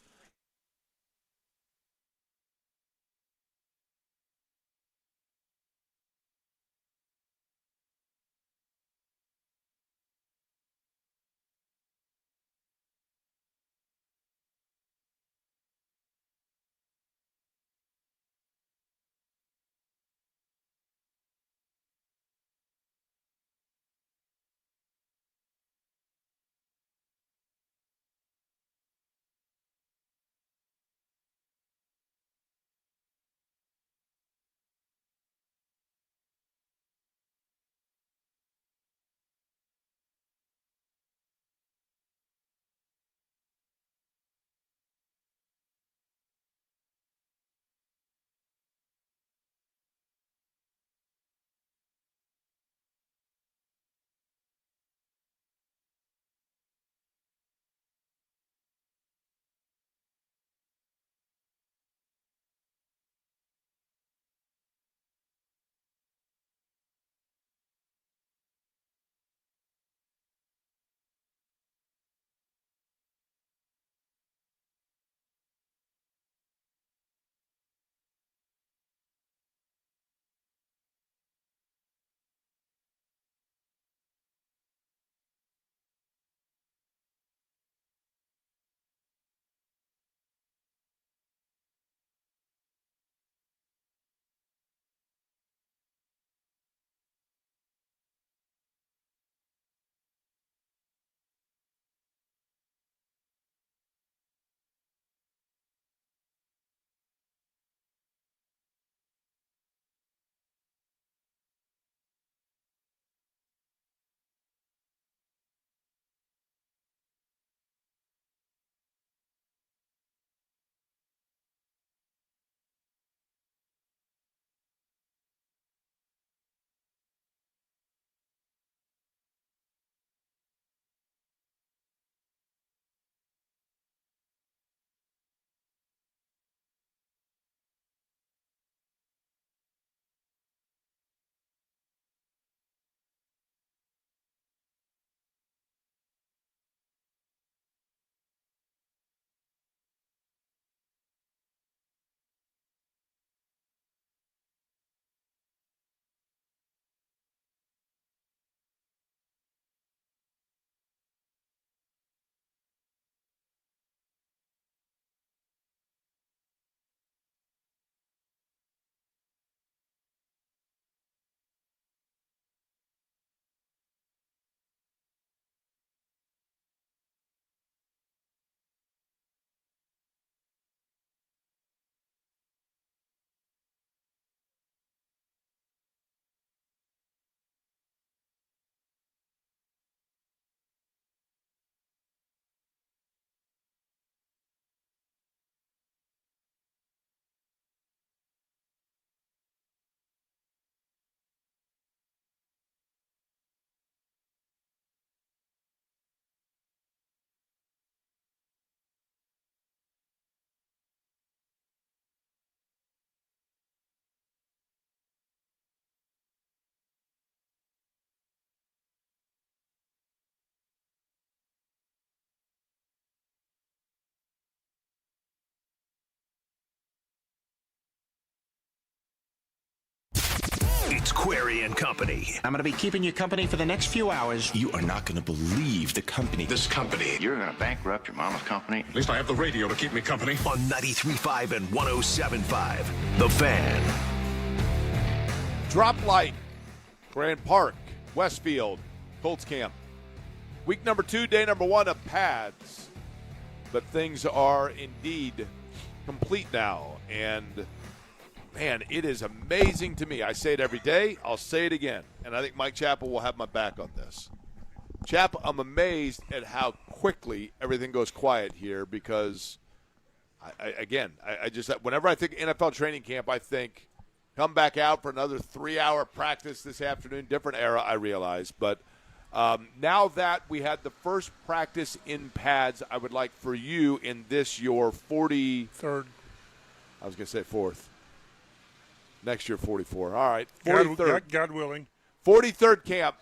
It's Query and Company. I'm going to be keeping you company for the next few hours. You are not going to believe the company. This company. You're going to bankrupt your mama's company? At least I have the radio to keep me company. On 93.5 and 107.5 The Fan. Drop Light, Grand Park, Westfield, Colts camp. Week number 2, day number 1 of pads. But things are indeed complete now. And, man, it is amazing to me. I say it every day. I'll say it again. And I think Mike Chappell will have my back on this. Chappell, I'm amazed at how quickly everything goes quiet here because, I just whenever I think NFL training camp, I think come back out for another 3-hour practice this afternoon. Different era, I realize. But now that we had the first practice in pads, I would like for you in this your 43rd. I was going to say 4th. Next year, 44. All right, 43rd. God willing. 43rd camp.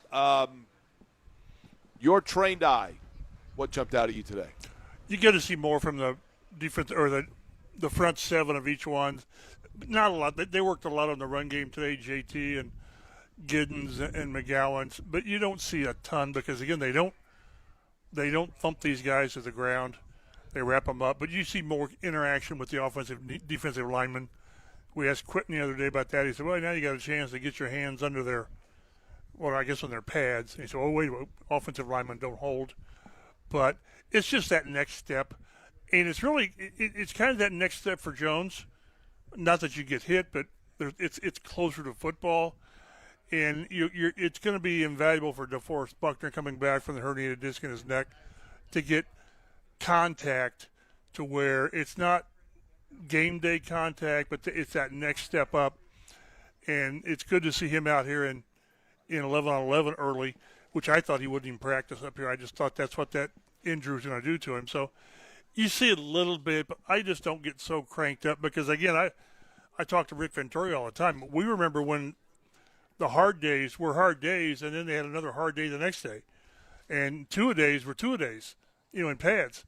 Your trained eye, what jumped out at you today? You get to see more from the defense or the front seven of each one. Not a lot. They worked a lot on the run game today, JT and Giddens and McGowan, but you don't see a ton because again they don't thump these guys to the ground. They wrap them up, but you see more interaction with the offensive defensive linemen. We asked Quentin the other day about that. He said, "Well, now you got a chance to get your hands under their." Well, I guess on their pads. And he said, "Oh, wait, offensive linemen don't hold." But it's just that next step. And it's really, it's kind of that next step for Jones. Not that you get hit, but it's closer to football. And it's going to be invaluable for DeForest Buckner coming back from the herniated disc in his neck to get contact to where it's not game day contact, but it's that next step up. And it's good to see him out here in 11-on-11 early, which I thought he wouldn't even practice up here. I just thought that's what that injury was going to do to him. So you see it a little bit, but I just don't get so cranked up because, again, I talk to Rick Venturi all the time. We remember when the hard days were hard days, and then they had another hard day the next day. And two-a-days were two-a-days, in pads.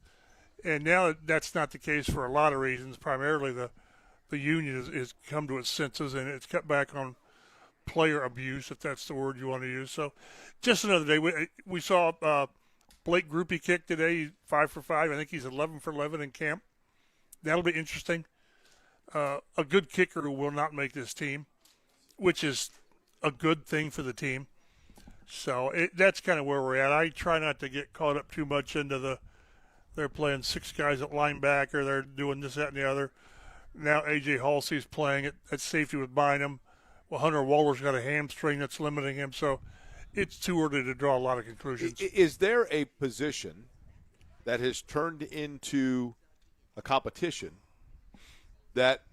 And now that's not the case for a lot of reasons. Primarily the union is come to its senses, and it's cut back on player abuse, if that's the word you want to use. So just another day. We saw Blake Groupie kick today, 5 for 5. I think he's 11 for 11 in camp. That'll be interesting. A good kicker who will not make this team, which is a good thing for the team. So that's kind of where we're at. I try not to get caught up too much into they're playing 6 guys at linebacker. They're doing this, that, and the other. Now A.J. Halsey's playing at safety with Bynum. Well, Hunter Waller's got a hamstring that's limiting him, so it's too early to draw a lot of conclusions. Is there a position that has turned into a competition that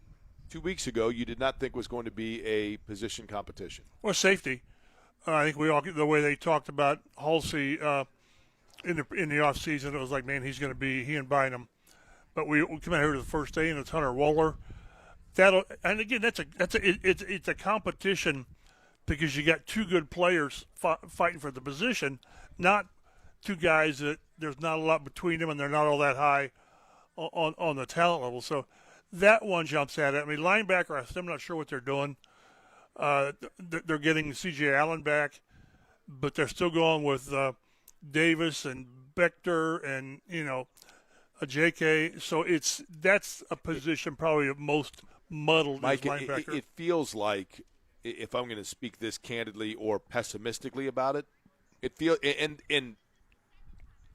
2 weeks ago you did not think was going to be a position competition? Well, safety. I think we all the way they talked about Halsey in the off season, it was like, man, he's going to be he and Bynum. But we come out here to the first day, and it's Hunter Waller. And again, it's a competition because you got 2 good players fighting for the position, not 2 guys that there's not a lot between them and they're not all that high on the talent level. So that one jumps at it. I mean, linebacker, I'm not sure what they're doing. They're getting C.J. Allen back, but they're still going with Davis and Bechter and a J.K. So that's a position probably most muddled. Mike, as linebacker. It feels like, if I'm going to speak this candidly or pessimistically about it, it feels and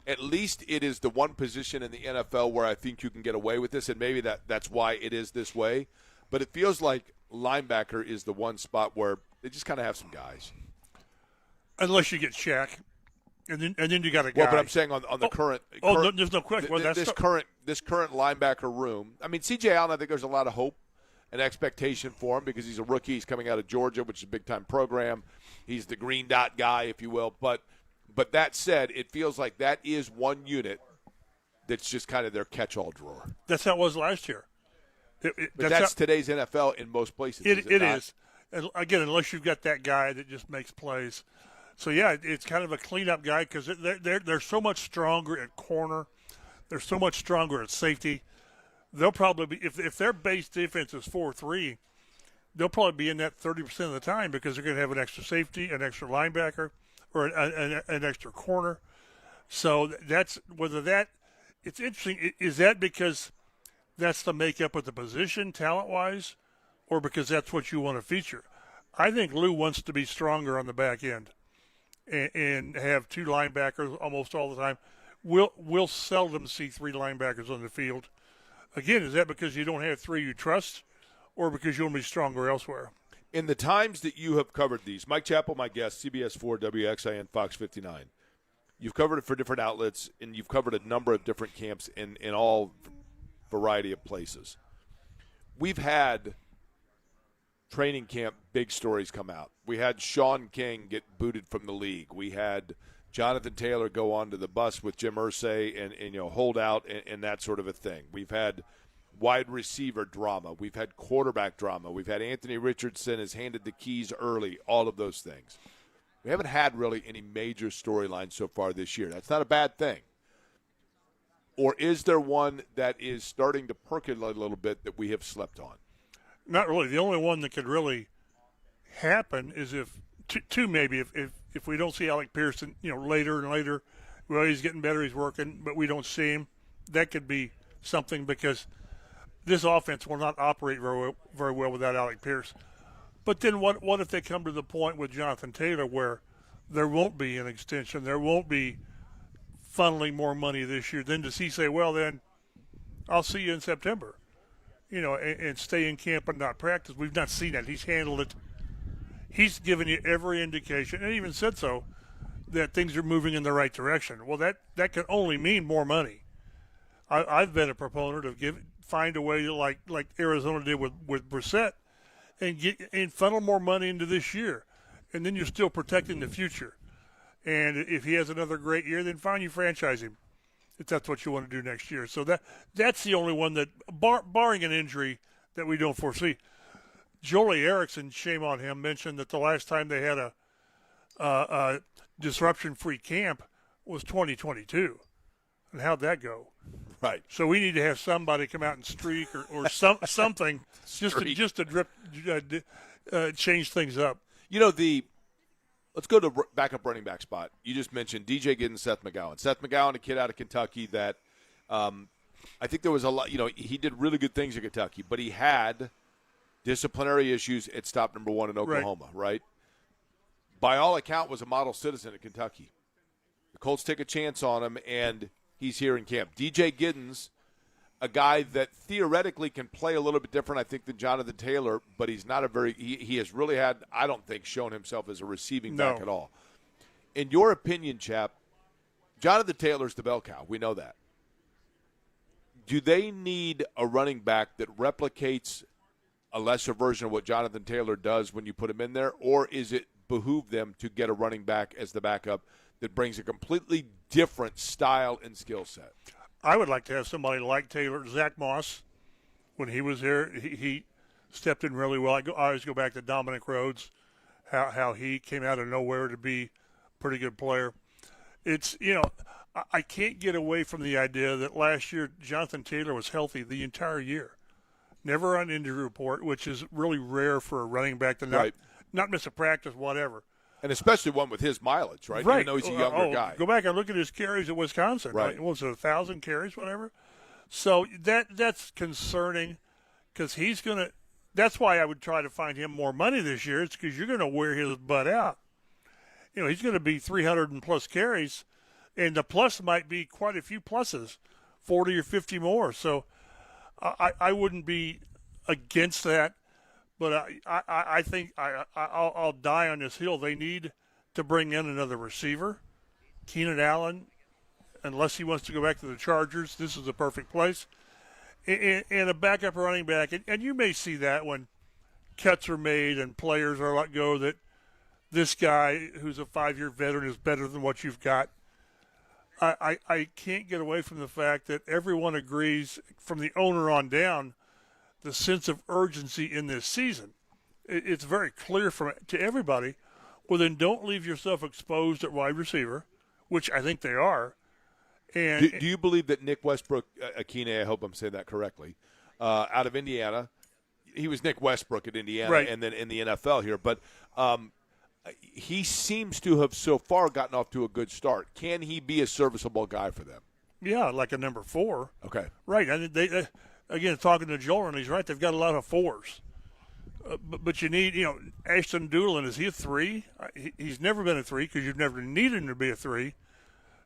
at least it is the one position in the NFL where I think you can get away with this, and maybe that's why it is this way. But it feels like linebacker is the one spot where they just kind of have some guys. Unless you get Shaq, and then you got a guy. Well, but I'm saying on the current. No, there's no question. Well, this current linebacker room. I mean, C.J. Allen, I think there's a lot of hope and expectation for him because he's a rookie. He's coming out of Georgia, which is a big-time program. He's the green dot guy, if you will. But that said, it feels like that is one unit that's just kind of their catch-all drawer. That's how it was last year. That's today's NFL in most places. It is. And again, unless you've got that guy that just makes plays. So, yeah, it's kind of a cleanup guy because they're so much stronger at corner. They're so much stronger at safety. They'll probably be, if their base defense is 4-3, they'll probably be in that 30% of the time because they're going to have an extra safety, an extra linebacker, or an extra corner. So that's it's interesting. Is that because that's the makeup of the position talent-wise, or because that's what you want to feature? I think Lou wants to be stronger on the back end. and have two linebackers almost all the time. We'll seldom see three linebackers on the field. Again, is that because you don't have three you trust, or because you want to be stronger elsewhere? In the times that you have covered these, Mike Chappell, my guest, CBS 4, WXIN, Fox 59, you've covered it for different outlets, and you've covered a number of different camps in all variety of places. We've had training camp big stories come out. We had Sean King get booted from the league. We had Jonathan Taylor go onto the bus with Jim Irsay and hold out and that sort of a thing. We've had wide receiver drama. We've had quarterback drama. We've had Anthony Richardson has handed the keys early, all of those things. We haven't had really any major storylines so far this year. That's not a bad thing. Or is there one that is starting to percolate a little bit that we have slept on? Not really. The only one that could really happen is if two maybe if we don't see Alec Pearson, later and later. Well, he's getting better, he's working, but we don't see him. That could be something because this offense will not operate very well without Alec Pierce. But then what if they come to the point with Jonathan Taylor where there won't be an extension, there won't be funneling more money this year? Then does he say, well, then I'll see you in September, and stay in camp and not practice? We've not seen that. He's handled it. He's given you every indication, and even said so, that things are moving in the right direction. Well, that can only mean more money. I've been a proponent of find a way like Arizona did with Brissett and funnel more money into this year, and then you're still protecting the future. And if he has another great year, then fine, you franchise him if that's what you want to do next year. So that's the only one that, barring an injury that we don't foresee. Jolie Erickson, shame on him, mentioned that the last time they had a disruption-free camp was 2022. And how'd that go? Right. So we need to have somebody come out and streak or something just to change things up. Let's go to backup running back spot. You just mentioned DJ Giddens, Seth McGowan. Seth McGowan, a kid out of Kentucky that I think there was a lot. He did really good things at Kentucky, but he had disciplinary issues at stop number 1 in Oklahoma, right? By all account, was a model citizen at Kentucky. The Colts take a chance on him, and he's here in camp. DJ Giddens, a guy that theoretically can play a little bit different, I think, than Jonathan Taylor, but he's not he has really had, I don't think, shown himself as a receiving back at all. In your opinion, Chap, Jonathan Taylor's the bell cow. We know that. Do they need a running back that replicates a lesser version of what Jonathan Taylor does when you put him in there, or is it behoove them to get a running back as the backup that brings a completely different style and skill set? I would like to have somebody like Taylor. Zach Moss, when he was here, he stepped in really well. I always go back to Dominic Rhodes, how he came out of nowhere to be a pretty good player. It's, I can't get away from the idea that last year Jonathan Taylor was healthy the entire year. Never on injury report, which is really rare for a running back to not miss a practice, whatever. And especially one with his mileage, right? Right. Even though he's a younger guy. Go back and look at his carries at Wisconsin. Right. What was it, 1,000 carries, whatever? So that's concerning because he's going to – that's why I would try to find him more money this year. It's because you're going to wear his butt out. He's going to be 300 and plus carries, and the plus might be quite a few pluses, 40 or 50 more. So I wouldn't be against that. But I think I'll die on this hill. They need to bring in another receiver. Keenan Allen, unless he wants to go back to the Chargers, this is the perfect place. And a backup running back. And you may see that when cuts are made and players are let go, that this guy who's a 5-year veteran is better than what you've got. I can't get away from the fact that everyone agrees, from the owner on down, the sense of urgency in this season. It's very clear to everybody. Well, then don't leave yourself exposed at wide receiver, which I think they are. And do you believe that Nick Westbrook, Akine, I hope I'm saying that correctly, out of Indiana, he was Nick Westbrook at Indiana, right, and then in the NFL here, but he seems to have so far gotten off to a good start. Can he be a serviceable guy for them? Yeah, like a number 4. Okay. Right. And they again, talking to Joel, and he's right, they've got a lot of 4s. But you need, Ashton Doolin, is he a 3? He's never been a 3 because you've never needed him to be a 3.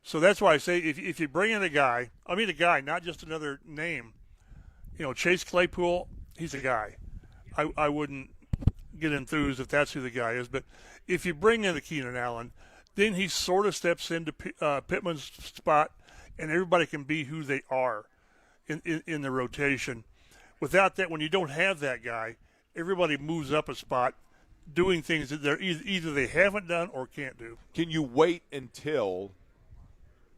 So that's why I say if you bring in a guy, not just another name. Chase Claypool, he's a guy. I wouldn't get enthused if that's who the guy is. But if you bring in a Keenan Allen, then he sort of steps into Pittman's spot, and everybody can be who they are in the rotation. Without that, when you don't have that guy, everybody moves up a spot doing things that they're either they haven't done or can't do. Can you wait until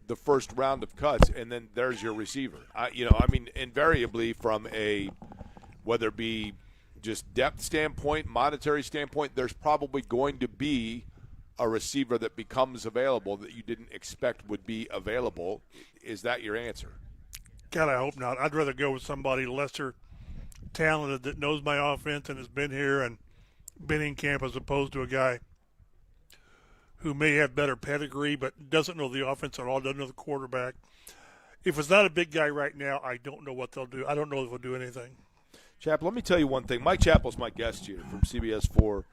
the first round of cuts and then there's your receiver? Invariably from whether it be just depth standpoint, monetary standpoint, there's probably going to be a receiver that becomes available that you didn't expect would be available. Is that your answer? God, I hope not. I'd rather go with somebody lesser talented that knows my offense and has been here and been in camp as opposed to a guy who may have better pedigree but doesn't know the offense at all, doesn't know the quarterback. If it's not a big guy right now, I don't know what they'll do. I don't know if they'll do anything. Chap, let me tell you one thing. Mike Chappell's my guest here from CBS 4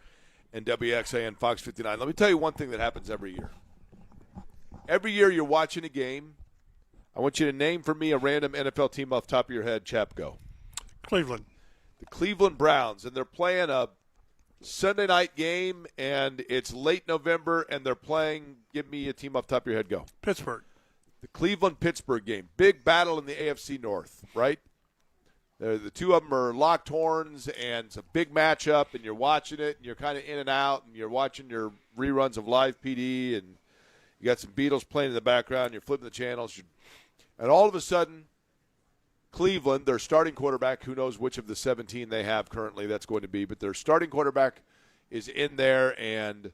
and WXA and Fox 59. Let me tell you one thing that happens every year. Every year you're watching a game, I want you to name for me a random NFL team off the top of your head. Chap, go. Cleveland. The Cleveland Browns, and they're playing a Sunday night game, and it's late November, and they're playing, give me a team off the top of your head, go. Pittsburgh. The Cleveland-Pittsburgh game. Big battle in the AFC North, right? The two of them are locked horns, and it's a big matchup, and you're watching it, and you're kind of in and out, and you're watching your reruns of Live PD, and you got some Beatles playing in the background, you're flipping the channels, and all of a sudden, Cleveland, their starting quarterback, who knows which of the 17 they have currently that's going to be, but their starting quarterback is in there, and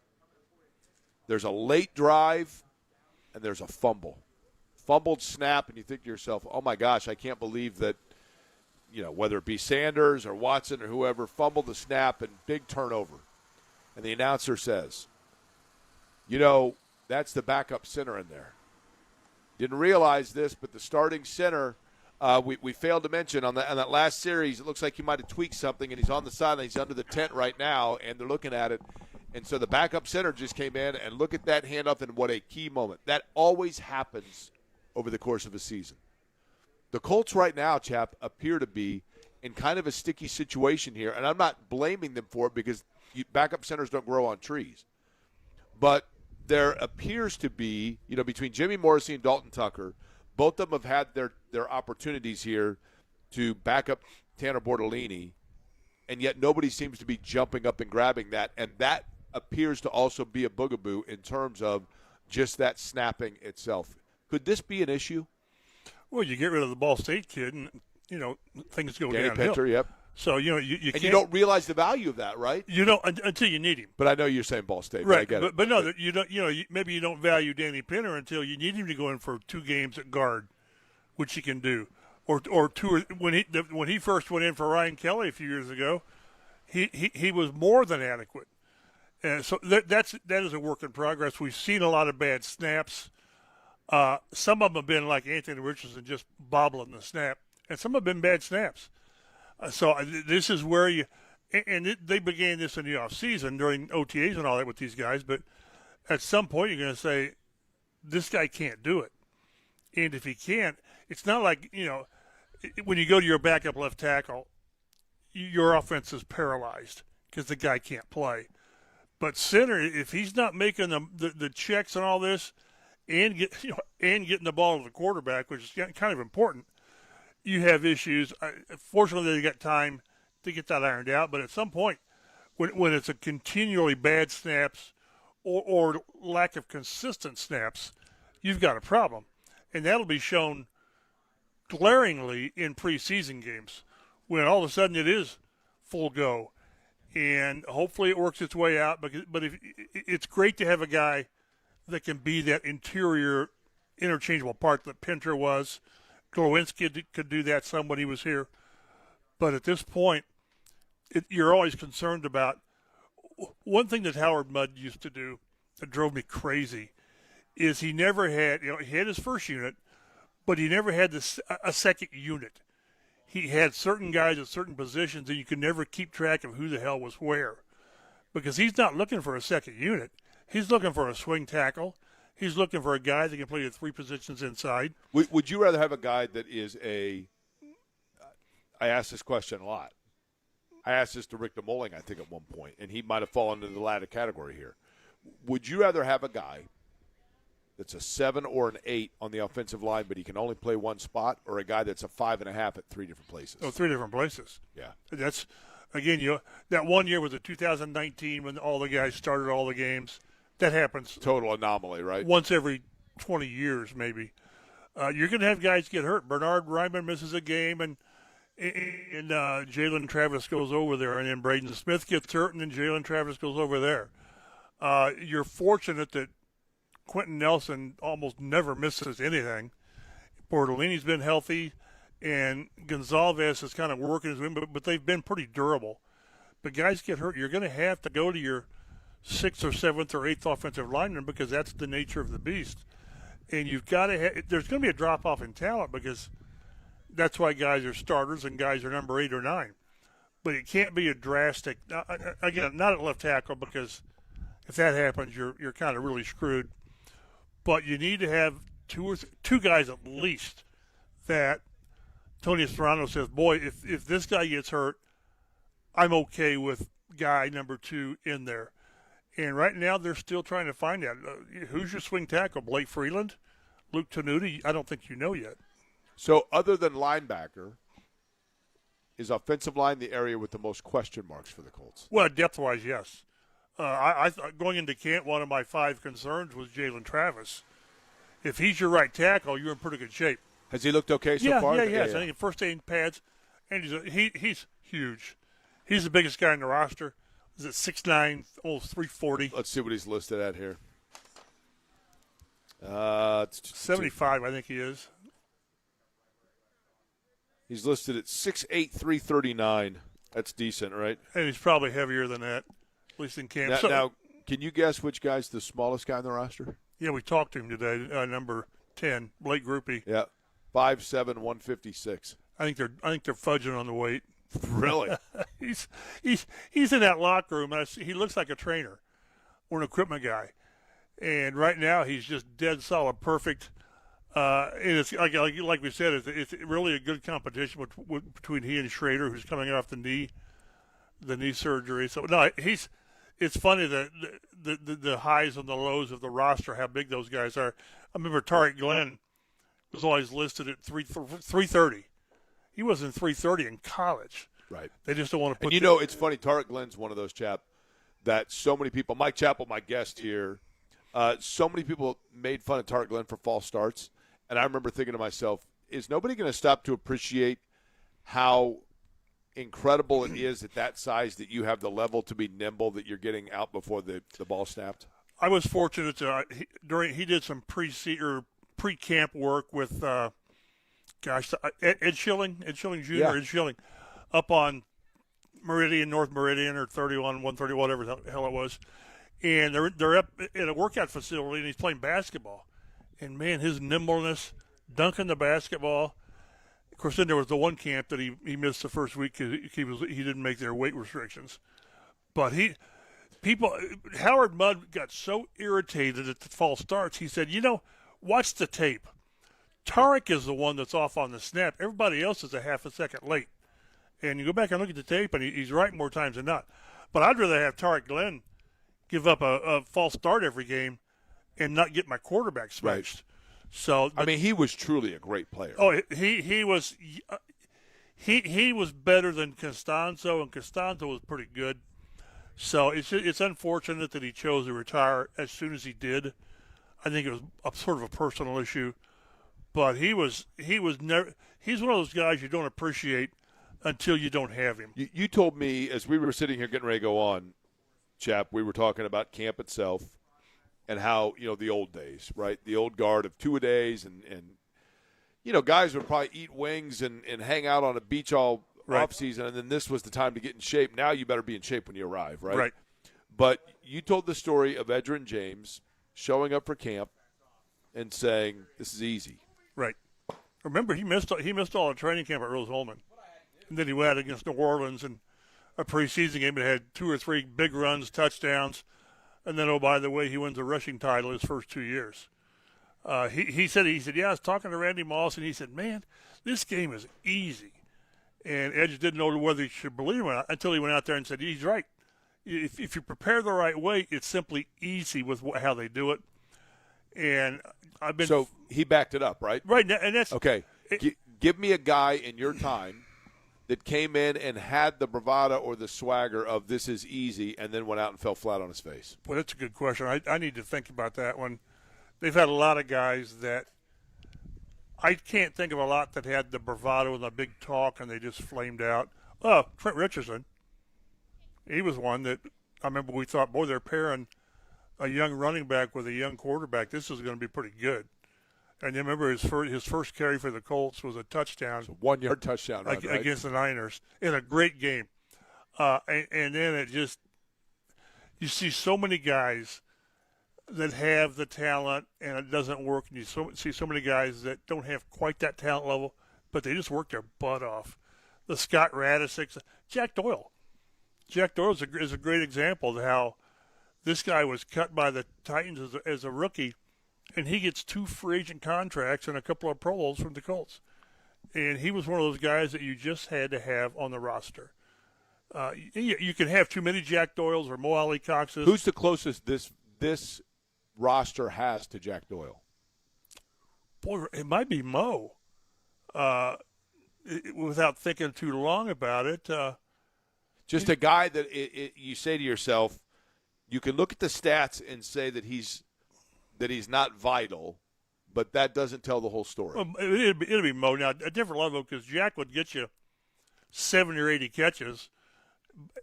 there's a late drive, and there's a fumble. Fumbled snap, and you think to yourself, oh, my gosh, I can't believe that, whether it be Sanders or Watson or whoever, fumbled the snap and big turnover. And the announcer says, that's the backup center in there. Didn't realize this, but the starting center, we failed to mention on that last series, it looks like he might have tweaked something, and he's on the sideline. He's under the tent right now, and they're looking at it. And so the backup center just came in, and look at that handoff, and what a key moment. That always happens over the course of a season. The Colts right now, Chap, appear to be in kind of a sticky situation here, and I'm not blaming them for it because backup centers don't grow on trees. But there appears to be, between Jimmy Morrissey and Dalton Tucker, both of them have had their opportunities here to back up Tanner Bortolini, and yet nobody seems to be jumping up and grabbing that, and that appears to also be a bugaboo in terms of just that snapping itself. Could this be an issue? Well, you get rid of the Ball State kid, and things go Danny downhill. Pinter, yep. So you and you don't realize the value of that, right? You don't until you need him. But I know you're saying Ball State, right? But I get it. But no, you don't. Maybe you don't value Danny Pinter until you need him to go in for 2 games at guard, which he can do, or two. When he first went in for Ryan Kelly a few years ago, he was more than adequate, and so that is a work in progress. We've seen a lot of bad snaps. Some of them have been like Anthony Richardson, just bobbling the snap, and some have been bad snaps. So this is where they began this in the offseason during OTAs and all that with these guys, but at some point you're going to say, this guy can't do it. And if he can't, it's not like, when you go to your backup left tackle, your offense is paralyzed because the guy can't play. But center, if he's not making the checks and all this, and getting the ball to the quarterback, which is kind of important, you have issues. Fortunately, they got time to get that ironed out. But at some point, when it's a continually bad snaps or lack of consistent snaps, you've got a problem, and that'll be shown glaringly in preseason games when all of a sudden it is full go, and hopefully it works its way out. But it's great to have a guy that can be that interior interchangeable part that Pinter was. Glowinski could do that some when he was here. But at this point, you're always concerned about one thing that Howard Mudd used to do that drove me crazy is he never had, he had his first unit, but he never had a second unit. he had certain guys at certain positions, and you could never keep track of who the hell was where, because he's not looking for a second unit. He's looking for a swing tackle. He's looking for a guy that can play at 3 positions inside. Would you rather have a guy that is a – I ask this question a lot. I asked this to Rick DeMoling, I think, at one point, and he might have fallen into the latter category here. Would you rather have a guy that's a 7 or an 8 on the offensive line, but he can only play one spot, or a guy that's a 5.5 at 3 different places? Oh, 3 different places. Yeah. That's – again, that one year was the 2019 when all the guys started all the games. That happens. Total anomaly, right? Once every 20 years, maybe. You're going to have guys get hurt. Bernard Ryman misses a game, and Jalen Travis goes over there, and then Braden Smith gets hurt, and then Jalen Travis goes over there. You're fortunate that Quentin Nelson almost never misses anything. Bortolini's been healthy, and Gonzalez is kind of working his way, but they've been pretty durable. But guys get hurt. You're going to have to go to your 6th or 7th or 8th offensive lineman because that's the nature of the beast. And you've got to there's going to be a drop-off in talent because that's why guys are starters and guys are number 8 or 9. But it can't be a drastic again, not at left tackle because if that happens, you're kind of really screwed. But you need to have two guys at least that Tony Serrano says, boy, if this guy gets hurt, I'm okay with guy number 2 in there. And right now they're still trying to find out. Who's your swing tackle? Blake Freeland? Luke Tenuta? I don't think you know yet. So other than linebacker, is offensive line the area with the most question marks for the Colts? Well, depth-wise, yes. I thought going into camp, one of my 5 concerns was Jalen Travis. If he's your right tackle, you're in pretty good shape. Has he looked okay so far? Yeah, he has. I think first day in pads, and he's huge. He's the biggest guy in the roster. Is it 6'9", almost 340? Let's see what he's listed at here. 75, I think he is. He's listed at 6'8", 339. That's decent, right? And he's probably heavier than that, at least in camp. Now, can you guess which guy's the smallest guy on the roster? Yeah, we talked to him today. Number 10, Blake Grupe. Yeah, 5'7", 156. I think they're fudging on the weight. Really? he's in that locker room. And he looks like a trainer or an equipment guy. And right now he's just dead solid, perfect. And it's like we said, it's really a good competition between he and Schrader, who's coming off the knee surgery. So no, it's funny that the highs and the lows of the roster, how big those guys are. I remember Tariq Glenn was always listed at 330. He wasn't 330 in college. Right. They just don't want to put. And it's funny. Tariq Glenn's one of those that so many people. Mike Chappell, my guest here. So many people made fun of Tariq Glenn for false starts, and I remember thinking to myself, is nobody going to stop to appreciate how incredible it is at that size that you have the level to be nimble, that you're getting out before the ball snapped? I was fortunate to he did some pre-camp work with Ed Schilling Jr. Yeah. Ed Schilling up on North Meridian or 31, 130, whatever the hell it was. And they're up in a workout facility, and he's playing basketball. And, man, his nimbleness, dunking the basketball. Of course, then there was the one camp that he missed the first week because he didn't make their weight restrictions. But Howard Mudd got so irritated at the false starts, he said, watch the tape. Tariq is the one that's off on the snap. Everybody else is a half a second late. And you go back and look at the tape, and he's right more times than not. But I'd rather have Tariq Glenn give up a false start every game and not get my quarterback smashed. Right. So, he was truly a great player. Oh, he was better than Costanzo, and Costanzo was pretty good. So it's unfortunate that he chose to retire as soon as he did. I think it was sort of a personal issue. But he's one of those guys you don't appreciate until you don't have him. You told me as we were sitting here getting ready to go on, Chap, we were talking about camp itself and how, the old days, right? The old guard of two-a-days and guys would probably eat wings and hang out on a beach all off season, and then this was the time to get in shape. Now you better be in shape when you arrive, right? Right. But you told the story of Edgerrin James showing up for camp and saying, this is easy. Right. Remember, he missed all the training camp at Rose-Hulman. And then he went out against New Orleans in a preseason game and had 2 or 3 big runs, touchdowns. And then, oh, by the way, he wins a rushing title his first 2 years. He said, yeah, I was talking to Randy Moss, and he said, man, this game is easy. And Edge didn't know whether he should believe him or not until he went out there and said, he's right. If you prepare the right way, it's simply easy with how they do it. And I've been. So he backed it up, right? Right, and that's okay. Give me a guy in your time that came in and had the bravado or the swagger of this is easy, and then went out and fell flat on his face. Well, that's a good question. I need to think about that one. They've had a lot of guys that I can't think of a lot that had the bravado and the big talk, and they just flamed out. Oh, Trent Richardson. He was one that I remember we thought, boy, they're pairing a young running back with a young quarterback. This is going to be pretty good. And you remember his first carry for the Colts was a touchdown. So 1-yard touchdown run, right? Against the Niners in a great game. And then it just – you see so many guys that have the talent and it doesn't work. And you see so many guys that don't have quite that talent level, but they just work their butt off. The Scott Radisicks, Jack Doyle. Jack Doyle is a great example of how this guy was cut by the Titans as a rookie, and he gets 2 free agent contracts and a couple of Pro Bowls from the Colts. And he was one of those guys that you just had to have on the roster. You can have too many Jack Doyles or Mo Alley Coxes. Who's the closest this roster has to Jack Doyle? Boy, it might be Mo. Without thinking too long about it. Just a guy that you say to yourself, you can look at the stats and say that he's not vital, but that doesn't tell the whole story. It'll be Mo. Now, a different level because Jack would get you 70 or 80 catches,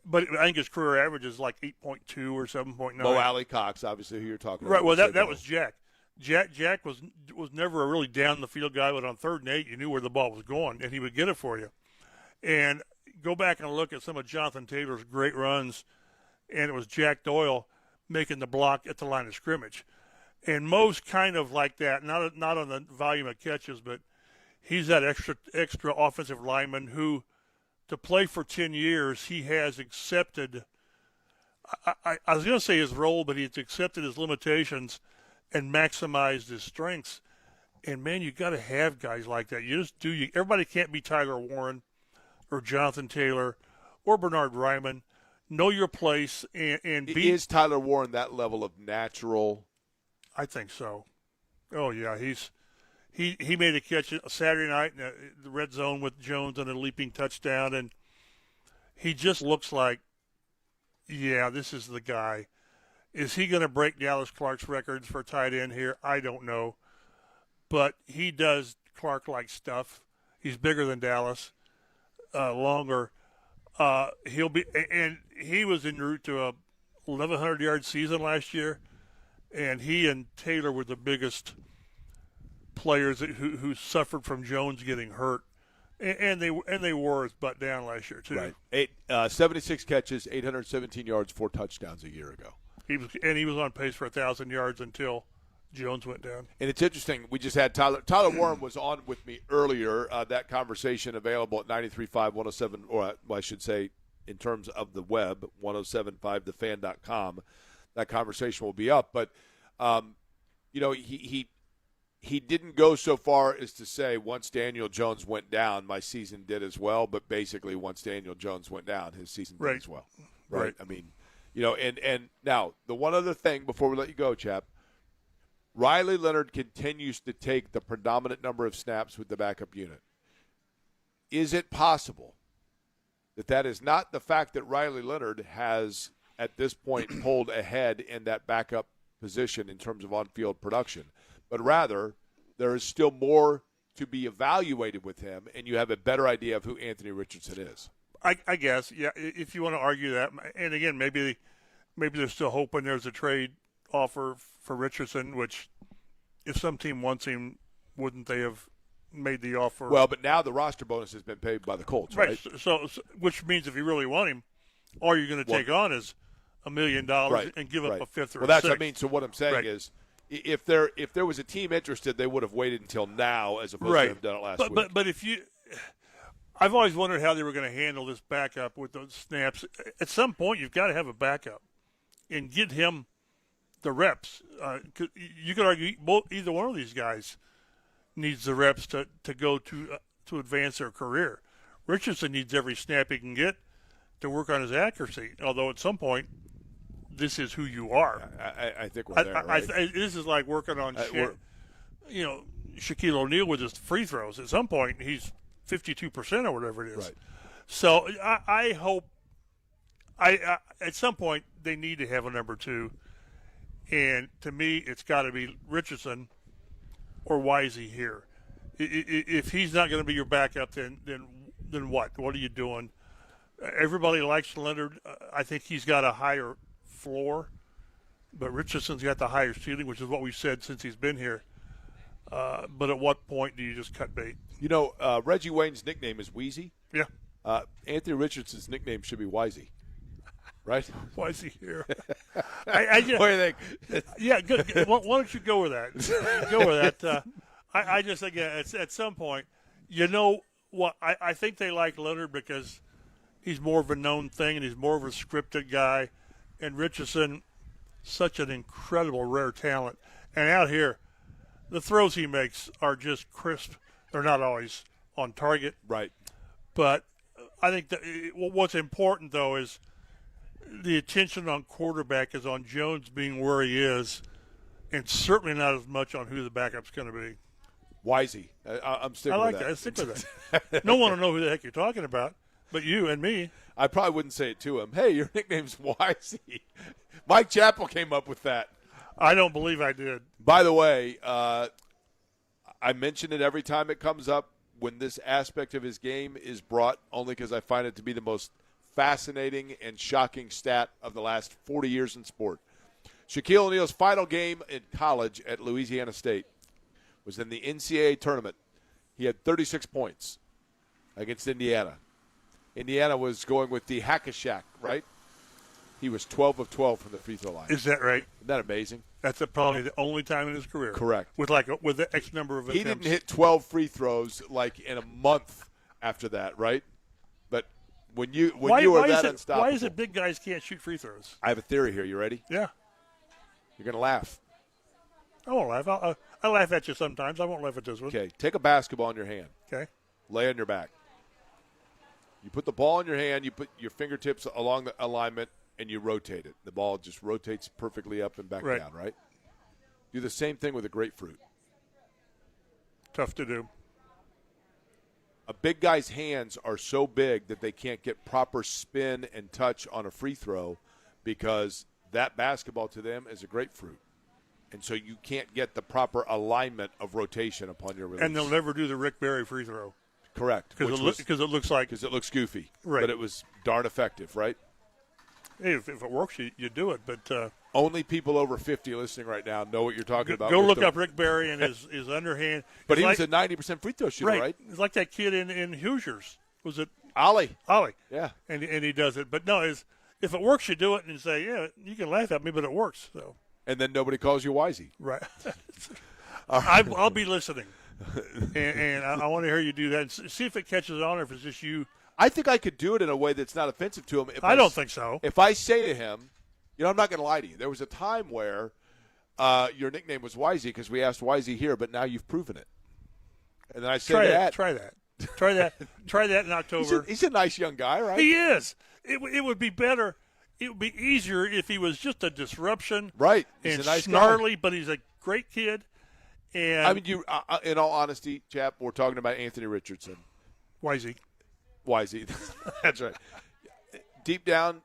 but I think his career average is like 8.2 or 7.9. Mo Alley Cox, obviously, who you're talking about. Right, well, that was Jack. Jack was never a really down-the-field guy, but on 3rd and 8, you knew where the ball was going, and he would get it for you. And go back and look at some of Jonathan Taylor's great runs, and it was Jack Doyle making the block at the line of scrimmage. And Mo's kind of like that, not on the volume of catches, but he's that extra offensive lineman who, to play for 10 years, he has accepted I was going to say his role, but he's accepted his limitations and maximized his strengths. And, man, you got to have guys like that. You just do. Everybody can't be Tyler Warren or Jonathan Taylor or Bernard Ryman. Know your place and be. Is Tyler Warren that level of natural? I think so. Oh, yeah. He made a catch Saturday night in the red zone with Jones on a leaping touchdown, and he just looks like, yeah, this is the guy. Is he going to break Dallas Clark's records for tight end here? I don't know. But he does Clark-like stuff. He's bigger than Dallas, longer. He'll be, and he was en route to a 1,100-yard season last year, and he and Taylor were the biggest players who suffered from Jones getting hurt, and they wore his butt down last year too. Right, 76 catches, 817 yards, 4 touchdowns a year ago. He was on pace for 1,000 yards until Jones went down. And it's interesting. We just had Tyler Warren was on with me earlier. That conversation available at 93.5, 107, or I should say, in terms of the web, 1075thefan.com. That conversation will be up. But he didn't go so far as to say once Daniel Jones went down, my season did as well. But basically, once Daniel Jones went down, his season did as well. Right. I mean, and now the one other thing before we let you go, Chap. Riley Leonard continues to take the predominant number of snaps with the backup unit. Is it possible that is not the fact that Riley Leonard has, at this point, pulled ahead in that backup position in terms of on-field production, but rather there is still more to be evaluated with him, and you have a better idea of who Anthony Richardson is? I guess, yeah, if you want to argue that. And, again, maybe they're still hoping there's a trade offer for Richardson, which if some team wants him, wouldn't they have made the offer? Well, but now the roster bonus has been paid by the Colts, right? So which means if you really want him, all you're going to take on is $1 million and give up a fifth or a that's sixth. what I mean. So what I'm saying is if there was a team interested, they would have waited until now as opposed to have done it last week. But if you – I've always wondered how they were going to handle this backup with those snaps. At some point, you've got to have a backup and get him the reps. You could argue either one of these guys needs the reps to go to advance their career. Richardson needs every snap he can get to work on his accuracy, although at some point, this is who you are. I think we're there, right? This is like working on Shaquille O'Neal with his free throws. At some point, he's 52% or whatever it is. Right. So I hope at some point they need to have a number 2. And to me, it's got to be Richardson or Wisey here. If he's not going to be your backup, then what? What are you doing? Everybody likes Leonard. I think he's got a higher floor, but Richardson's got the higher ceiling, which is what we've said since he's been here. But at what point do you just cut bait? Reggie Wayne's nickname is Wheezy. Yeah. Anthony Richardson's nickname should be Wisey. Right? Wisey here. What do you think? Yeah, good. Why don't you go with that? Go with that. I just think at some point, what? I think they like Leonard because he's more of a known thing and he's more of a scripted guy. And Richardson, such an incredible, rare talent. And out here, the throws he makes are just crisp. They're not always on target. Right. But I think that what's important, though, is the attention on quarterback is on Jones being where he is, and certainly not as much on who the backup's going to be. Wisey. I'm sticking with that. I stick with that. No one will know who the heck you're talking about, but you and me. I probably wouldn't say it to him. Hey, your nickname's Wisey. Mike Chappell came up with that. I don't believe I did. By the way, I mention it every time it comes up when this aspect of his game is brought, only because I find it to be the most fascinating and shocking stat of the last 40 years in sport. Shaquille O'Neal's final game in college at Louisiana State was in the NCAA tournament. He had 36 points against Indiana. Indiana was going with the hack-a-shack, right? He was 12 of 12 from the free throw line. Is that right? Isn't that amazing? That's probably the only time in his career. Correct. With the X number of attempts. He didn't hit 12 free throws like in a month after that, right? But when you are that unstoppable. Why is it big guys can't shoot free throws? I have a theory here. You ready? Yeah. You're going to laugh. I won't laugh. I laugh at you sometimes. I won't laugh at this one. Okay. Take a basketball in your hand. Okay. Lay on your back. You put the ball in your hand. You put your fingertips along the alignment, and you rotate it. The ball just rotates perfectly up and back down, right? Do the same thing with a grapefruit. Tough to do. A big guy's hands are so big that they can't get proper spin and touch on a free throw because that basketball to them is a grapefruit. And so you can't get the proper alignment of rotation upon your release. And they'll never do the Rick Barry free throw. Correct. Because it looks goofy. Right. But it was darn effective, right? Hey, if it works, you do it. But only people over 50 listening right now know what you're talking about. Go look up Rick Barry and his underhand. But he was a 90% free throw shooter, right? It's like that kid in Hoosiers. Was it Ollie? Yeah. And he does it. But no, if it works, you do it and say, yeah, you can laugh at me, but it works. So. And then nobody calls you Wisey. Right. I'll be listening. and I want to hear you do that and see if it catches on or if it's just you. I think I could do it in a way that's not offensive to him. I don't think so. If I say to him, I'm not going to lie to you. There was a time where your nickname was Wisey because we asked Wisey here, but now you've proven it. And then I say Try that in October. He's a nice young guy, right? He is. It would be better. It would be easier if he was just a disruption. Right. He's and a nice snarly, guy. But he's a great kid. And I mean, in all honesty, Chap, we're talking about Anthony Richardson. Wisey. That's right. Deep down,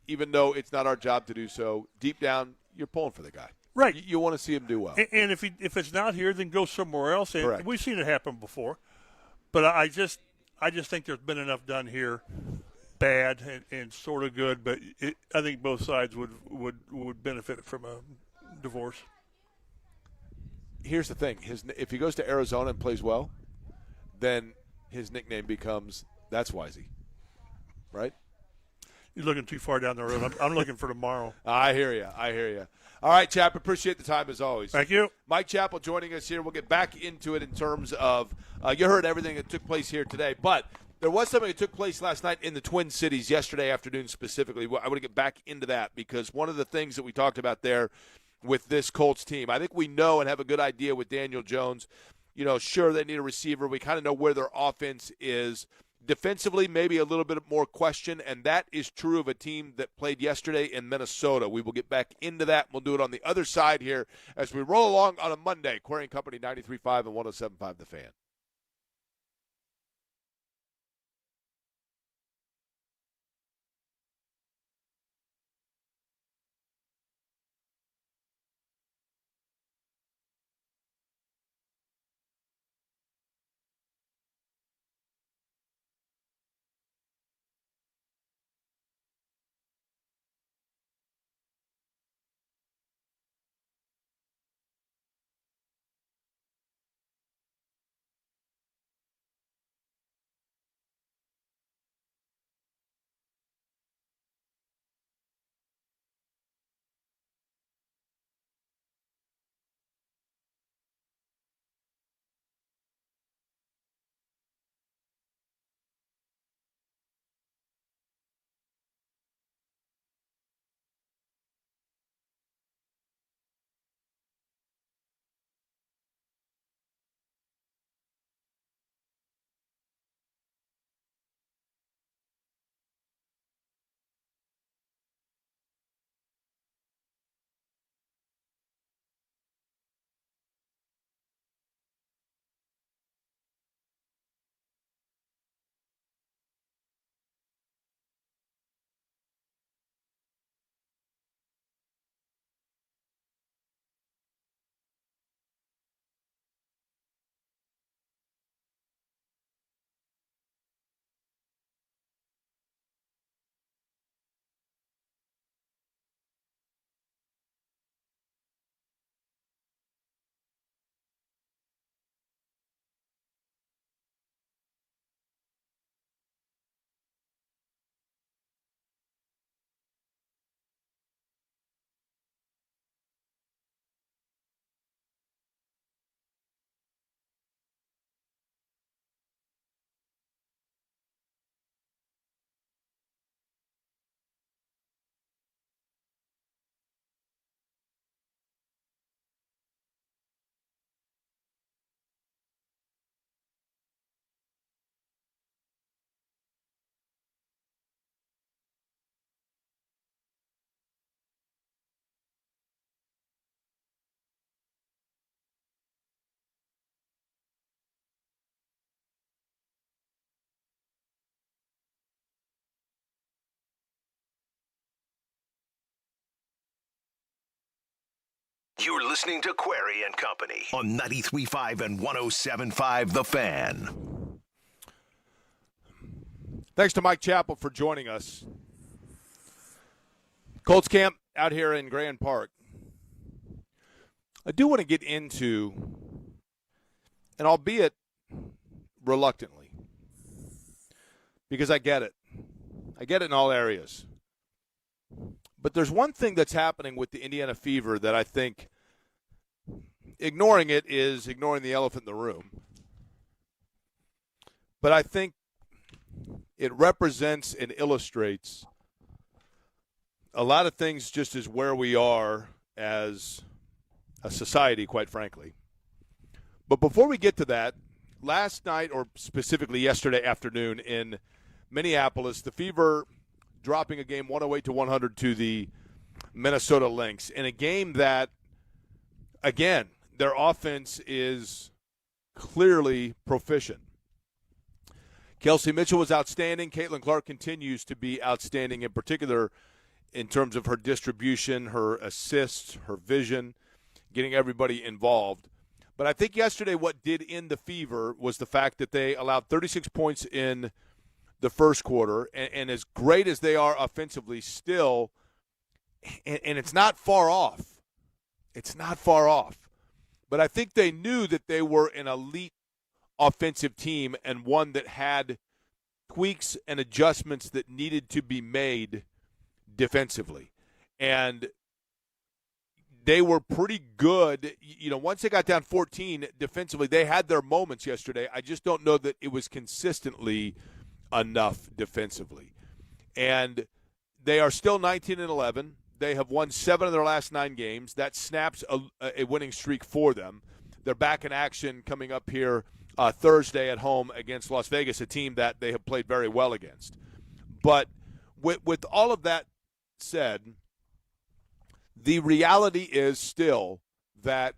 even though it's not our job to do so, deep down, you're pulling for the guy. Right. You want to see him do well. And if it's not here, then go somewhere else. And correct. We've seen it happen before. But I just think there's been enough done here, bad and sort of good. But I think both sides would benefit from a divorce. Here's the thing. If he goes to Arizona and plays well, then his nickname becomes That's Wisey. Right? You're looking too far down the road. I'm looking for tomorrow. I hear you. All right, Chap, appreciate the time as always. Thank you. Mike Chappell joining us here. We'll get back into it in terms of you heard everything that took place here today. But There was something that took place last night in the Twin Cities yesterday afternoon specifically. I want to get back into that because one of the things that we talked about there with this Colts team, I think we know and have a good idea with Daniel Jones. Sure, they need a receiver. We kind of know where their offense is. Defensively, maybe a little bit more question, and that is true of a team that played yesterday in Minnesota. We will get back into that. We'll do it on the other side here as we roll along on a Monday. Query & Company, 93.5 and 107.5 The Fan. You're listening to Query & Company on 93.5 and 107.5 The Fan. Thanks to Mike Chappell for joining us. Colts camp out here in Grand Park. I do want to get into, and albeit reluctantly, because I get it. I get it in all areas. But there's one thing that's happening with the Indiana Fever that I think ignoring it is ignoring the elephant in the room. But I think it represents and illustrates a lot of things just as where we are as a society, quite frankly. But before we get to that, last night, or specifically yesterday afternoon in Minneapolis, the Fever dropping a game 108-100 to the Minnesota Lynx in a game that, again, their offense is clearly proficient. Kelsey Mitchell was outstanding. Caitlin Clark continues to be outstanding, in particular in terms of her distribution, her assists, her vision, getting everybody involved. But I think yesterday what did end the Fever was the fact that they allowed 36 points in the first quarter, and as great as they are offensively still, and it's not far off. It's not far off. But I think they knew that they were an elite offensive team and one that had tweaks and adjustments that needed to be made defensively. And they were pretty good. Once they got down 14 defensively, they had their moments yesterday. I just don't know that it was consistently enough defensively. And they are still 19-11. They have won 7 of their last 9 games. That snaps a winning streak for them. They're back in action coming up here Thursday at home against Las Vegas, a team that they have played very well against. But with all of that said, the reality is still that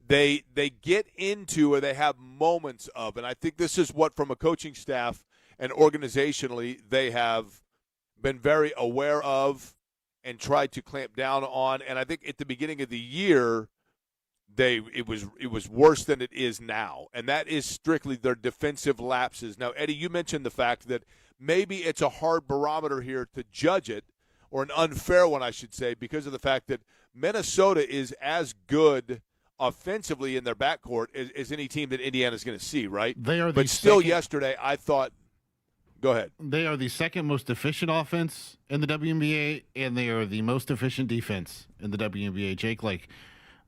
they get into, or they have moments of, and I think this is what, from a coaching staff and organizationally, they have been very aware of and tried to clamp down on. And I think at the beginning of the year, it was worse than it is now, and that is strictly their defensive lapses. Now, Eddie, you mentioned the fact that maybe it's a hard barometer here to judge it, or an unfair one, I should say, because of the fact that Minnesota is as good offensively in their backcourt as any team that Indiana's going to see, right? They are. But still, yesterday, I thought. Go ahead. They are the second most efficient offense in the WNBA, and they are the most efficient defense in the WNBA. Jake,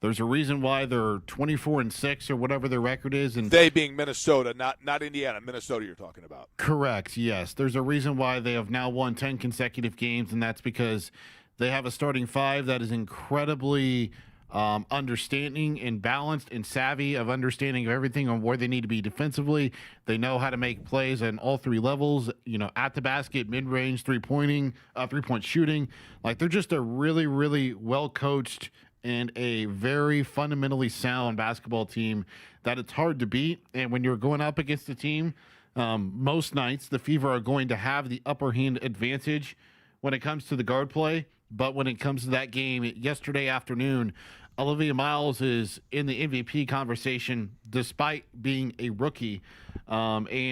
there's a reason why they're 24-6 or whatever their record is, and they being Minnesota, not Indiana. Minnesota, you're talking about. Correct. Yes, there's a reason why they have now won 10 consecutive games, and that's because they have a starting 5 that is incredibly understanding and balanced and savvy of understanding of everything on where they need to be defensively. They know how to make plays on all 3 levels, at the basket, mid-range, three-point shooting. They're just a really, really well-coached and a very fundamentally sound basketball team that it's hard to beat. And when you're going up against a team, most nights the Fever are going to have the upper hand advantage when it comes to the guard play. But when it comes to that game yesterday afternoon, Olivia Miles is in the MVP conversation despite being a rookie. So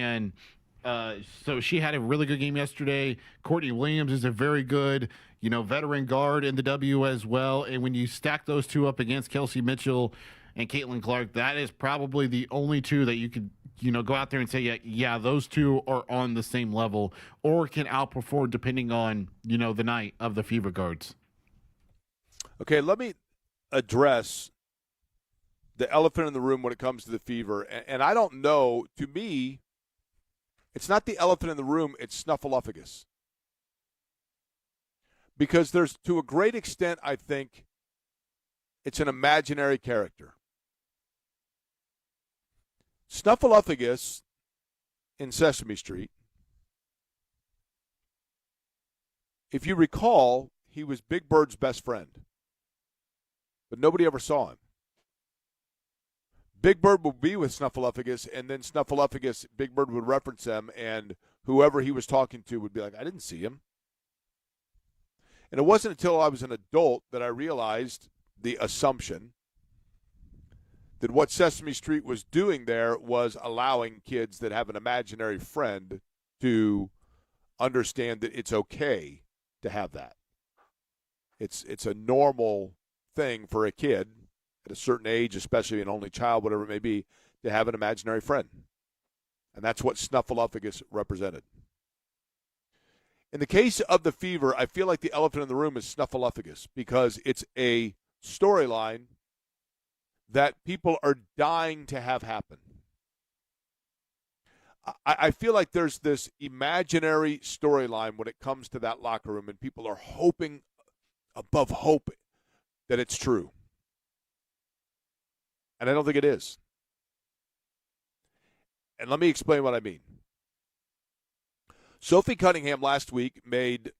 she had a really good game yesterday. Courtney Williams is a very good, veteran guard in the W as well. And when you stack those two up against Kelsey Mitchell and Caitlin Clark, that is probably the only two that you could, go out there and say, yeah, those two are on the same level or can outperform depending on, the night of the Fever guards. Okay, let me address the elephant in the room when it comes to the Fever. And I don't know, to me, it's not the elephant in the room, it's Snuffleupagus. Because there's, to a great extent, I think, it's an imaginary character. Snuffleupagus in Sesame Street, if you recall, he was Big Bird's best friend. But nobody ever saw him. Big Bird would be with Snuffleupagus, and then Snuffleupagus, Big Bird would reference him, and whoever he was talking to would be like, I didn't see him. And it wasn't until I was an adult that I realized the assumption that what Sesame Street was doing there was allowing kids that have an imaginary friend to understand that it's okay to have that. It's a normal thing for a kid at a certain age, especially an only child, whatever it may be, to have an imaginary friend. And that's what Snuffleupagus represented. In the case of the Fever, I feel like the elephant in the room is Snuffleupagus because it's a storyline that people are dying to have happen. I feel like there's this imaginary storyline when it comes to that locker room, and people are hoping above hope that it's true. And I don't think it is. And let me explain what I mean. Sophie Cunningham last week made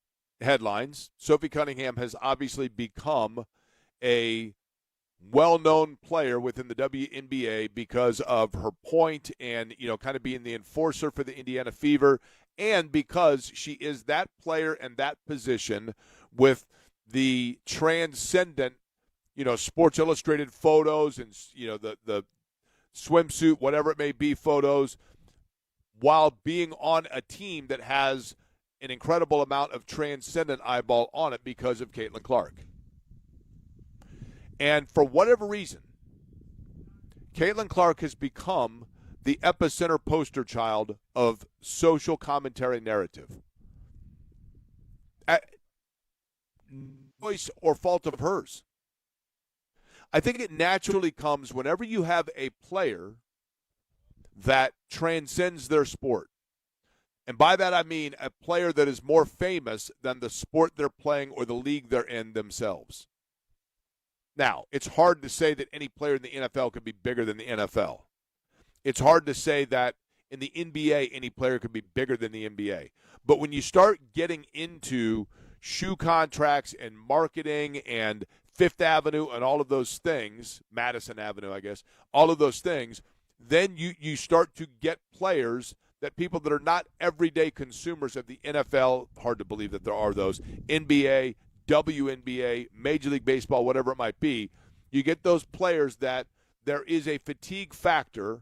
headlines. Sophie Cunningham has obviously become a well-known player within the WNBA because of her point and, kind of being the enforcer for the Indiana Fever, and because she is that player and that position with the transcendent, Sports Illustrated photos and, the swimsuit, whatever it may be, photos, while being on a team that has an incredible amount of transcendent eyeball on it because of Caitlin Clark. And for whatever reason, Caitlin Clark has become the epicenter poster child of social commentary narrative. At choice or fault of hers. I think it naturally comes whenever you have a player that transcends their sport. And by that I mean a player that is more famous than the sport they're playing or the league they're in themselves. Now, it's hard to say that any player in the NFL could be bigger than the NFL. It's hard to say that in the NBA any player could be bigger than the NBA. But when you start getting into shoe contracts and marketing and Fifth Avenue and all of those things, Madison Avenue, I guess, all of those things, then you start to get players that people that are not everyday consumers of the NFL, hard to believe that there are those, NBA, WNBA, Major League Baseball, whatever it might be, you get those players that there is a fatigue factor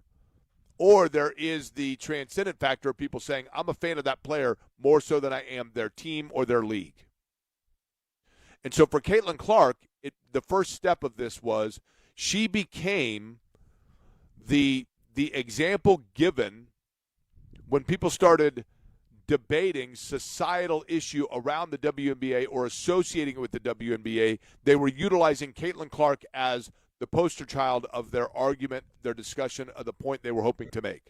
or there is the transcendent factor of people saying, I'm a fan of that player more so than I am their team or their league. And so for Caitlin Clark, the first step of this was she became the example given when people started debating societal issue around the WNBA or associating it with the WNBA. They were utilizing Caitlin Clark as the poster child of their argument, their discussion of the point they were hoping to make.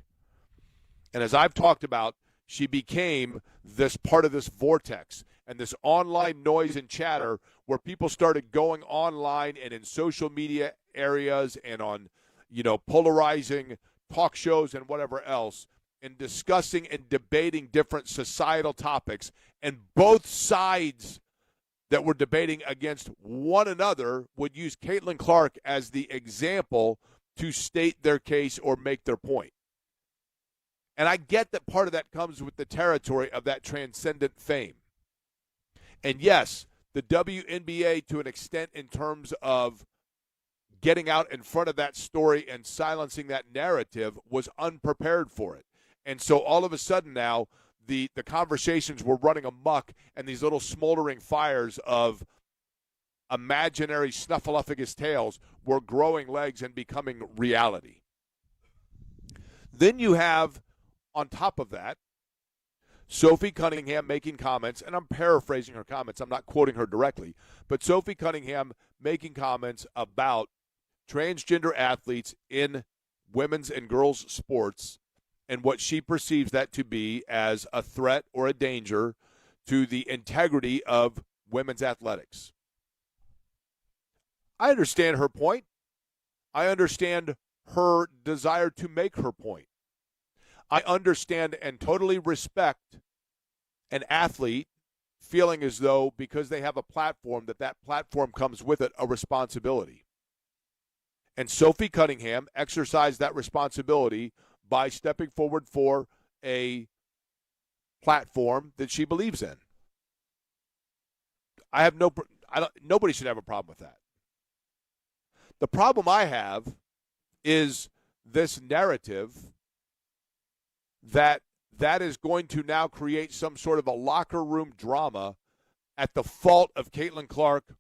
And as I've talked about, she became this part of this vortex and this online noise and chatter where people started going online and in social media areas and on, polarizing talk shows and whatever else, and discussing and debating different societal topics. And both sides that were debating against one another would use Caitlin Clark as the example to state their case or make their point. And I get that part of that comes with the territory of that transcendent fame. And yes, the WNBA, to an extent in terms of getting out in front of that story and silencing that narrative, was unprepared for it. And so all of a sudden now, the conversations were running amok, and these little smoldering fires of imaginary snuffleupagus tales were growing legs and becoming reality. Then you have, on top of that, Sophie Cunningham making comments, and I'm paraphrasing her comments. I'm not quoting her directly, but Sophie Cunningham making comments about transgender athletes in women's and girls' sports and what she perceives that to be as a threat or a danger to the integrity of women's athletics. I understand her point. I understand her desire to make her point. I understand and totally respect an athlete feeling as though because they have a platform, that platform comes with it a responsibility. And Sophie Cunningham exercised that responsibility by stepping forward for a platform that she believes in. Nobody should have a problem with that. The problem I have is this narrative that is going to now create some sort of a locker room drama at the fault of Caitlin Clark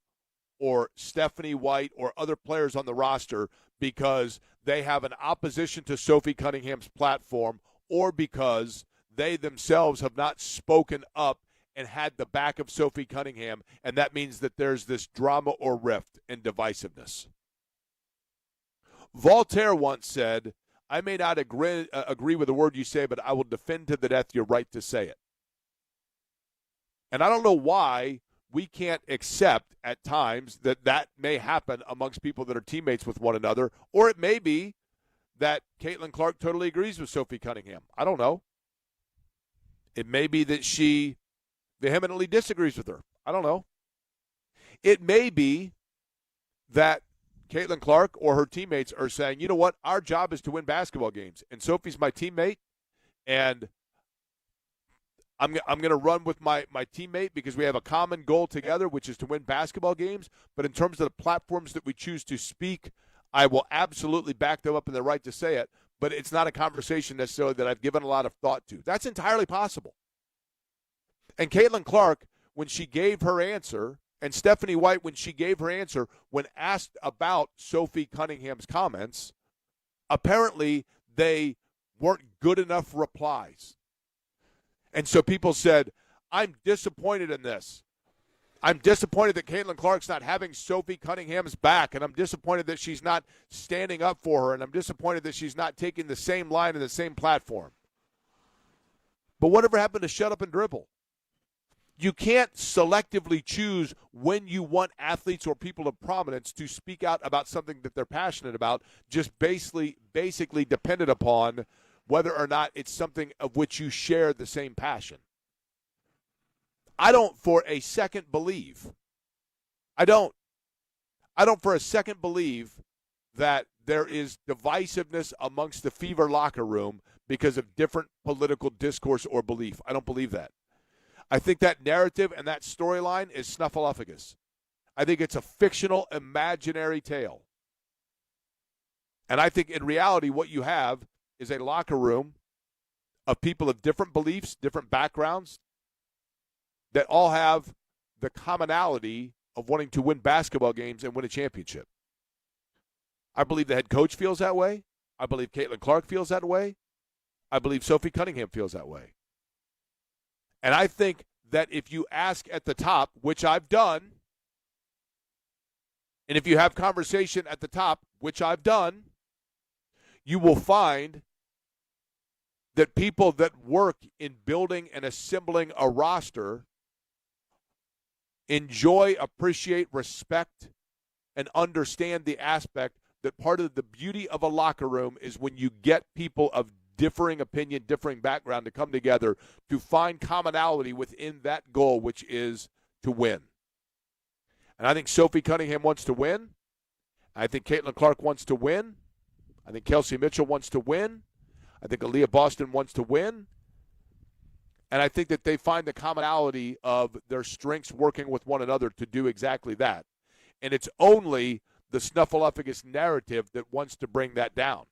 or Stephanie White or other players on the roster because they have an opposition to Sophie Cunningham's platform or because they themselves have not spoken up and had the back of Sophie Cunningham, and that means that there's this drama or rift and divisiveness. Voltaire once said, I may not agree with the word you say, but I will defend to the death your right to say it. And I don't know why we can't accept at times that may happen amongst people that are teammates with one another, or it may be that Caitlin Clark totally agrees with Sophie Cunningham. I don't know. It may be that she vehemently disagrees with her. I don't know. It may be that Caitlin Clark or her teammates are saying, you know what, our job is to win basketball games, and Sophie's my teammate, and I'm going to run with my teammate because we have a common goal together, which is to win basketball games. But in terms of the platforms that we choose to speak, I will absolutely back them up in their right to say it. But it's not a conversation necessarily that I've given a lot of thought to. That's entirely possible. And Caitlin Clark, when she gave her answer, and Stephanie White, when she gave her answer, when asked about Sophie Cunningham's comments, apparently they weren't good enough replies. And so people said, I'm disappointed in this. I'm disappointed that Caitlin Clark's not having Sophie Cunningham's back, and I'm disappointed that she's not standing up for her, and I'm disappointed that she's not taking the same line and the same platform. But whatever happened to shut up and dribble? You can't selectively choose when you want athletes or people of prominence to speak out about something that they're passionate about, just basically dependent upon whether or not it's something of which you share the same passion. I don't for a second believe. I don't for a second believe that there is divisiveness amongst the Fever locker room because of different political discourse or belief. I don't believe that. I think that narrative and that storyline is snuffleupagus. I think it's a fictional, imaginary tale. And I think in reality what you have is a locker room of people of different beliefs, different backgrounds, that all have the commonality of wanting to win basketball games and win a championship. I believe the head coach feels that way. I believe Caitlin Clark feels that way. I believe Sophie Cunningham feels that way. And I think that if you ask at the top, which I've done, and if you have conversation at the top, which I've done, you will find that people that work in building and assembling a roster enjoy, appreciate, respect, and understand the aspect that part of the beauty of a locker room is when you get people of differing opinion, differing background to come together to find commonality within that goal, which is to win. And I think Sophie Cunningham wants to win. I think Caitlin Clark wants to win. I think Kelsey Mitchell wants to win. I think Aaliyah Boston wants to win. And I think that they find the commonality of their strengths working with one another to do exactly that. And it's only the snuffleupagus narrative that wants to bring that down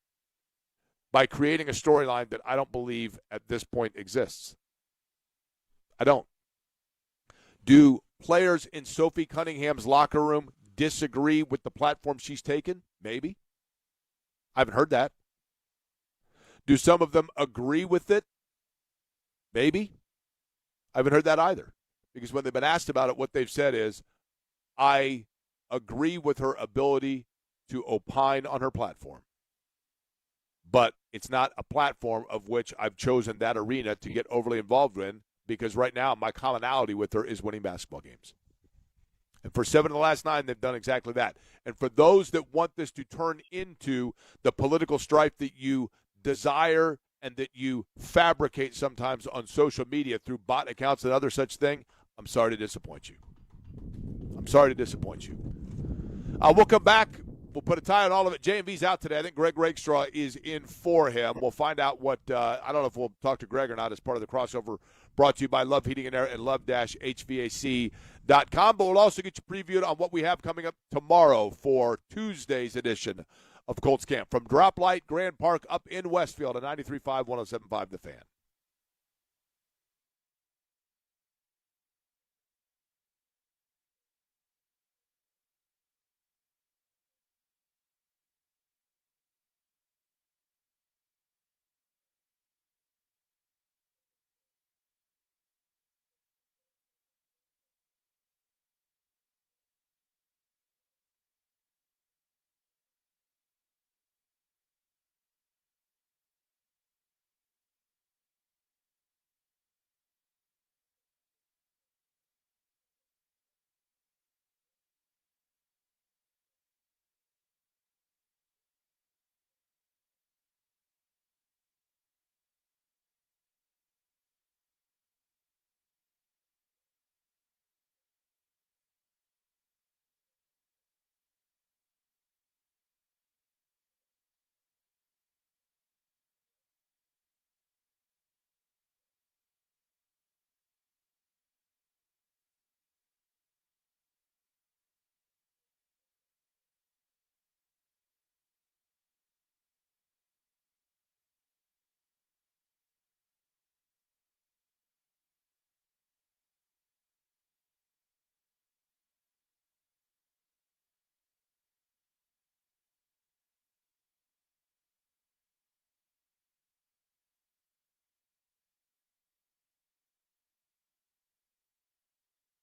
by creating a storyline that I don't believe at this point exists. I don't. Do players in Sophie Cunningham's locker room disagree with the platform she's taken? Maybe. I haven't heard that. Do some of them agree with it? Maybe. I haven't heard that either. Because when they've been asked about it, what they've said is, I agree with her ability to opine on her platform. But it's not a platform of which I've chosen that arena to get overly involved in, because right now my commonality with her is winning basketball games. And for 7 of the last 9, they've done exactly that. And for those that want this to turn into the political strife that you desire and that you fabricate sometimes on social media through bot accounts and other such thing, I'm sorry to disappoint you. I'm sorry to disappoint you. We'll come back. We'll put a tie on all of it. J&V's out today. I think Greg Rakestraw is in for him. We'll find out what I don't know if we'll talk to Greg or not as part of the crossover brought to you by Love Heating and Air and love-hvac.com. But we'll also get you previewed on what we have coming up tomorrow for Tuesday's edition of Colts Camp. From Droplight Grand Park up in Westfield at 93.5, 107.5 The Fan.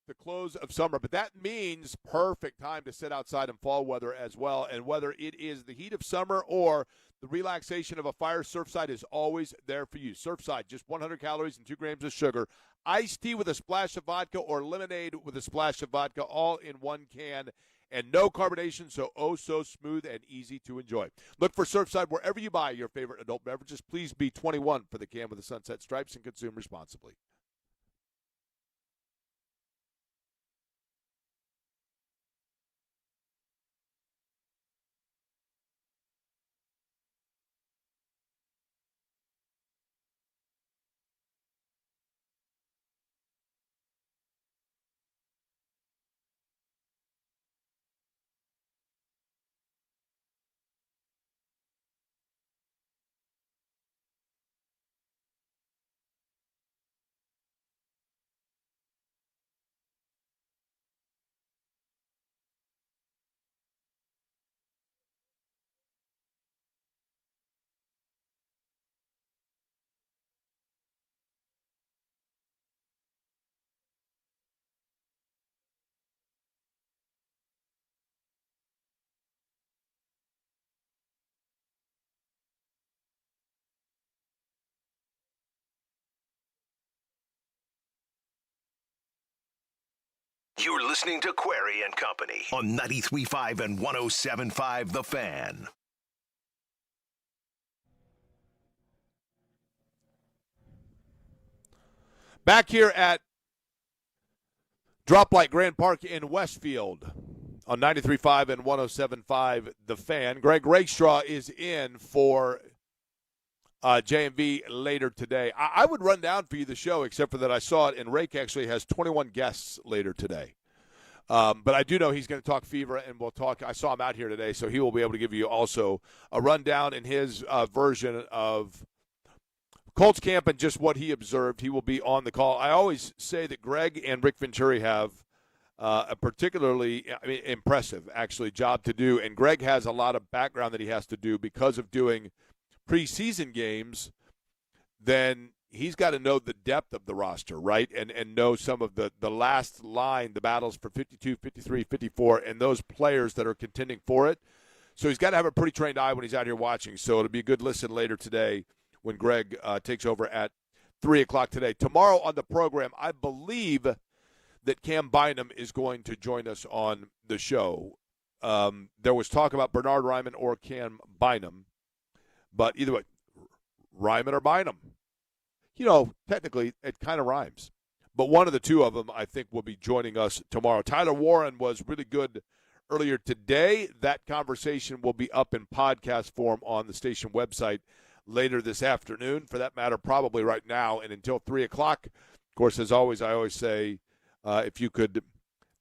the close of summer, but that means perfect time to sit outside in fall weather as well. And whether it is the heat of summer or the relaxation of a fire, Surfside is always there for you. Surfside, just 100 calories and 2 grams of sugar. Iced tea with a splash of vodka or lemonade with a splash of vodka, all in one can. And no carbonation, so so smooth and easy to enjoy. Look for Surfside wherever you buy your favorite adult beverages. Please be 21 for the can with the sunset stripes and consume responsibly. You're listening to Query and Company on 93.5 and 107.5 The Fan. Back here at Droplight Grand Park in Westfield on 93.5 and 107.5 The Fan. Greg Rakestraw is in for JMV later today. I would run down for you the show, except for that I saw it, and Rake actually has 21 guests later today. But I do know he's going to talk Fever, and we'll talk. I saw him out here today, so he will be able to give you also a rundown in his version of Colts camp and just what he observed. He will be on the call. I always say that Greg and Rick Venturi have a particularly impressive, actually, job to do, and Greg has a lot of background that he has to do because of doing preseason games. Then he's got to know the depth of the roster, right, and know some of the last line, the battles for 52, 53, 54, and those players that are contending for it. So he's got to have a pretty trained eye when he's out here watching. So it'll be a good listen later today when Greg takes over at 3 o'clock today. Tomorrow on the program, I believe that Cam Bynum is going to join us on the show. There was talk about Bernard Ryman or Cam Bynum, but either way, Ryman or Bynum. You know, technically, it kind of rhymes. But one of the two of them, I think, will be joining us tomorrow. Tyler Warren was really good earlier today. That conversation will be up in podcast form on the station website later this afternoon. For that matter, probably right now and until 3 o'clock. Of course, as always, I always say if you could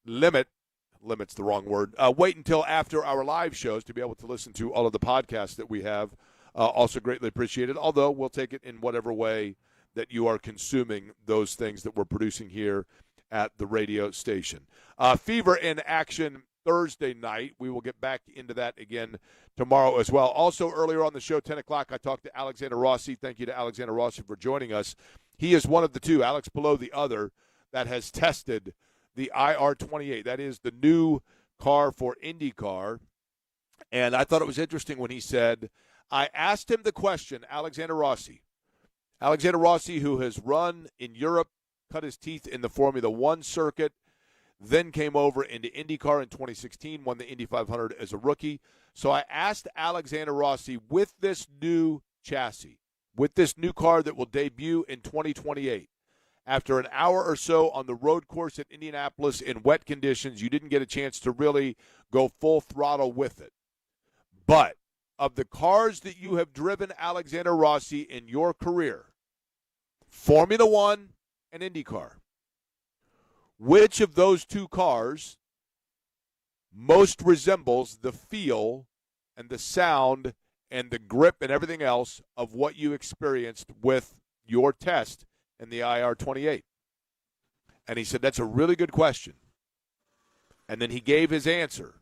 limit's the wrong word, wait until after our live shows to be able to listen to all of the podcasts that we have. Also greatly appreciated, although we'll take it in whatever way that you are consuming those things that we're producing here at the radio station. Fever in action Thursday night. We will get back into that again tomorrow as well. Also, earlier on the show, 10 o'clock, I talked to Alexander Rossi. Thank you to Alexander Rossi for joining us. He is one of the two, Alex below the other, that has tested the IR-28. That is the new car for IndyCar. And I thought it was interesting when he said, I asked him the question, Alexander Rossi, who has run in Europe, cut his teeth in the Formula One circuit, then came over into IndyCar in 2016, won the Indy 500 as a rookie. So I asked Alexander Rossi, with this new chassis, with this new car that will debut in 2028, after an hour or so on the road course at Indianapolis in wet conditions, you didn't get a chance to really go full throttle with it. But of the cars that you have driven, Alexander Rossi, in your career, Formula One and IndyCar, which of those two cars most resembles the feel and the sound and the grip and everything else of what you experienced with your test in the IR-28? And he said, that's a really good question. And then he gave his answer.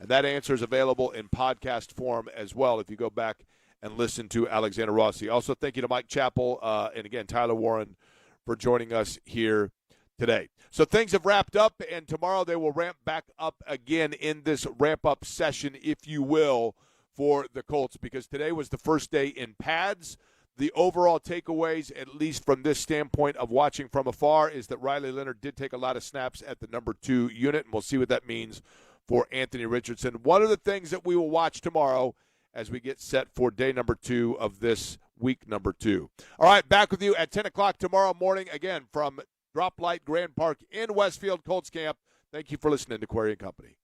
And that answer is available in podcast form as well if you go back and listen to Alexander Rossi. Also, thank you to Mike Chappell and, again, Tyler Warren for joining us here today. So things have wrapped up, and tomorrow they will ramp back up again in this ramp-up session, if you will, for the Colts, because today was the first day in pads. The overall takeaways, at least from this standpoint of watching from afar, is that Riley Leonard did take a lot of snaps at the number 2 unit, and we'll see what that means for Anthony Richardson. One of the things that we will watch tomorrow as we get set for day number 2 of this week number 2. All right, back with you at 10 o'clock tomorrow morning, again, from Drop Light Grand Park in Westfield Colts Camp. Thank you for listening to Query and Company.